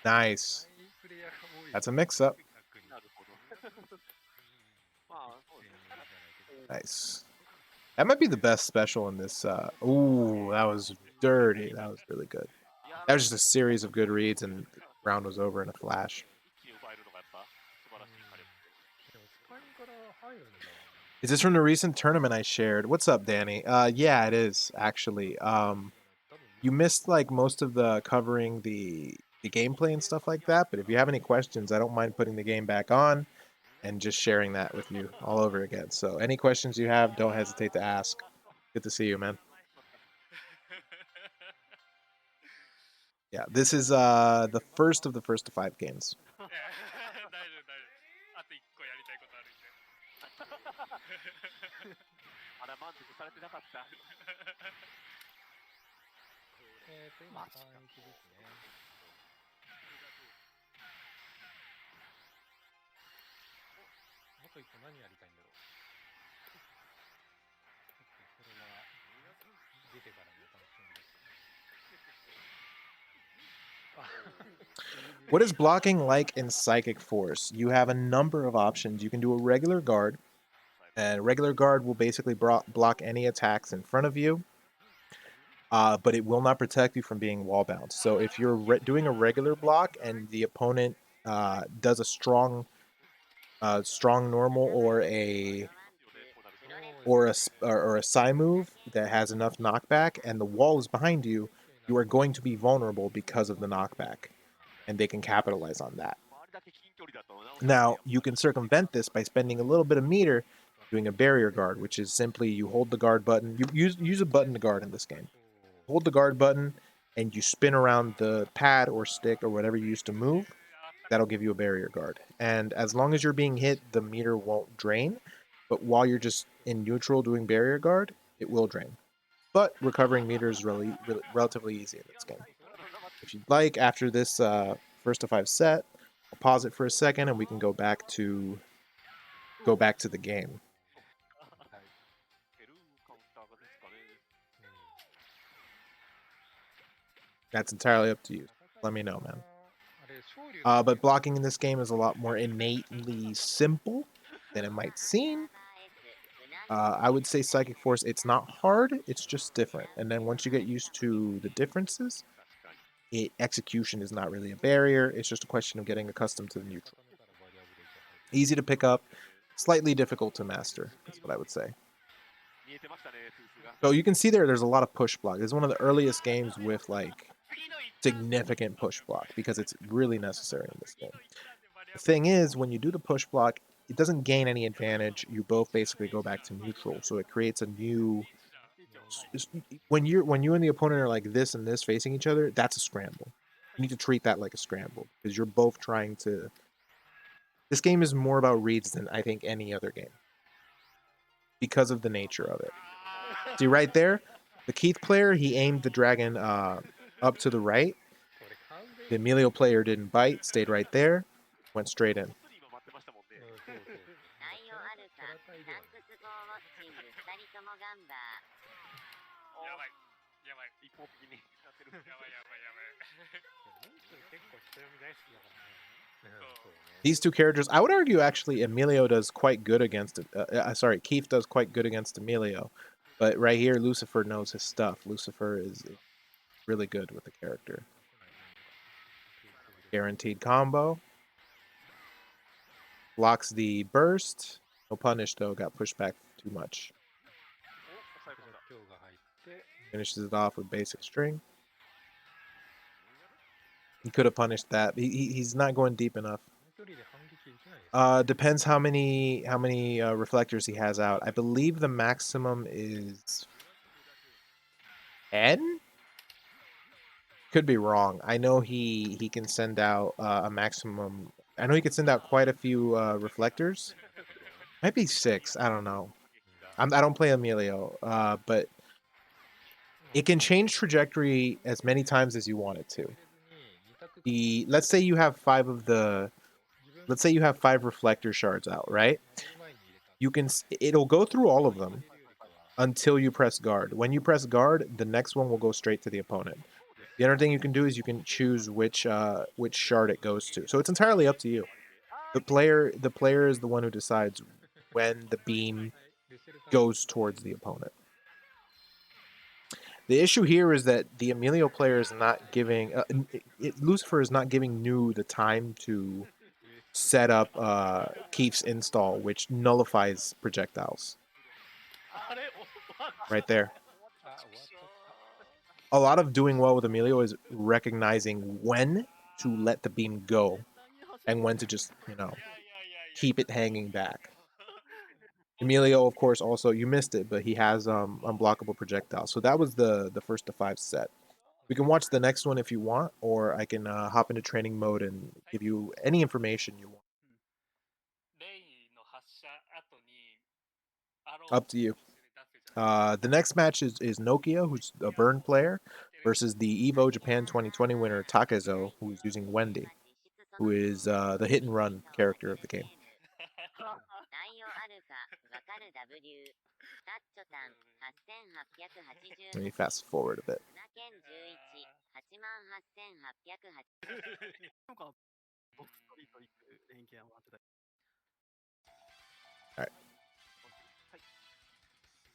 Nice. プレイヤーが多い That's a mix-up. 逆になるほど。まあ、そうですね。 Nice. That might be the best special in this. Ooh, that was dirty. That was really good. いや That was just a series of good reads, and the round was over in a flash. 一気に奪えるのがやっぱ素晴らしい火力。でもスパインから入るんだ Is this from the recent tournament I shared? What's up, Danny? Yeah, it is actually. 多分 You missed like most of the covering the gameplay and stuff like that, but if you have any questions, I don't mind putting the game back on and just sharing that with you all over again. So any questions you have, don't hesitate to ask. Good to see you, man. Yeah, this is the first of the first of 5 games. 大丈夫、大丈夫。あと一個やりたいことあるんで。あら、満足されてなかった。今3-1ですね。もっと一個何やりたいんだろう。これは出てからのお楽しみです。What is blocking like in Psychic Force? You have a number of options. You can do a regular guard, and regular guard will basically block any attacks in front of you, but it will not protect you from being wall bound. So if you're doing a regular block and the opponent does a strong normal or a psi move that has enough knockback, and the wall is behind you, you are going to be vulnerable because of the knockback, and they can capitalize on that. Now, you can circumvent this by spending a little bit of meter doing a barrier guard, which is simply you hold the guard button. You use a button to guard in this game. Hold the guard button, and you spin around the pad or stick or whatever you use to move. That'll give you a barrier guard. And as long as you're being hit, the meter won't drain. But while you're just in neutral doing barrier guard, it will drain. But recovering meter is relatively easy in this game. If you'd like, after this first to 5 set, I'll pause it for a second and we can go back to the game. That's entirely up to you. Let me know, man. But blocking in this game is a lot more innately simple than it might seem. I would say Psychic Force, it's not hard, it's just different. And then once you get used to the differences, execution is not really a barrier. It's just a question of getting accustomed to the neutral. Easy to pick up, slightly difficult to master, is what I would say. So you can see there's a lot of push block. This is one of the earliest games with like significant push block because it's really necessary in this game. The thing is, when you do the push block, it doesn't gain any advantage. You both basically go back to neutral, so it creates a new. When you and the opponent are like this and this facing each other, that's a scramble. You need to treat that like a scramble because you're both trying to. This game is more about reads than I think any other game because of the nature of it. See right there, the Keith player, he aimed the dragon up to the right. The Emilio player didn't bite, stayed right there, went straight in. These two characters, I would argue actually Emilio does quite good against Keith does quite good against Emilio. But right here, Lucifer knows his stuff. Lucifer is really good with the character. Guaranteed combo. Blocks the burst. No punish though, got pushed back too much. Finishes it off with basic string. He could have punished that. He's not going deep enough. Depends how many reflectors he has out. I believe the maximum is 10? Could be wrong. I know he can send out a maximum. I know he can send out quite a few reflectors. Might be 6. I don't know. I don't play Emilio, but it can change trajectory as many times as you want it to. Let's say you have 5 reflector shards out, right? It'll go through all of them until you press guard. When you press guard, the next one will go straight to the opponent. The other thing you can do is you can choose which shard it goes to. So it's entirely up to you. The player is the one who decides when the beam goes towards the opponent. The issue here is that the Emilio player is not giving Lucifer is not giving New the time to set up Keith's install, which nullifies projectiles. Right there. A lot of doing well with Emilio is recognizing when to let the beam go and when to just, keep it hanging back. Emilio, of course, also, you missed it, but he has unblockable projectiles. So that was the first to 5 set. We can watch the next one if you want, or I can hop into training mode and give you any information you want. Up to you. The next match is Nokia, who's a Burn player, versus the EVO Japan 2020 winner Takezo, who's using Wendy, who is the hit and run character of the game. タッチョさん8880 Let me fast forward a bit. 7件11 88880なんかボストリート行く連携を回ってた。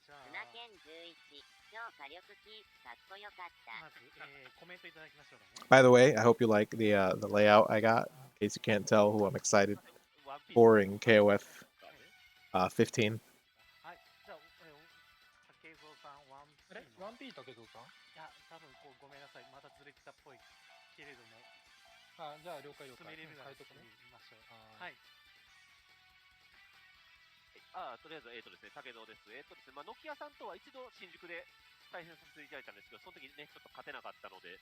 じゃあ、 7件11超火力キープかっこよかった。まず、コメントいただきましょうかね。 By the way, I hope you like the layout I got. In case you can't tell who I'm excited ワンピース for in KOF 15. はい、じゃあ、竹蔵さん、ワンピーの。ワンピー竹蔵さん？いや、多分こうごめんなさい、またずれてたっぽいけれども、あ、じゃあ了解了解。進めれるなら進変えとくね。めましょう。ははい。とりあえず、ですね、武道です。ですね、ノキアさんとは一度新宿で対戦させていただいたんですけど、その時にね、ちょっと勝てなかったので、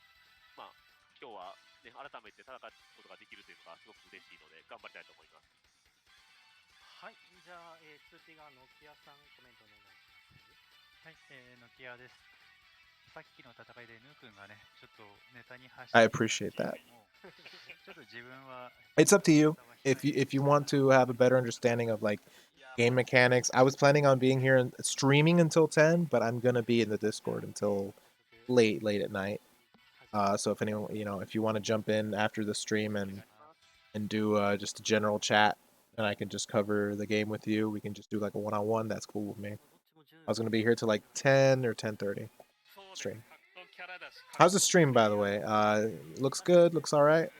まあ、今日はね、改めて戦うことができるというのがすごく嬉しいので、頑張りたいと思います。はい、じゃあ、2P がノキアさん、コメントお願いします。はい、ノキアです。さっきの戦いでヌー君がね、ちょっとネタに発して I たんです appreciate け that. どもちょっと自分は It's up to you. If you want to have a better understanding of like game mechanics, I was planning on being here and streaming until 10, but I'm gonna be in the Discord until late at night. So if anyone, if you want to jump in after the stream and do just a general chat, and I can just cover the game with you, we can just do like a one-on-one. That's cool with me. I was gonna be here till like 10 or 10:30 stream. How's the stream, by the way? Looks good. Looks all right.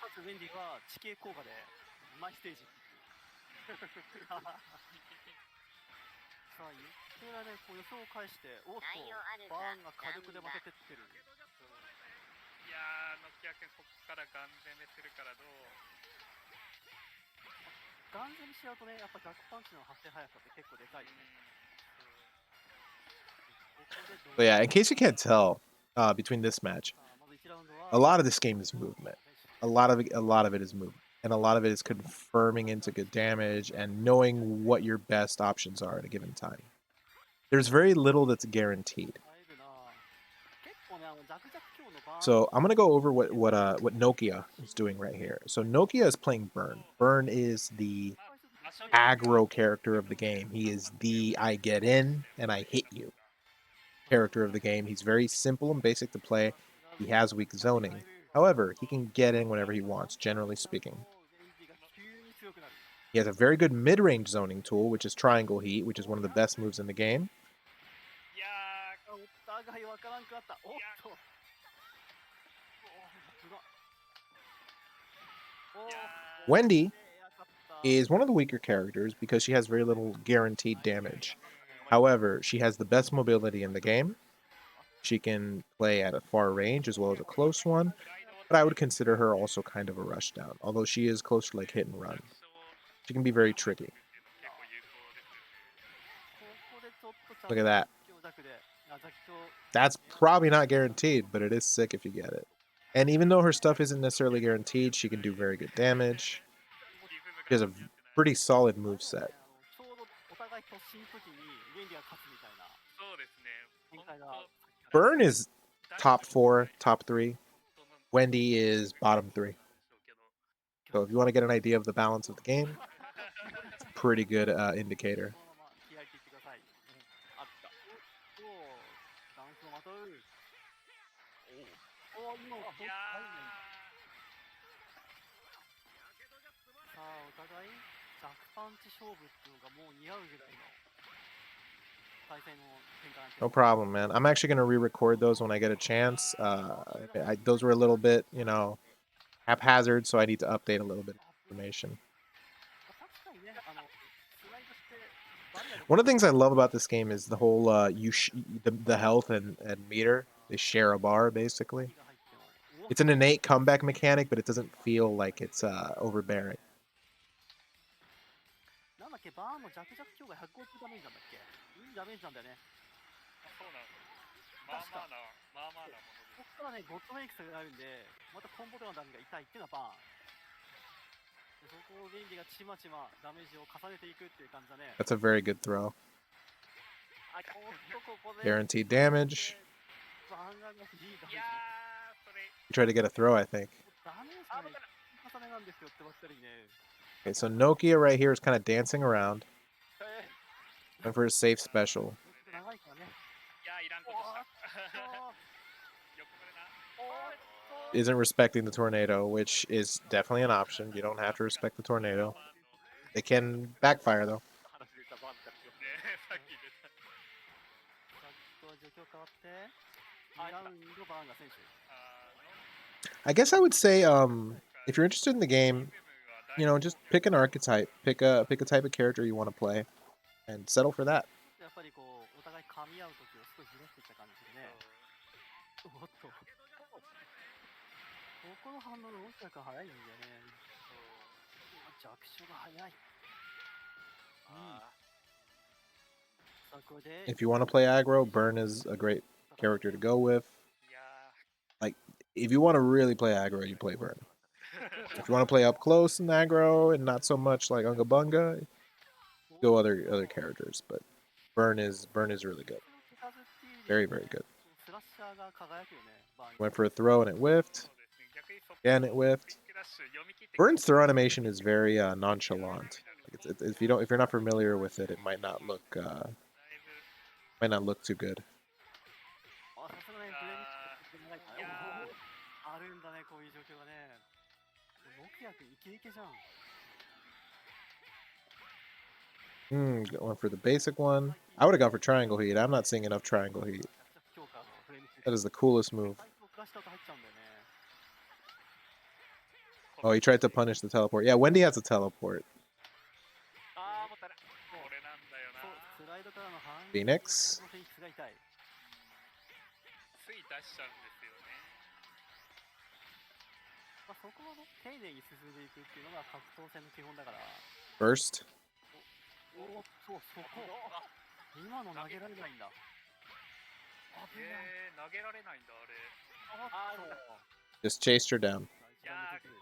まずウェンディが地形効果でマイステージ。さあ、それはね、こう予想を返して、おっと、バーンが火力で負けてってる。いやー、ノキア君ここからガン攻めするからどう？ガン攻めしちゃうとね、やっぱ逆パンチの発生速さって結構でかいよね。 But yeah, in case you can't tell, between this match, さあまず1ラウンドは a lot of this game is movement. A lot of it is movement, and a lot of it is confirming into good damage and knowing what your best options are at a given time. There's very little that's guaranteed. 入るな。結構ね、ザクザク強のバーン。 So I'm gonna go over what Nokia is doing right here. So Nokia is playing Burn. Burn is the aggro character of the game. He is the I get in and I hit you character of the game. He's very simple and basic to play. He has weak zoning. However, he can get in whenever he wants, generally speaking. He has a very good mid-range zoning tool, which is Triangle Heat, which is one of the best moves in the game. いやお互い分からんくなった。おっと。お Wendy is one of the weaker characters because she has very little guaranteed damage. However, she has the best mobility in the game. She can play at a far range as well as a close one, but I would consider her also kind of a rushdown, although she is close to like hit and run. She can be very tricky. Look at that. That's probably not guaranteed, but it is sick if you get it. And even though her stuff isn't necessarily guaranteed, she can do very good damage. She has a pretty solid moveset. ちょうどお互い突進の時にウェンディが勝つみたいなそうですね。展開が。 Burn is top 4, top 3. Wendy is bottom 3. So if you want to get an idea of the balance of the game, it's a pretty good indicator. このまま気合い切ってください。あった。おお、ダンスをまとう。おお、今いやさあ、お互いザクパンチ勝負っていうのがもう似合うぐらいの対戦の展開なんです。 No problem, man. I'm actually going to re-record those when I get a chance. Those were a little bit, haphazard, so I need to update a little bit of information. 確かにね、スライドしてバリアで One of the things I love about this game is the whole the health and meter. They share a bar, basically. が入っても。 It's an innate comeback mechanic, but it doesn't feel like it's overbearing. なんだっけ、バーンの弱弱強が150ダメージなんだっけ。いいダメージなんだよね。そうなんです。まあまあなものです。ここからね、ゴッドメイクスがあるんで、またコンボでのダメージが痛いっていうのはバーン。でそこをベンディがちまちまダメージを重ねていくっていう感じだね。 That's a very good throw. あ、おっとここで Guaranteed damage. バーンがいいダメージいやね。ー、それ、 You tried to get a throw, I think. ダメージがね、重ねなんですよってばっかりね。 Okay, so Nokia right here is kind of dancing around. Went for a safe special. 長いからね。いや、いらんことした。おーっ横までな。と Isn't respecting the tornado, which is definitely an option. You don't have to respect the tornado. It can backfire though. 話で言ったバンタルね、さっき出た。さっきとは状況変わって、2ラウンドバーンが選手。 I guess I would say, if you're interested in the game, just pick an archetype, pick a type of character you want to play, and settle for that. やっぱりこう、お互い噛み合う時を少しずらしてきた感じでね。おっと。ここの反応が大きく早いんだよね。弱小が早い。さあ、これで、 If you want to play aggro, Burn is a great character to go with. いや If you want to really play aggro, you play Burn. If you want to play up close and aggro and not so much like Unga Bunga, go other characters. But Burn is really good. Very, very good. スラッシャーが輝くよね、バーン。 Went for a throw and it whiffed. そうですね。逆にそこ Again, it whiffed. クラッシュ読み切って Burn's throw animation is very nonchalant. Like if you're not familiar with it, it might not look だいぶ too good. あ、さすがね、プレイにちょっと長いから。いやあるんだね、こういう状況がね。ノキア君イケイケじゃん。 Went for the basic one. I would have gone for triangle heat. I'm not seeing enough triangle heat. 強化、プレイについて。 That is the coolest move. 最初クラッシュアウト入っちゃうんだよね。 Oh, he tried to punish the teleport. Yeah, Wendy has a teleport. ああもったいない。これなんだよな。そう、スライドからの反撃。 Phoenix. このフェニックスが痛い。つい出しちゃうんですよね。まあ、そこはね、丁寧に進んでいくっていうのが格闘戦の基本だから。 Burst. おお、そう、そこ。今の投げられないんだ。危ない。投げられないんだ、あれ。あっと。 Just chased her down. 一番出てくる。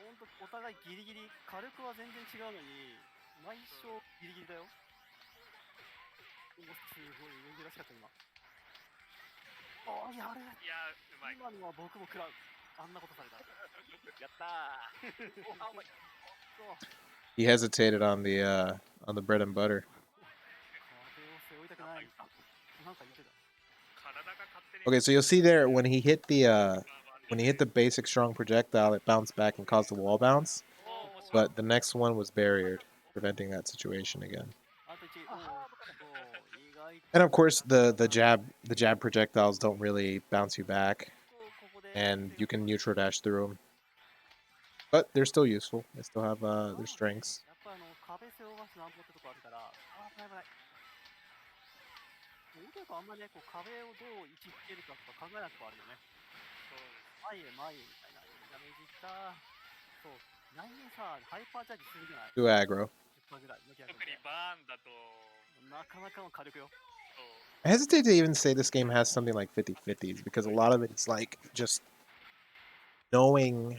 ほんと、お互いギリギリ、火力は全然違うのに、内緒ギリギリだよ。おすごい、珍しかった今。あ、やる。いや、うまい。今のは僕も食らう。あんなことされた。やったー。おあうまい。そう。 He hesitated on the bread and butter. 壁を背負いたくない。なんか言ってた。 体が勝手に。 Okay, so you'll see there when he hit the basic strong projectile, it bounced back and caused the wall bounce. おー面白い But the next one was barriered, preventing that situation again. あと1、そう、意外 And of course, the jab projectiles don't really bounce you back, とここで、 and you can neutral dash through them. But they're still useful. They still have their strengths. やっぱ壁背負わすなんぼってとこあるから、あ、危ない危ない。結構あんまりね、こう壁をどう位置つけるかとか考えなくてもあるよね。そうです。前へ前へみたいな。ダメージいった。そう。内面さ、ハイパーチャージするじゃない Too aggro. 10%ぐらい。特にバーンだと、なかなかの火力よ。そう。 I hesitate to even say this game has something like 50-50s because a lot of it is like just knowing,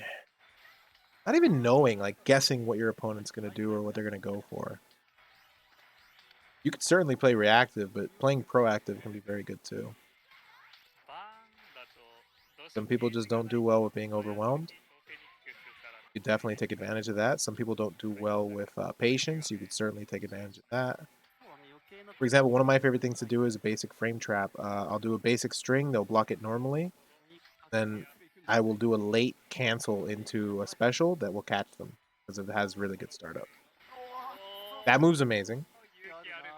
not even knowing, like guessing what your opponent's going to do or what they're going to go for. You could certainly play reactive, but playing proactive can be very good too. バーンだと、どうして Some も people just don't do well with being overwhelmed. フェニックスから You definitely take advantage of that. Some people don't do well with patience. You could certainly take advantage of that. そうね、余計な For example, one of my favorite things to do is a basic frame trap. I'll do a basic string, they'll block it normally. Then I will do a late cancel into a special that will catch them because it has really good startup. That move's amazing. 勇気あるね。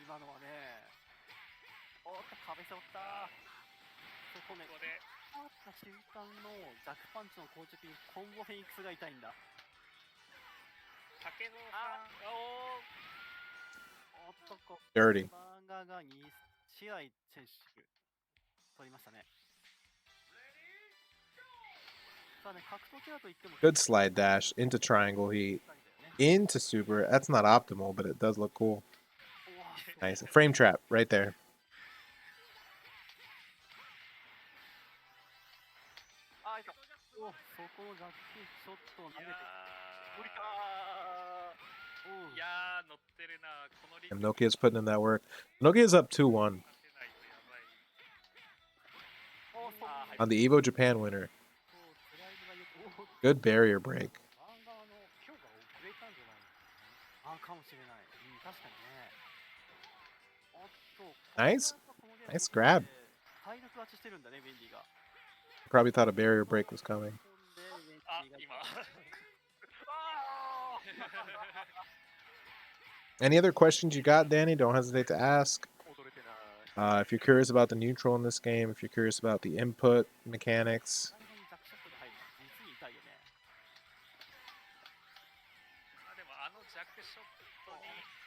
今のはね。おっと、壁背負った。そこね、ここで、あった瞬間のザクパンチの硬直にコンボフェニックスが痛いんだ。竹蔵あさん、おおっとこ、 Dirty. バーガーが2試合選手取りましたね。さあね、格闘技だと言っても Good slide dash into triangle heat. Into super. That's not optimal, but it does look cool. Nice. Frame trap right there. あいた。お、そこのザッキショットを投げて。無理かおういやー、乗ってるな。このリス And ク Nokia's putting in that work. Nokia's up 2-1 させないとやばい。お、そう。あーはい on the Evo Japan winner. そうスライドがよく。お、 Good barrier break. バーン側の強化を遅れたんじゃないのかな。あ、かもしれない。うん、確かにね。Nice. Nice grab. 体力勝ちしてるんだね、ベンディが。 Probably thought a barrier break was coming. でベンあディが今 Any other questions you got, Danny? Don't hesitate to ask. 踊れてない。 If you're curious about the neutral in this game, if you're curious about the input mechanics, 最後にザクショットで入るの実に痛いよね。あでもジャックショットに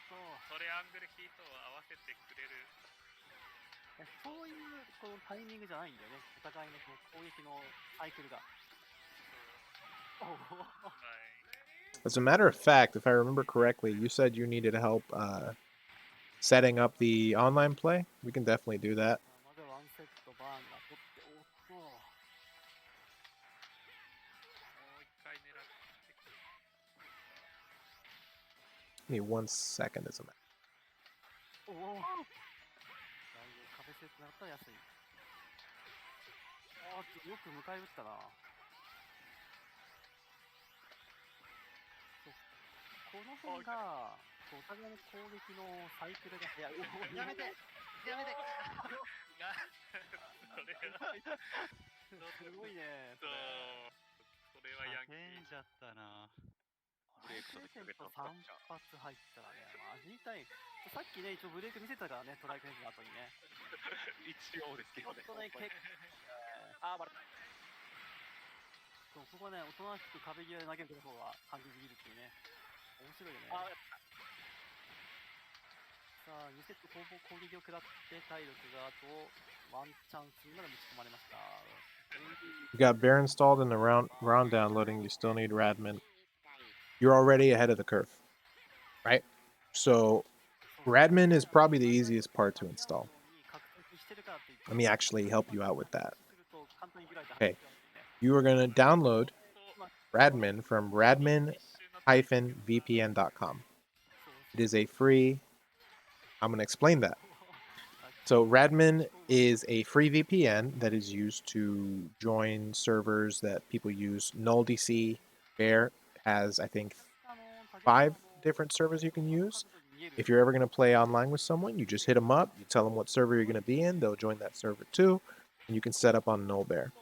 そうトレアングルヒートを合わせてくれるそういうこのタイミングじゃないんだよね。お互いのこの攻撃のサイクルが。おお。はい as a matter of fact, if I remember correctly, you said you needed help setting up the online play. We can definitely do that. まずワンセットバーンが取っておっと。もう一回狙ってくる Give me 1 second as a matter. おお。だいぶ壁セットだったら安い。ああ、よく迎え撃ったな。そうこの辺が、お互いの攻撃のサイクルが早い。やめてやめてすごいね。そうそれはヤンキー叫んじゃったな。ブレイクした時セント受けた3発入ったらね、マジ痛い。さっきね、一応ブレイク見せたからね、トライクヘッドの後にね。一応ですけどね。ちょっとね、結あー、バレた。構、ここはね、おとなしく壁際で投げるところが感じできるっていうね。面白いよね。あー、さあ、2セット攻撃を食らって体力があとワンチャンスにまで持ち込まれました。 You got Bear installed in the round downloading. You still need Radman. You're already ahead of the curve, right? So Radman is probably the easiest part to install. Let me actually help you out with that. Okay. You are going to download Radman from radman-vpn.com. It is a free... I'm going to explain that. So Radman is a free VPN that is used to join servers that people use. NullDC Bear has, I think, 5 different servers you can use. If you're ever going to play online with someone, you just hit them up, you tell them what server you're going to be in, they'll join that server too, and you can set up on NullBear.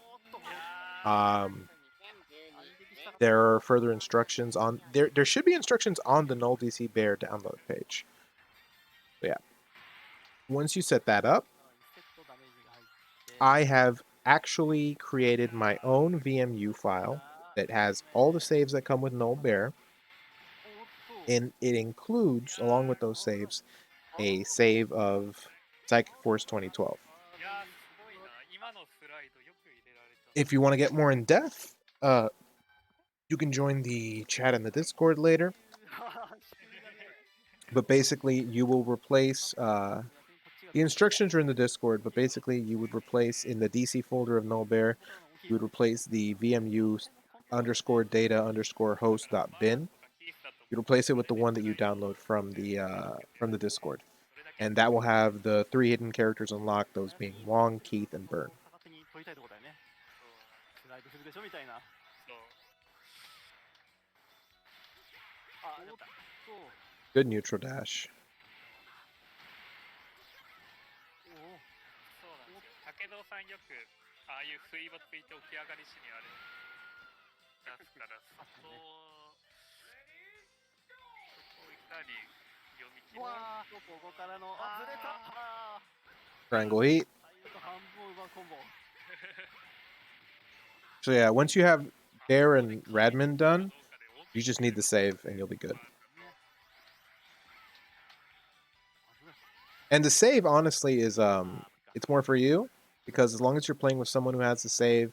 There are further instructions on there should be instructions on the NullDC Bear download page. So yeah. Once you set that up, I have actually created my own VMU file that has all the saves that come with NullBear, and it includes, along with those saves, a save of Psychic Force 2012. いやーすごいな今のスライドよく入れられた If you want to get more in depth, you can join the chat in the Discord later. But basically, you will replace... the instructions are in the Discord, but basically you would replace in the DC folder of NullBear, you would replace the VMU underscore data underscore host.bin. You'd replace it with the one that you download from the Discord. And that will have the 3 hidden characters unlocked, those being Wong, Keith, and Burn. そう Good neutral dash. そうなんですよ武藤さんよくああいう不意をついて起き上がりしにあれ出すからそこをいかに読み切るかここからのずれた Triangle heat. 半分奪うコンボ So yeah, once you have Bear and Radman done, you just need the save and you'll be good. And the save, honestly, is it's more for you, because as long as you're playing with someone who has the save,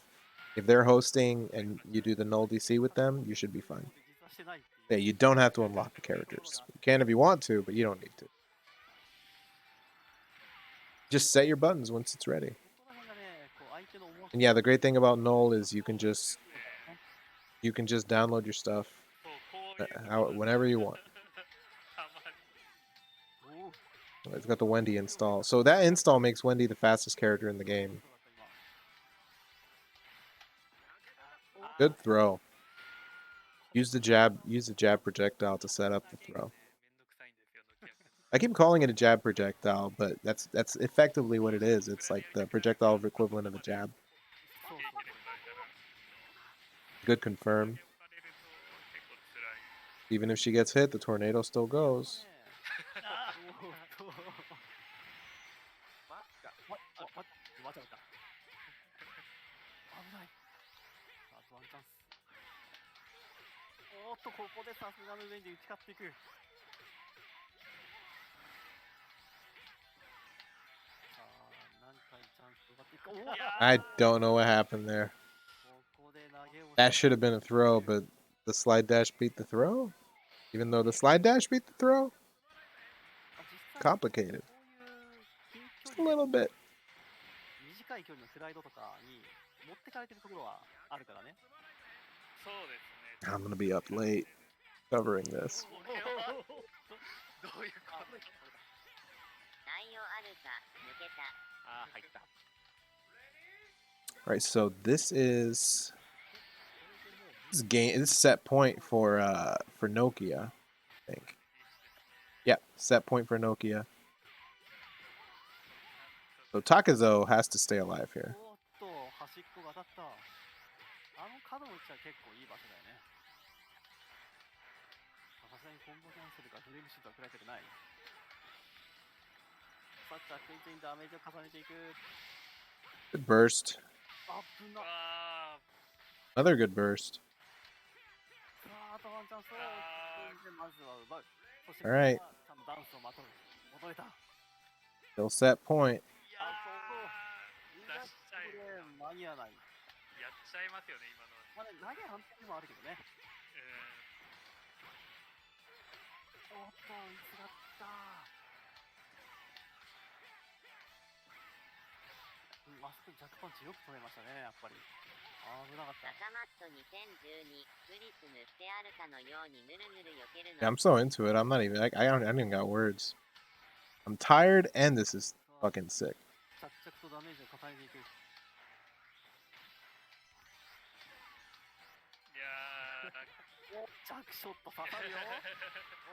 if they're hosting and you do the null DC with them, you should be fine. Yeah, you don't have to unlock the characters. You can if you want to, but you don't need to. Just set your buttons once it's ready. And yeah, the great thing about Null is you can just download your stuff そうこういう whenever you want. たまに It's got the Wendy install. So that install makes Wendy the fastest character in the game. Good throw. Use the jab projectile to set up the throw. めんどくさいんですよノキア君 I keep calling it a jab projectile, but that's effectively what it is. It's like the projectile equivalent of a jab. そうそうそう Good confirm. 置かれると結構辛い。 Even if she gets hit, the tornado still goes. ねえおーっとマジか。わちゃった危ないさあワンチャンスおーっとここでさすがの上に打ち勝っていくさあ何回チャンス奪っていくかおー I don't know what happened there. ここで投げを That should have been a throw, but the slide dash beat the throw? Even though the slide dash beat the throw? あ実際 Complicated. こういう近距 Just a 離 little bit. 短い距離のスライドとかに持ってかれてるところはあるからねそうですね。 I'm gonna be up late covering this. これはどういうこと？太陽アルファ抜けた。ああ、入った。 Right, so this is set point for Nokia, I think. Yeah, set point for Nokia. So Takazo has to stay alive here. おーっと端っこが当たったあの角の位置は結構いい場所だよねさすがにコンボキャンセルかフレームシュートは食らいたくないさあ着地にダメージを重ねていく Good burst. 危なあ Another good burst. さああとワンチャンスをあでまずは奪うそして Alright. ちゃんとダンスをまとう戻れた Still set point. いやー、出しちゃいこれ間に合わないやっちゃいますよね、今のは。まあね投げ反対でもあるけどねおっといつがったあそこジャックパンチよく止めましたねやっぱり危なかった赤マット2012プリズムしてあるかのようにぬるぬる避ける Yeah, の I'm so into it. I'm not even. I don't even got words. I'm tired, and this is fucking sick. 着々とダメージを重ねていくいやー、おジャックショット刺さるよ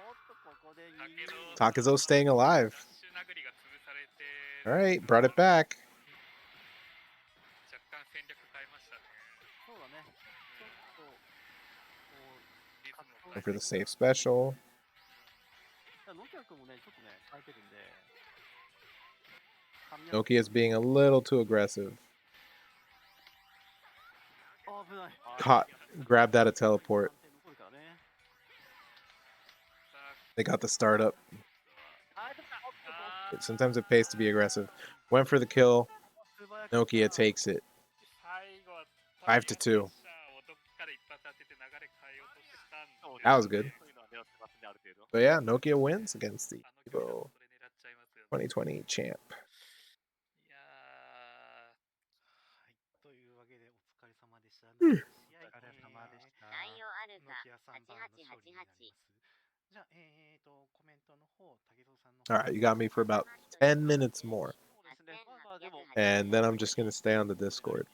おっとここでだけど Takazo staying alive. ダッシュ殴りが潰されて All right, brought it back. 若干戦略変えましたね。そうだねちょっとこうリズムを Going for the safe special. ノキア君もねちょっとね変えてるんで Nokia's being a little too aggressive. 危ない Caught. Grabbed that at teleport. 残るからね They got the startup. あーおっと Sometimes it pays to be aggressive. Went for the kill. 素早く Nokia takes it. 最後は 5 to 2. プレッシャーをどっかで一発当てて流れ変えようとしたんで That was good. そういうのは狙ってますね、ある程度。 But yeah, Nokia wins against the あの距離だと Evo それ狙っちゃいますよね。 2020 champ. いやはい。というわけでお疲れ様でした。うん試合お疲れ様でした。太陽アルフノキアァさんバーの勝利になります。 8888じゃあ、コメントの方、竹蔵さんの All right, you got me for about 10 minutes more. そうですね。まあでも、 And then I'm just going to stay on the Discord.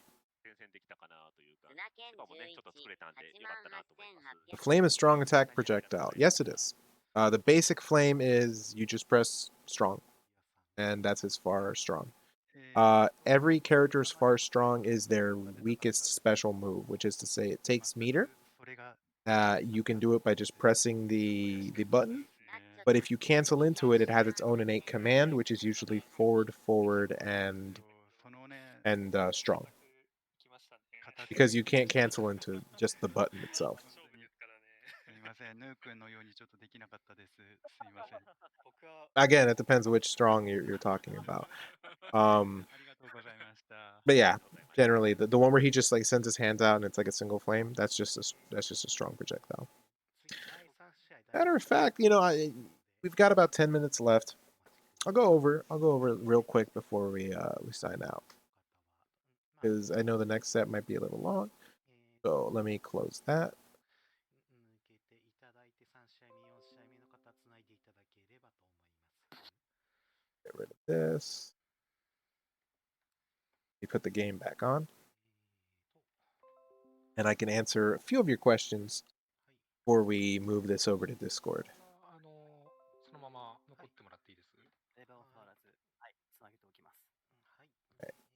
前線できたかなというか、砂剣スパもね、ちょっと作れたんで、よかったなと思います。 The flame is strong attack projectile. Yes, it is. The basic flame is you just press strong, and that's as far as strong. Every character's far strong is their weakest special move, which is to say it takes meter. それが You can do it by just pressing the button. But if you cancel into it, it has its own innate command, which is usually forward, forward, and そのね、 strong. ー、来ましたね。 形 Because you can't cancel into just the button itself. 勝負ですからね。すみません、ヌー君のようにちょっとできなかったです。すみません。僕は Again, it depends which strong you're talking about. ありがとうございました。 But yeah, generally the one where he just like sends his hands out and it's like a single flame, that's just a strong projectile. 次第3試合、第 Matter of fact, you know, we've got about 10 minutes left. I'll go over it real quick before we sign out because I know the next set might be a little long. So let me close that. 抜けていただいて3試合目、4試合目の方つないでいただければと思います。 Get rid of this. You put the game back on, and I can answer a few of your questions before we move this over to Discord. そのまま残ってもらって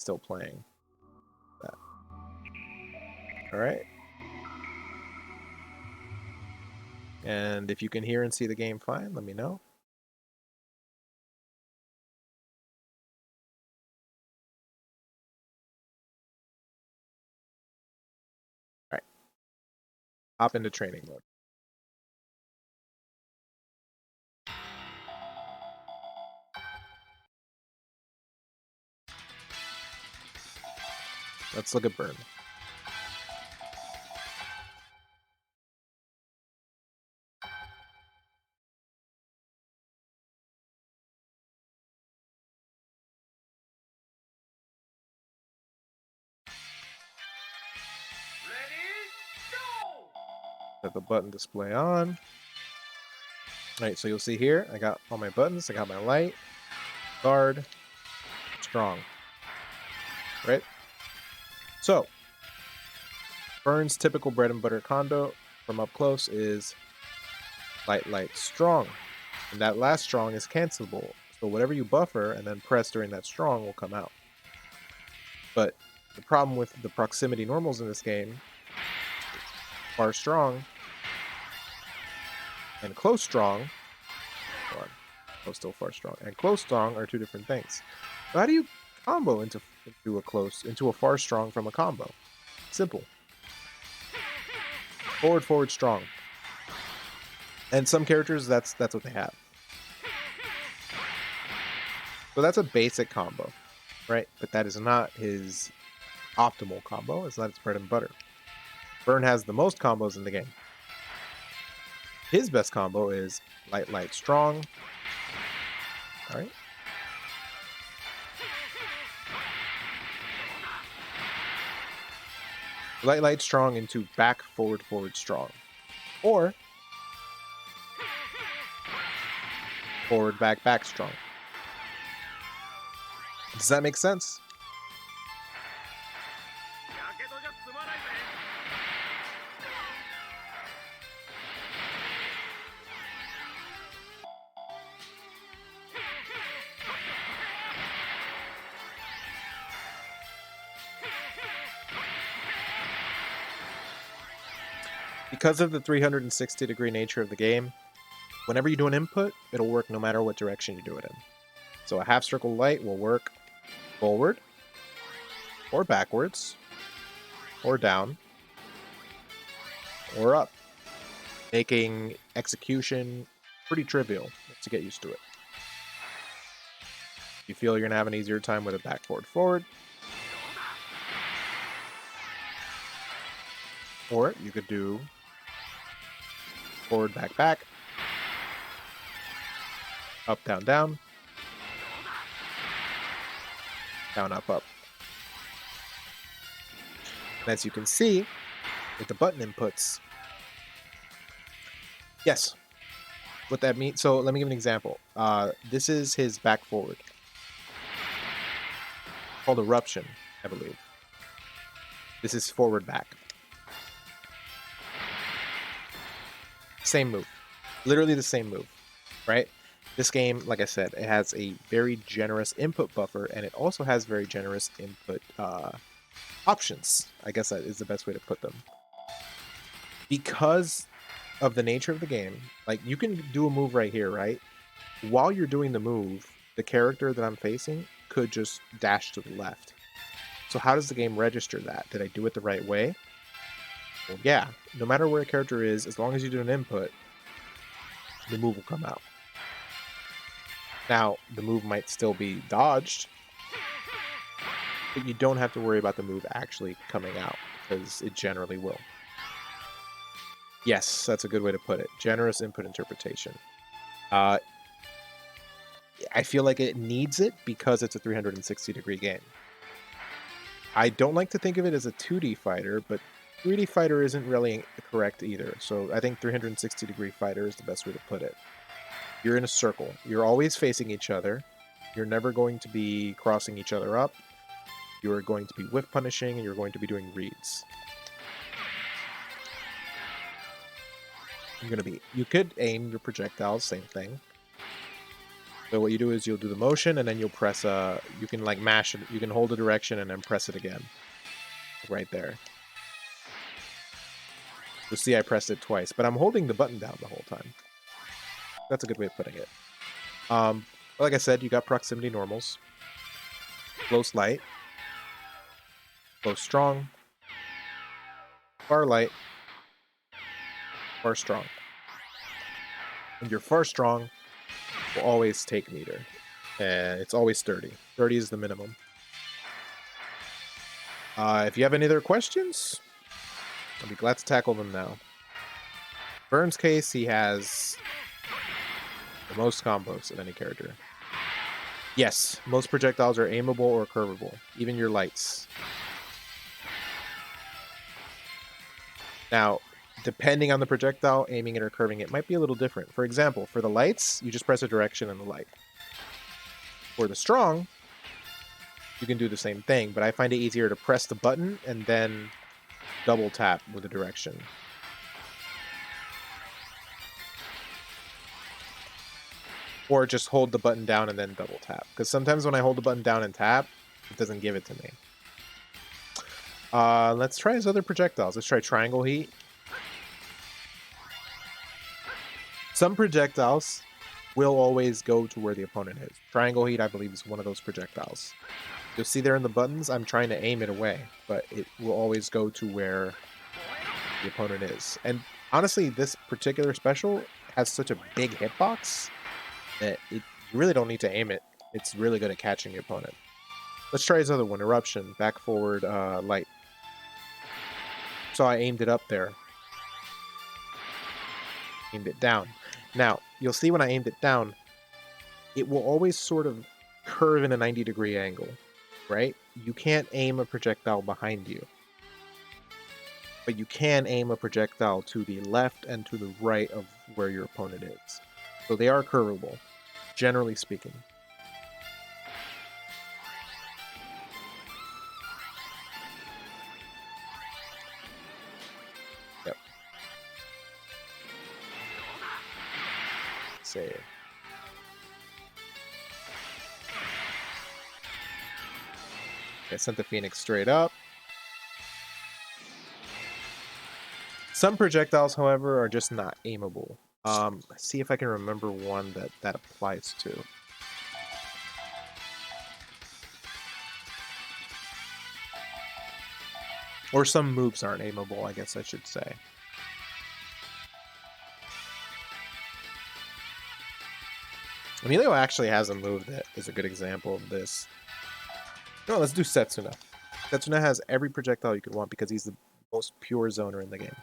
still playing. All right. And if you can hear and see the game fine, let me know. All right. Hop into training mode. Let's look at Burn. Have the button display on. Alright, so you'll see here, I got all my buttons. I got my light, guard, strong. Right? So, Burn's typical bread and butter combo from up close is light, light, strong. And that last strong is cancelable. So whatever you buffer and then press during that strong will come out. But the problem with the proximity normals in this game, far strong and close strong, still far strong, and close strong are two different things. So how do you combo into a far strong from a combo? Simple. Forward, forward, strong. And some characters, that's what they have. So that's a basic combo, right? But that is not his optimal combo. It's not his bread and butter. Burn has the most combos in the game. His best combo is light, light, strong. All right. Light, light, strong into back, forward, forward, strong. Or forward, back, back, strong. Does that make sense? Because of the 360-degree nature of the game, whenever you do an input, it'll work no matter what direction you do it in. So a half circle light will work forward, or backwards, or down, or up, making execution pretty trivial to get used to it. If you feel you're going to have an easier time with a back, forward, forward, or you could do forward, back, back, up, down, down, down, up, up. And as you can see, with the button inputs, yes, what that means, so let me give an example. This is his back forward, called Eruption, I believe. This is forward back. Same move. Literally the same move, right? This game, like I said, it has a very generous input buffer, and it also has very generous input options. I guess that is the best way to put them. Because of the nature of the game, like, you can do a move right here, right? While you're doing the move, the character that I'm facing could just dash to the left. So how does the game register that? Did I do it the right way? Well, yeah, no matter where a character is, as long as you do an input, the move will come out. Now, the move might still be dodged, but you don't have to worry about the move actually coming out, because it generally will. Yes, that's a good way to put it. Generous input interpretation. I feel like it needs it because it's a 360-degree game. I don't like to think of it as a 2D fighter, but 3D fighter isn't really correct either. So I think 360-degree fighter is the best way to put it. You're in a circle. You're always facing each other. You're never going to be crossing each other up. You're going to be whiff punishing, and you're going to be doing reads. You could aim your projectiles, same thing. So what you do is you'll do the motion and then you'll press you can like mash it, you can hold a direction and then press it again. Right there. You'll see I pressed it twice, but I'm holding the button down the whole time. That's a good way of putting it. Like I said, you got proximity normals. Close light. Close strong. Far light. Far strong. And your far strong will always take meter. And it's always 30. 30 is the minimum. If you have any other questions, I'll be glad to tackle them now. Burns' case, he has the most combos of any character. Yes, most projectiles are aimable or curvable, even your lights. Now, depending on the projectile, aiming it or curving it might be a little different. For example, for the lights, you just press a direction in the light. For the strong, you can do the same thing, but I find it easier to press the button and then double tap with the direction. Or just hold the button down and then double tap. Because sometimes when I hold the button down and tap, it doesn't give it to me. Let's try his other projectiles. Let's try Triangle Heat. Some projectiles will always go to where the opponent is. Triangle Heat, I believe, is one of those projectiles. You'll see there in the buttons, I'm trying to aim it away, but it will always go to where the opponent is. And honestly, this particular special has such a big hitbox that you really don't need to aim it. It's really good at catching the opponent. Let's try his other one, Eruption, back, forward, light. So I aimed it up there. Aimed it down. Now, you'll see when I aimed it down, it will always sort of curve in a 90-degree angle, right? You can't aim a projectile behind you. But you can aim a projectile to the left and to the right of where your opponent is. So they are curvable, generally speaking. Yep. Save. I sent the Phoenix straight up. Some projectiles, however, are just not aimable. Let's see if I can remember one that applies to. Or some moves aren't aimable, I guess I should say. Emilio actually has a move that is a good example of this. No, let's do Setsuna. Setsuna has every projectile you could want because he's the most pure zoner in the game.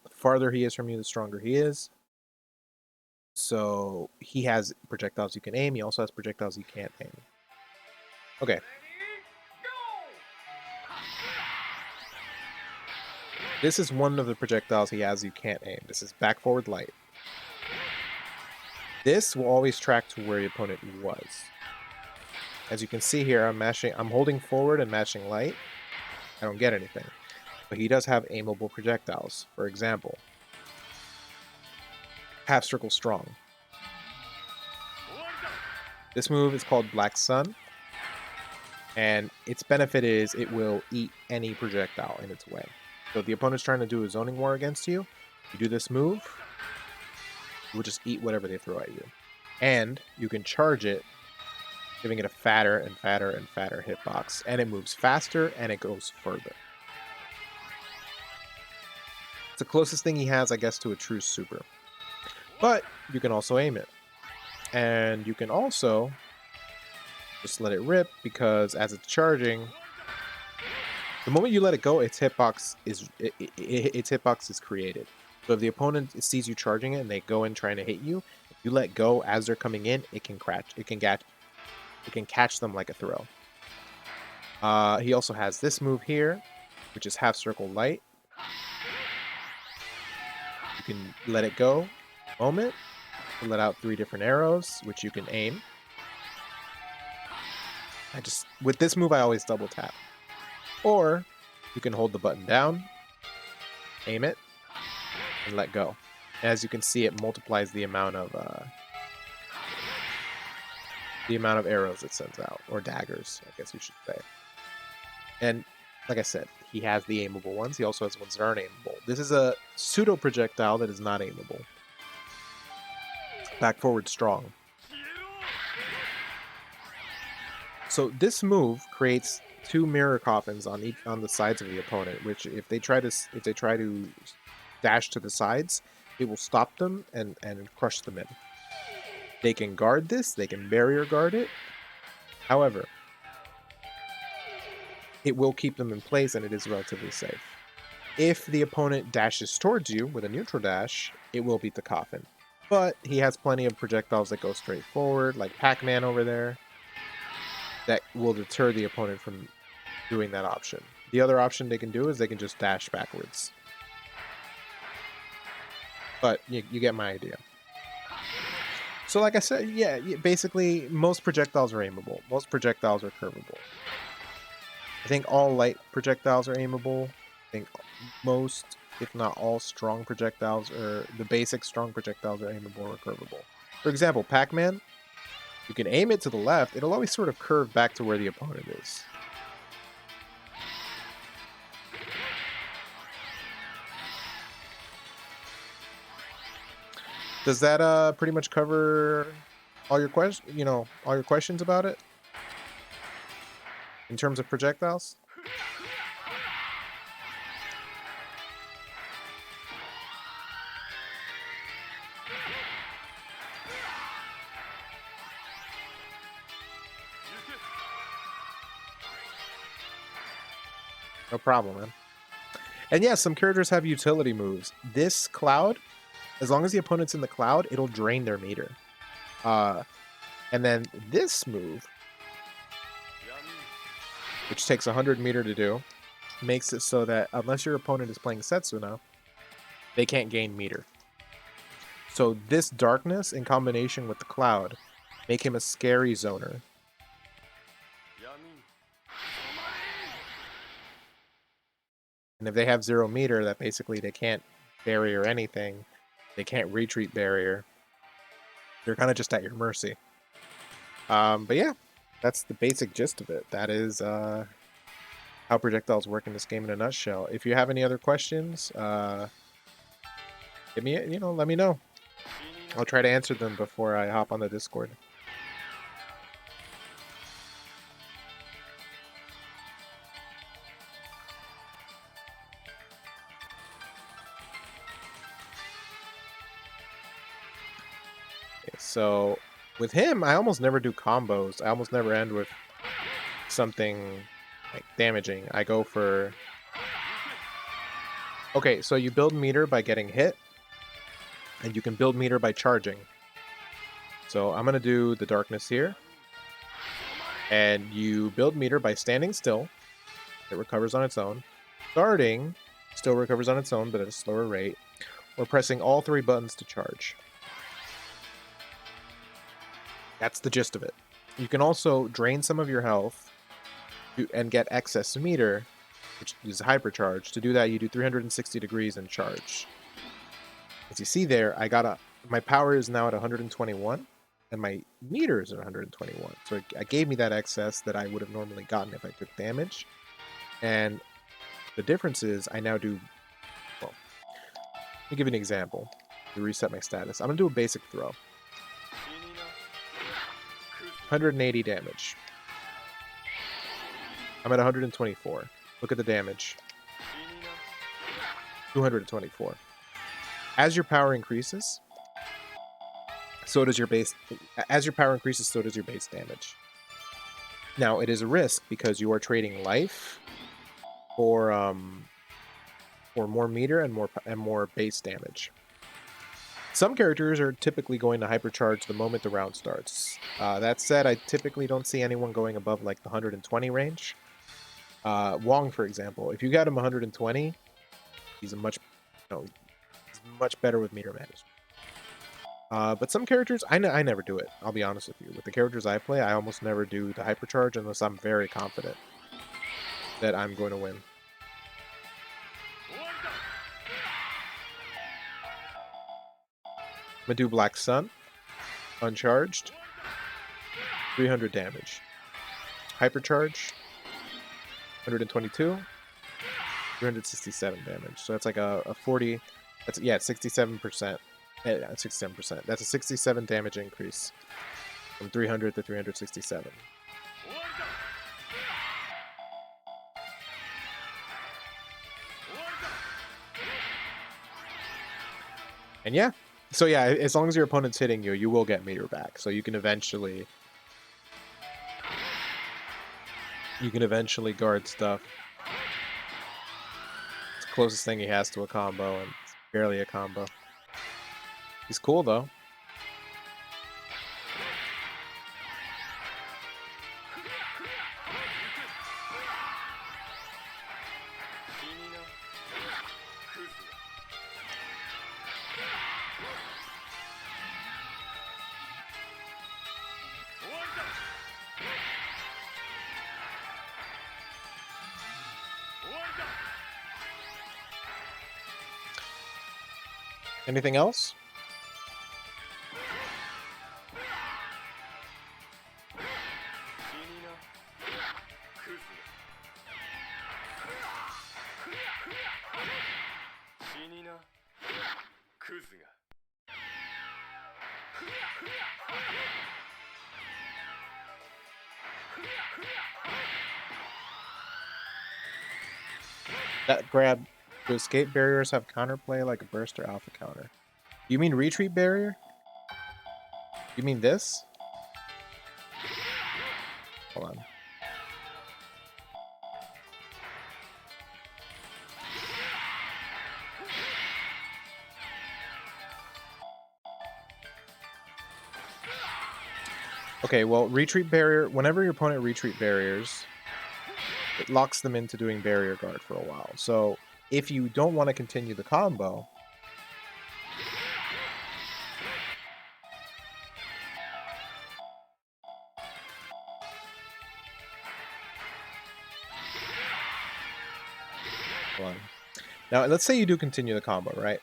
The farther he is from you, the stronger he is. So he has projectiles you can aim. He also has projectiles you can't aim. Okay. This is one of the projectiles he has you can't aim. This is back, forward, light. This will always track to where your opponent was. As you can see here, I'm holding forward and mashing light. I don't get anything. But he does have aimable projectiles. For example, half circle strong. This move is called Black Sun. And its benefit is it will eat any projectile in its way. So if the opponent's trying to do a zoning war against you, you do this move, it will just eat whatever they throw at you. And you can charge it, giving it a fatter and fatter and fatter hitbox. And it moves faster and it goes further. It's the closest thing he has, I guess, to a true super. But you can also aim it. And you can also just let it rip because as it's charging, the moment you let it go, its hitbox is created. So if the opponent sees you charging it and they go in trying to hit you, if you let go as they're coming in, it can catch them like a throw. He also has this move here, which is half circle light. You can let it go a moment, let out 3 different arrows, which you can aim. With this move, I always double tap. Or you can hold the button down, aim it, and let go. As you can see, it multiplies the amount of the amount of arrows it sends out, or daggers, I guess you should say. And like I said, he has the aimable ones. He also has ones that aren't aimable. This is a pseudo projectile that is not aimable. Back forward strong. So this move creates 2 mirror coffins on the sides of the opponent, which if they try to dash to the sides, it will stop them and crush them in. They can guard this, they can barrier guard it. However, it will keep them in place and it is relatively safe. If the opponent dashes towards you with a neutral dash, it will beat the coffin. But he has plenty of projectiles that go straight forward, like Pac-Man over there, that will deter the opponent from doing that option. The other option they can do is they can just dash backwards. But you get my idea. So like I said, yeah, basically most projectiles are aimable. Most projectiles are curvable. I think all light projectiles are aimable. I think most, if not all, strong projectiles, or the basic strong projectiles, are aimable or curvable. For example, Pac-Man, you can aim it to the left, it'll always sort of curve back to where the opponent is. Does that pretty much cover all your questions about it? In terms of projectiles? No problem, man. And yeah, some characters have utility moves. This cloud, as long as the opponent's in the cloud, it'll drain their meter. And then this move, which takes 100 meter to do, makes it so that unless your opponent is playing Setsuna, they can't gain meter. So this darkness in combination with the cloud make him a scary zoner. And if they have 0 meter, that basically they can't barrier anything. They can't retreat barrier. They're kind of just at your mercy. But yeah, that's the basic gist of it. That is how projectiles work in this game in a nutshell. If you have any other questions, let me know. I'll try to answer them before I hop on the Discord. So with him, I almost never do combos. I almost never end with something like damaging. I go for... Okay, so you build meter by getting hit, and you can build meter by charging. So I'm going to do the darkness here. And you build meter by standing still. It recovers on its own. Starting still recovers on its own, but at a slower rate. Or pressing all 3 buttons to charge. That's the gist of it. You can also drain some of your health and get excess meter, which is hypercharge. To do that, you do 360 degrees and charge. As you see there, my power is now at 121, and my meter is at 121. So it gave me that excess that I would have normally gotten if I took damage. And the difference is I now do... Well, let me give you an example to reset my status. I'm going to do a basic throw. 180 damage. I'm at 124. Look at the damage. 224. As your power increases, so does your base. As your power increases, so does your base damage. Now, it is a risk because you are trading life for more meter and more base damage. Some characters are typically going to hypercharge the moment the round starts. That said, I typically don't see anyone going above like the 120 range. Wong, for example, if you got him 120, he's much better with meter management. But some characters, I never do it. I'll be honest with you. With the characters I play, I almost never do the hypercharge unless I'm very confident that I'm going to win. I'm going to do Black Sun, uncharged. 300 damage. Hypercharge, 122, 367 damage. So that's like a 40. That's, yeah, 67%. Yeah, 67%. That's a 67 damage increase from 300 to 367. And yeah, so yeah, as long as your opponent's hitting you, you will get meter back. So you can eventually guard stuff. It's the closest thing he has to a combo, and it's barely a combo. He's cool though. Anything else? That grab. Do escape barriers have counterplay like a burst or alpha counter? You mean retreat barrier? You mean this? Hold on. Okay, well, retreat barrier, whenever your opponent retreat barriers, it locks them into doing barrier guard for a while. So if you don't want to continue the combo, hold on. Now, let's say you do continue the combo, right?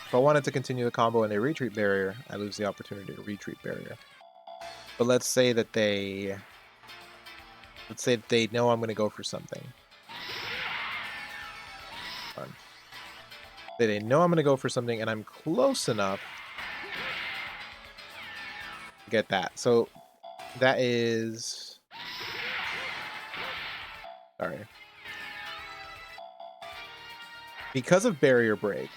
If I wanted to continue the combo and they retreat barrier, I lose the opportunity to retreat barrier. But let's say that they know I'm going to go for something. They know I'm going to go for something, and I'm close enough to get that. So that is... Sorry. Because of barrier break,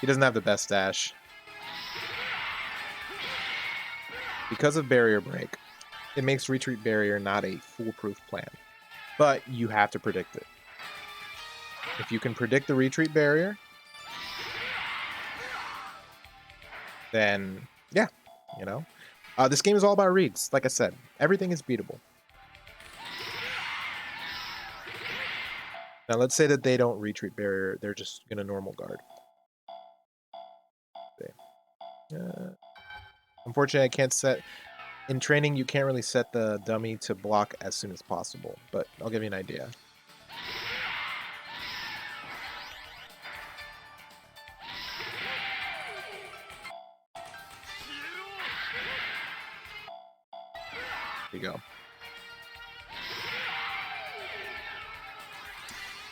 he doesn't have the best dash. Because of barrier break, it makes retreat barrier not a foolproof plan. But you have to predict it. If you can predict the retreat barrier, then yeah, you know. This game is all about reads. Like I said, everything is beatable. Now let's say that they don't retreat barrier, they're just gonna normal guard. Unfortunately, I can't set... In training, you can't really set the dummy to block as soon as possible, but I'll give you an idea. There you go.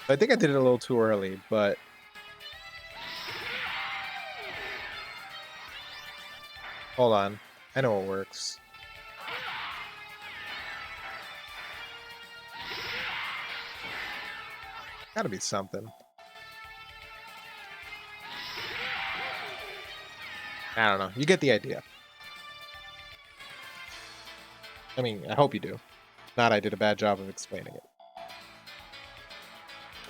I think I did it a little too early, but... Hold on. I know it works. Gotta be something. I don't know. You get the idea. I mean, I hope you do. If not, I did a bad job of explaining it.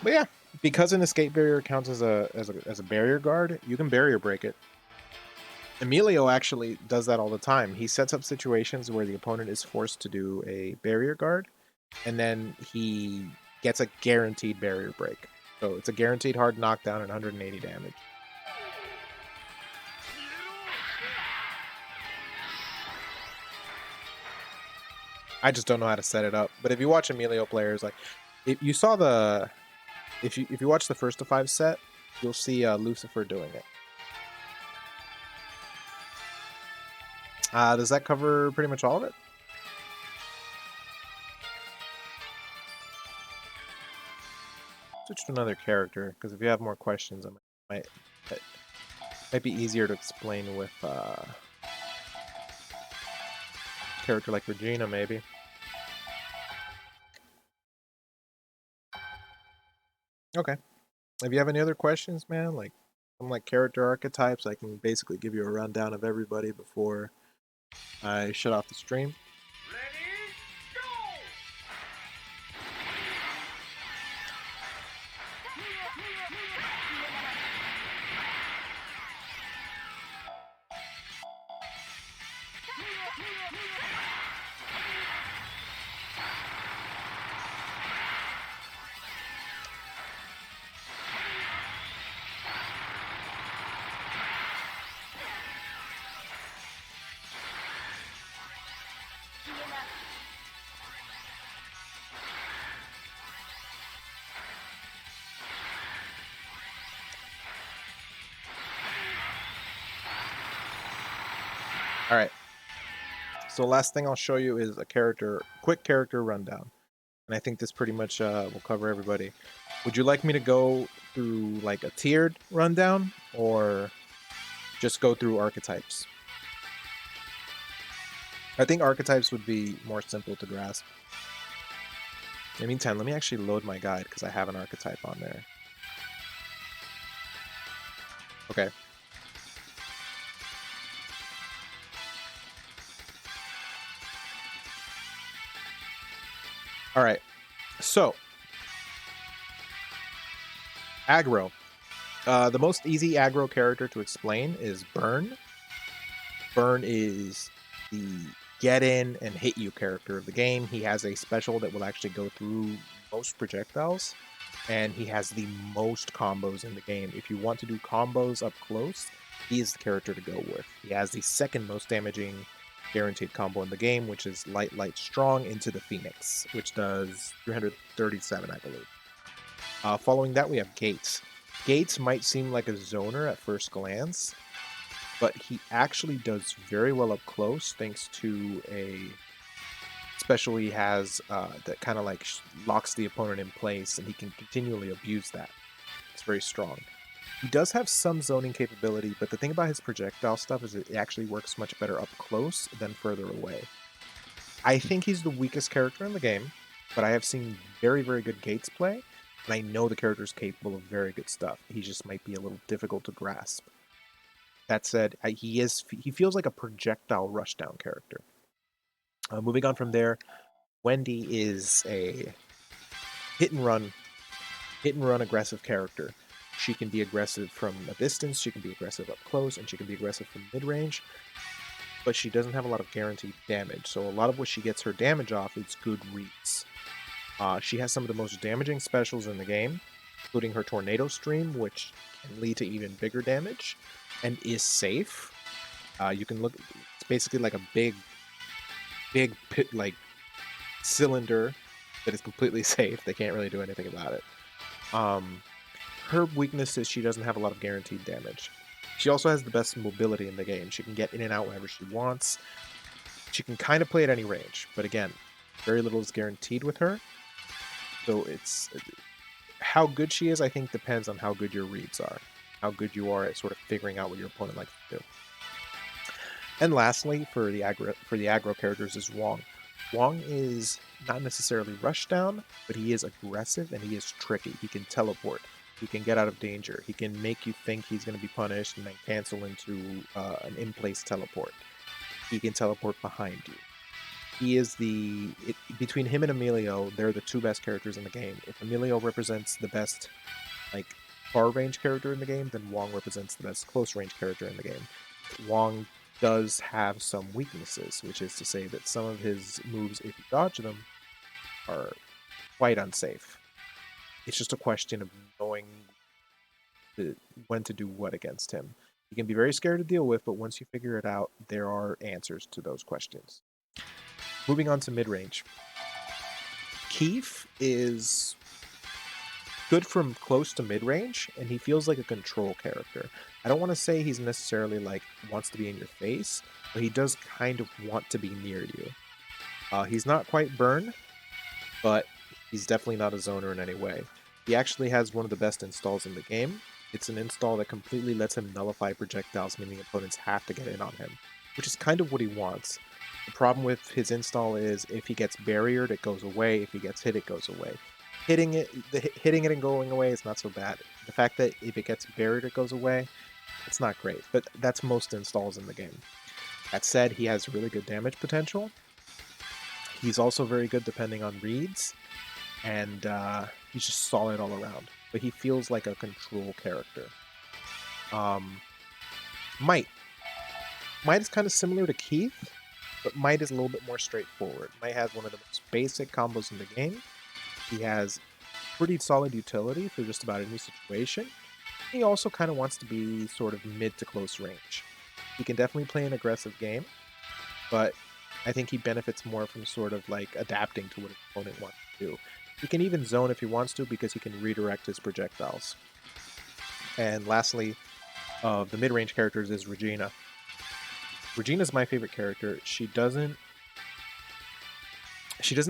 But yeah, because an escape barrier counts as a barrier guard, you can barrier break it. Emilio actually does that all the time. He sets up situations where the opponent is forced to do a barrier guard, and then he gets a guaranteed barrier break. So it's a guaranteed hard knockdown and 180 damage. I just don't know how to set it up. But if you watch Emilio players, like if you saw the if you watch the first to 5 set, you'll see Lucifer doing it. Does that cover pretty much all of it? Switch to another character, because if you have more questions, it might be easier to explain with a character like Regina, maybe. Okay. If you have any other questions, man, like some like character archetypes, I can basically give you a rundown of everybody before I shut off the stream. All right. So last thing I'll show you is a quick character rundown. And I think this pretty much will cover everybody. Would you like me to go through like a tiered rundown or just go through archetypes? I think archetypes would be more simple to grasp. In the meantime, let me actually load my guide because I have an archetype on there. Okay. All right. So, aggro. The most easy aggro character to explain is Burn. Burn is the get in and hit you character of the game. He has a special that will actually go through most projectiles, and he has the most combos in the game. If you want to do combos up close, he is the character to go with. He has the second most damaging guaranteed combo in the game, which is Light, Light, Strong into the Phoenix, which does 337, I believe. Following that, we have Gates. Gates might seem like a zoner at first glance, but he actually does very well up close thanks to a special he has that kind of like locks the opponent in place, and he can continually abuse that. It's very strong. He does have some zoning capability, but the thing about his projectile stuff is it actually works much better up close than further away. I think he's the weakest character in the game, but I have seen very, very good Gates play, and I know the character is capable of very good stuff. He just might be a little difficult to grasp. That said, he feels like a projectile rushdown character. Moving on from there, Wendy is a hit and run aggressive character. She can be aggressive from a distance, she can be aggressive up close, and she can be aggressive from mid-range, but she doesn't have a lot of guaranteed damage, so a lot of what she gets her damage off is good reads. She has some of the most damaging specials in the game, including her Tornado Stream, which can lead to even bigger damage, and is safe. You can look, it's basically like a big pit, like cylinder that is completely safe. They can't really do anything about it. Her weakness is she doesn't have a lot of guaranteed damage. She also has the best mobility in the game. She can get in and out whenever she wants. She can kind of play at any range, but again, very little is guaranteed with her. So it's how good she is, I think, depends on how good your reads are, how good you are at sort of figuring out what your opponent likes to do. And lastly, for the aggro characters is Wong. Wong is not necessarily rushdown, but he is aggressive and he is tricky. He can teleport. He can get out of danger. He can make you think he's going to be punished and then cancel into an in-place teleport. He can teleport behind you. He is between him and Emilio, they're the two best characters in the game. If Emilio represents the best like far range character in the game, then Wong represents the best close range character in the game. Wong does have some weaknesses, which is to say that some of his moves, if you dodge them, are quite unsafe. It's just a question of knowing when to do what against him. He can be very scary to deal with, but once you figure it out, there are answers to those questions. Moving on to mid-range. Keith is good from close to mid-range, and he feels like a control character. I don't want to say he's necessarily like wants to be in your face, but he does kind of want to be near you. He's not quite Burn, but he's definitely not a zoner in any way. He actually has one of the best installs in the game. It's an install that completely lets him nullify projectiles, meaning opponents have to get in on him, which is kind of what he wants. The problem with his install is if he gets barriered, it goes away. If he gets hit, it goes away. Hitting it and going away is not so bad. The fact that if it gets barriered, it goes away, it's not great. But that's most installs in the game. That said, he has really good damage potential. He's also very good depending on reads, and he's just solid all around. But he feels like a control character. Might is kind of similar to Keith, but Might is a little bit more straightforward. Might has one of the most basic combos in the game. He has pretty solid utility for just about any situation. He also kind of wants to be sort of mid to close range. He can definitely play an aggressive game, but I think he benefits more from sort of like adapting to what an opponent wants to do. He can even zone if he wants to because he can redirect his projectiles. And lastly, of the mid-range characters is Regina. Regina's my favorite character. She doesn't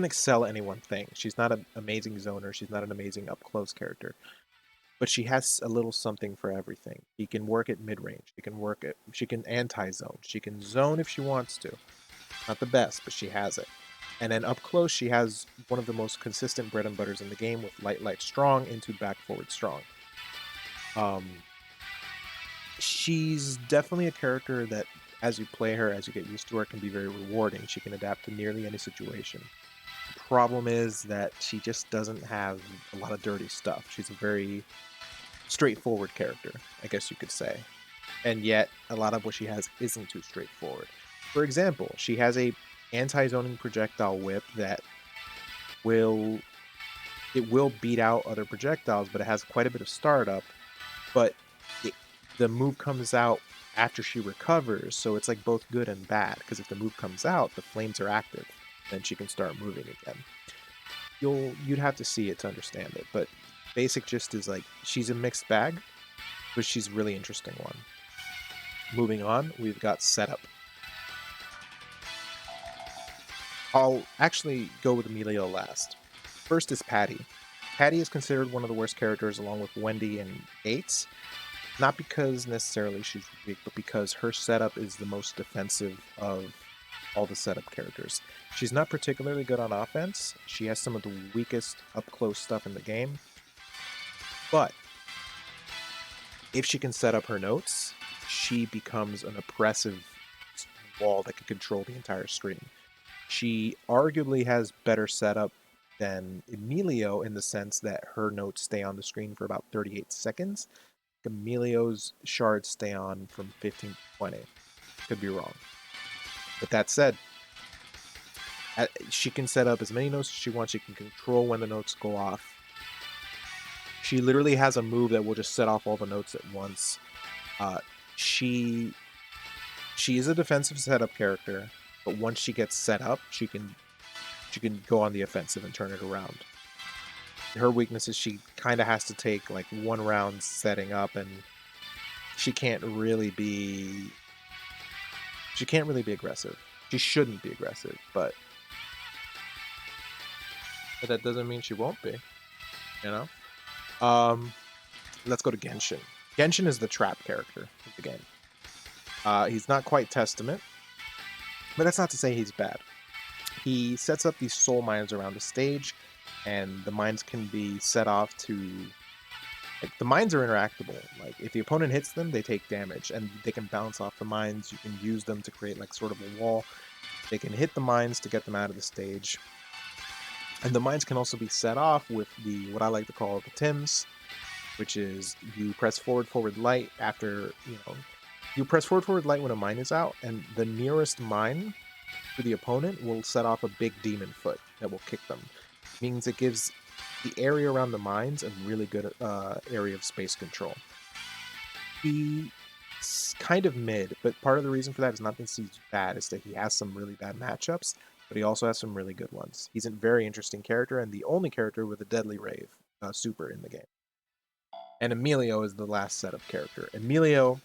excel at any one thing. She's not an amazing zoner. She's not an amazing up-close character. But she has a little something for everything. She can work at mid-range. She can anti-zone. She can zone if she wants to. Not the best, but she has it. And then up close, she has one of the most consistent bread and butters in the game with light, light, strong into back, forward, strong. She's definitely a character that, as you play her, as you get used to her, can be very rewarding. She can adapt to nearly any situation. The problem is that she just doesn't have a lot of dirty stuff. She's a very straightforward character, I guess you could say. And yet, a lot of what she has isn't too straightforward. For example, she has a anti-zoning projectile whip that will beat out other projectiles, but it has quite a bit of startup. But the move comes out after she recovers, so it's like both good and bad. Because if the move comes out, the flames are active, then she can start moving again. You'd have to see it to understand it, but basic gist is like she's a mixed bag, but she's a really interesting one. Moving on, we've got setup. I'll actually go with Emilio last. First is Patty. Patty is considered one of the worst characters along with Wendy and Gates. Not because necessarily she's weak, but because her setup is the most defensive of all the setup characters. She's not particularly good on offense. She has some of the weakest up-close stuff in the game. But if she can set up her notes, she becomes an oppressive wall that can control the entire screen. She arguably has better setup than Emilio in the sense that her notes stay on the screen for about 38 seconds. Emilio's shards stay on from 15 to 20. Could be wrong. But that said, she can set up as many notes as she wants. She can control when the notes go off. She literally has a move that will just set off all the notes at once. She is a defensive setup character, but once she gets set up, she can go on the offensive and turn it around. Her weakness is she kind of has to take like one round setting up, and she can't really be aggressive. She shouldn't be aggressive, but that doesn't mean she won't be, you know? Let's go to Genshin. Genshin is the trap character of the game. He's not quite Testament, but that's not to say he's bad. He sets up these soul mines around the stage, and the mines can be set off to... Like, the mines are interactable. Like, if the opponent hits them, they take damage, and they can bounce off the mines. You can use them to create, like, sort of a wall. They can hit the mines to get them out of the stage. And the mines can also be set off with the, what I like to call the TIMs, which is you press forward light after, you press forward light when a mine is out, and the nearest mine to the opponent will set off a big demon foot that will kick them. It means it gives the area around the mines a really good area of space control. He's kind of mid, but part of the reason for that is not that he's bad, is that he has some really bad matchups. but he also has some really good ones. He's a very interesting character and the only character with a Deadly Rave super in the game. And Emilio is the last set of character. Emilio,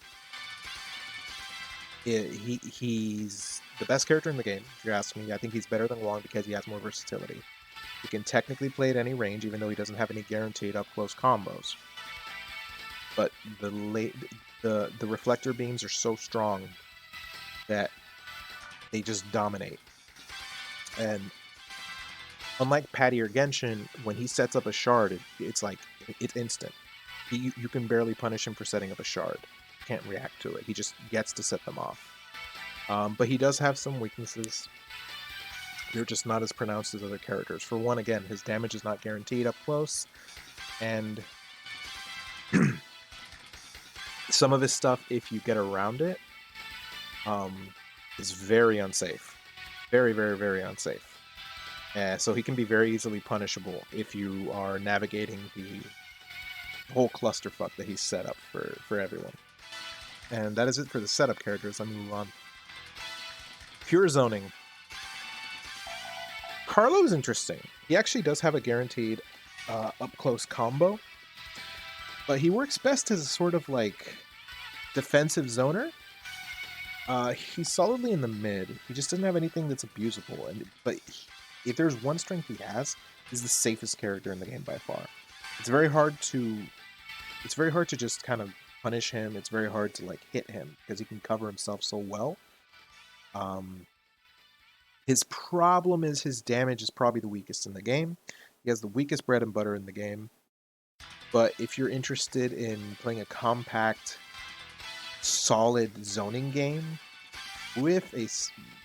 he's the best character in the game, if you ask me. I think he's better than Wong because he has more versatility. He can technically play at any range, even though he doesn't have any guaranteed up-close combos. But the reflector beams are so strong that they just dominate. And unlike Patty or Genshin, when he sets up a shard, it's instant. You can barely punish him for setting up a shard. Can't react to it. He just gets to set them off. But he does have some weaknesses. They're just not as pronounced as other characters. For one, again, his damage is not guaranteed up close, and some of his stuff, if you get around it, is very unsafe. Very, very, very unsafe. So he can be very easily punishable if you are navigating the whole clusterfuck that he's set up for everyone. And that is it for the setup characters. Let me move on. Pure zoning. Carlo's interesting. He actually does have a guaranteed up-close combo, but he works best as a sort of like defensive zoner. He's solidly in the mid. He just doesn't have anything that's abusable. But if there's one strength he has, he's the safest character in the game by far. It's very hard to just kind of punish him. It's very hard to like hit him because he can cover himself so well. His problem is his damage is probably the weakest in the game. He has the weakest bread and butter in the game. But if you're interested in playing a compact, solid zoning game with a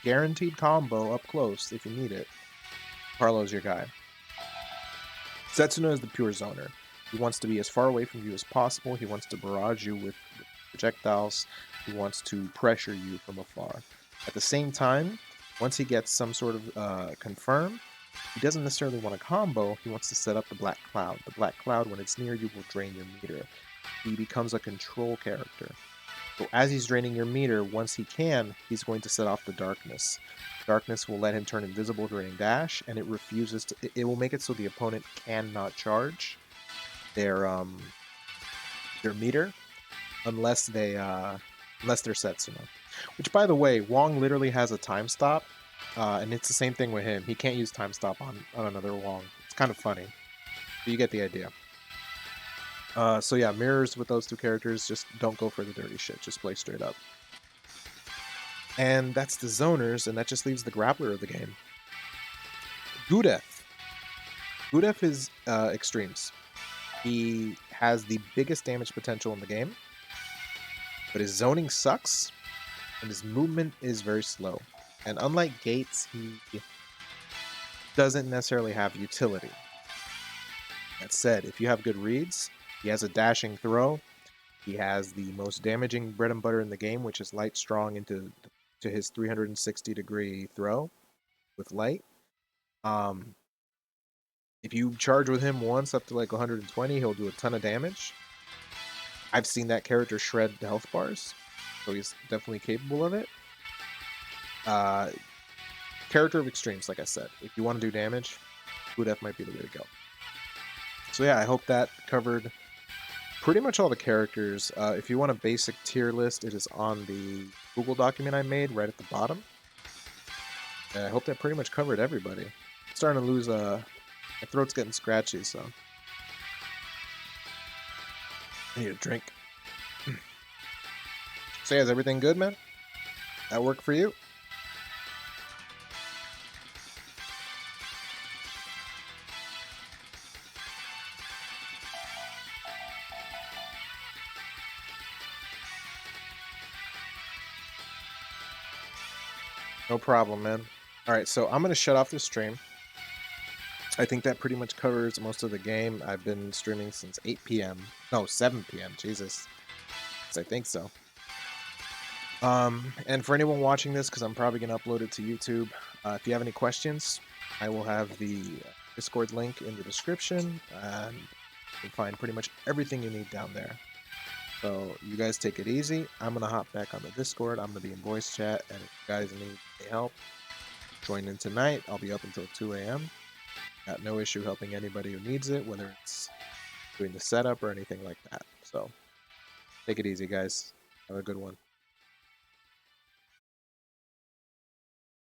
guaranteed combo up close if you need it, Carlo's your guy. Setsuna is the pure zoner. He wants to be as far away from you as possible. He wants to barrage you with projectiles. He wants to pressure you from afar. At the same time, once he gets some sort of confirm, he doesn't necessarily want a combo. He wants to set up the Black Cloud. The Black Cloud, when it's near you, will drain your meter. He becomes a control character. So as he's draining your meter, once he can, he's going to set off the Darkness. Darkness will let him turn invisible during dash, and it refuses to. It will make it so the opponent cannot charge their meter unless they're Setsuna. Which, by the way, Wong literally has a time stop, and it's the same thing with him. He can't use time stop on another Wong. It's kind of funny, but you get the idea. So yeah, mirrors with those two characters. Just don't go for the dirty shit. Just play straight up. And that's the zoners, and that just leaves the grappler of the game. Gudeth. Gudeth is extremes. He has the biggest damage potential in the game, but his zoning sucks, and his movement is very slow. And unlike Gates, he doesn't necessarily have utility. That said, if you have good reads, he has a dashing throw. He has the most damaging bread and butter in the game, which is light strong into his 360-degree throw with light. If you charge with him once up to like 120, he'll do a ton of damage. I've seen that character shred the health bars, so he's definitely capable of it. Character of extremes, like I said. If you want to do damage, Gudeth might be the way to go. So yeah, I hope that covered pretty much all the characters. If you want a basic tier list, it is on the Google document I made right at the bottom. And I hope that pretty much covered everybody. I'm starting to lose my throat's getting scratchy, so I need a drink. So yeah, is everything good, man? That work for you? No problem, man. Alright, so I'm going to shut off the stream. I think that pretty much covers most of the game. I've been streaming since 8 p.m. No, 7 p.m. Jesus. I think so. And for anyone watching this, because I'm probably going to upload it to YouTube, if you have any questions, I will have the Discord link in the description, and you can find pretty much everything you need down there. So you guys take it easy. I'm going to hop back on the Discord. I'm going to be in voice chat, and if you guys need any help, join in tonight. I'll be up until 2 a.m. Got no issue helping anybody who needs it, whether it's doing the setup or anything like that. So take it easy, guys. Have a good one.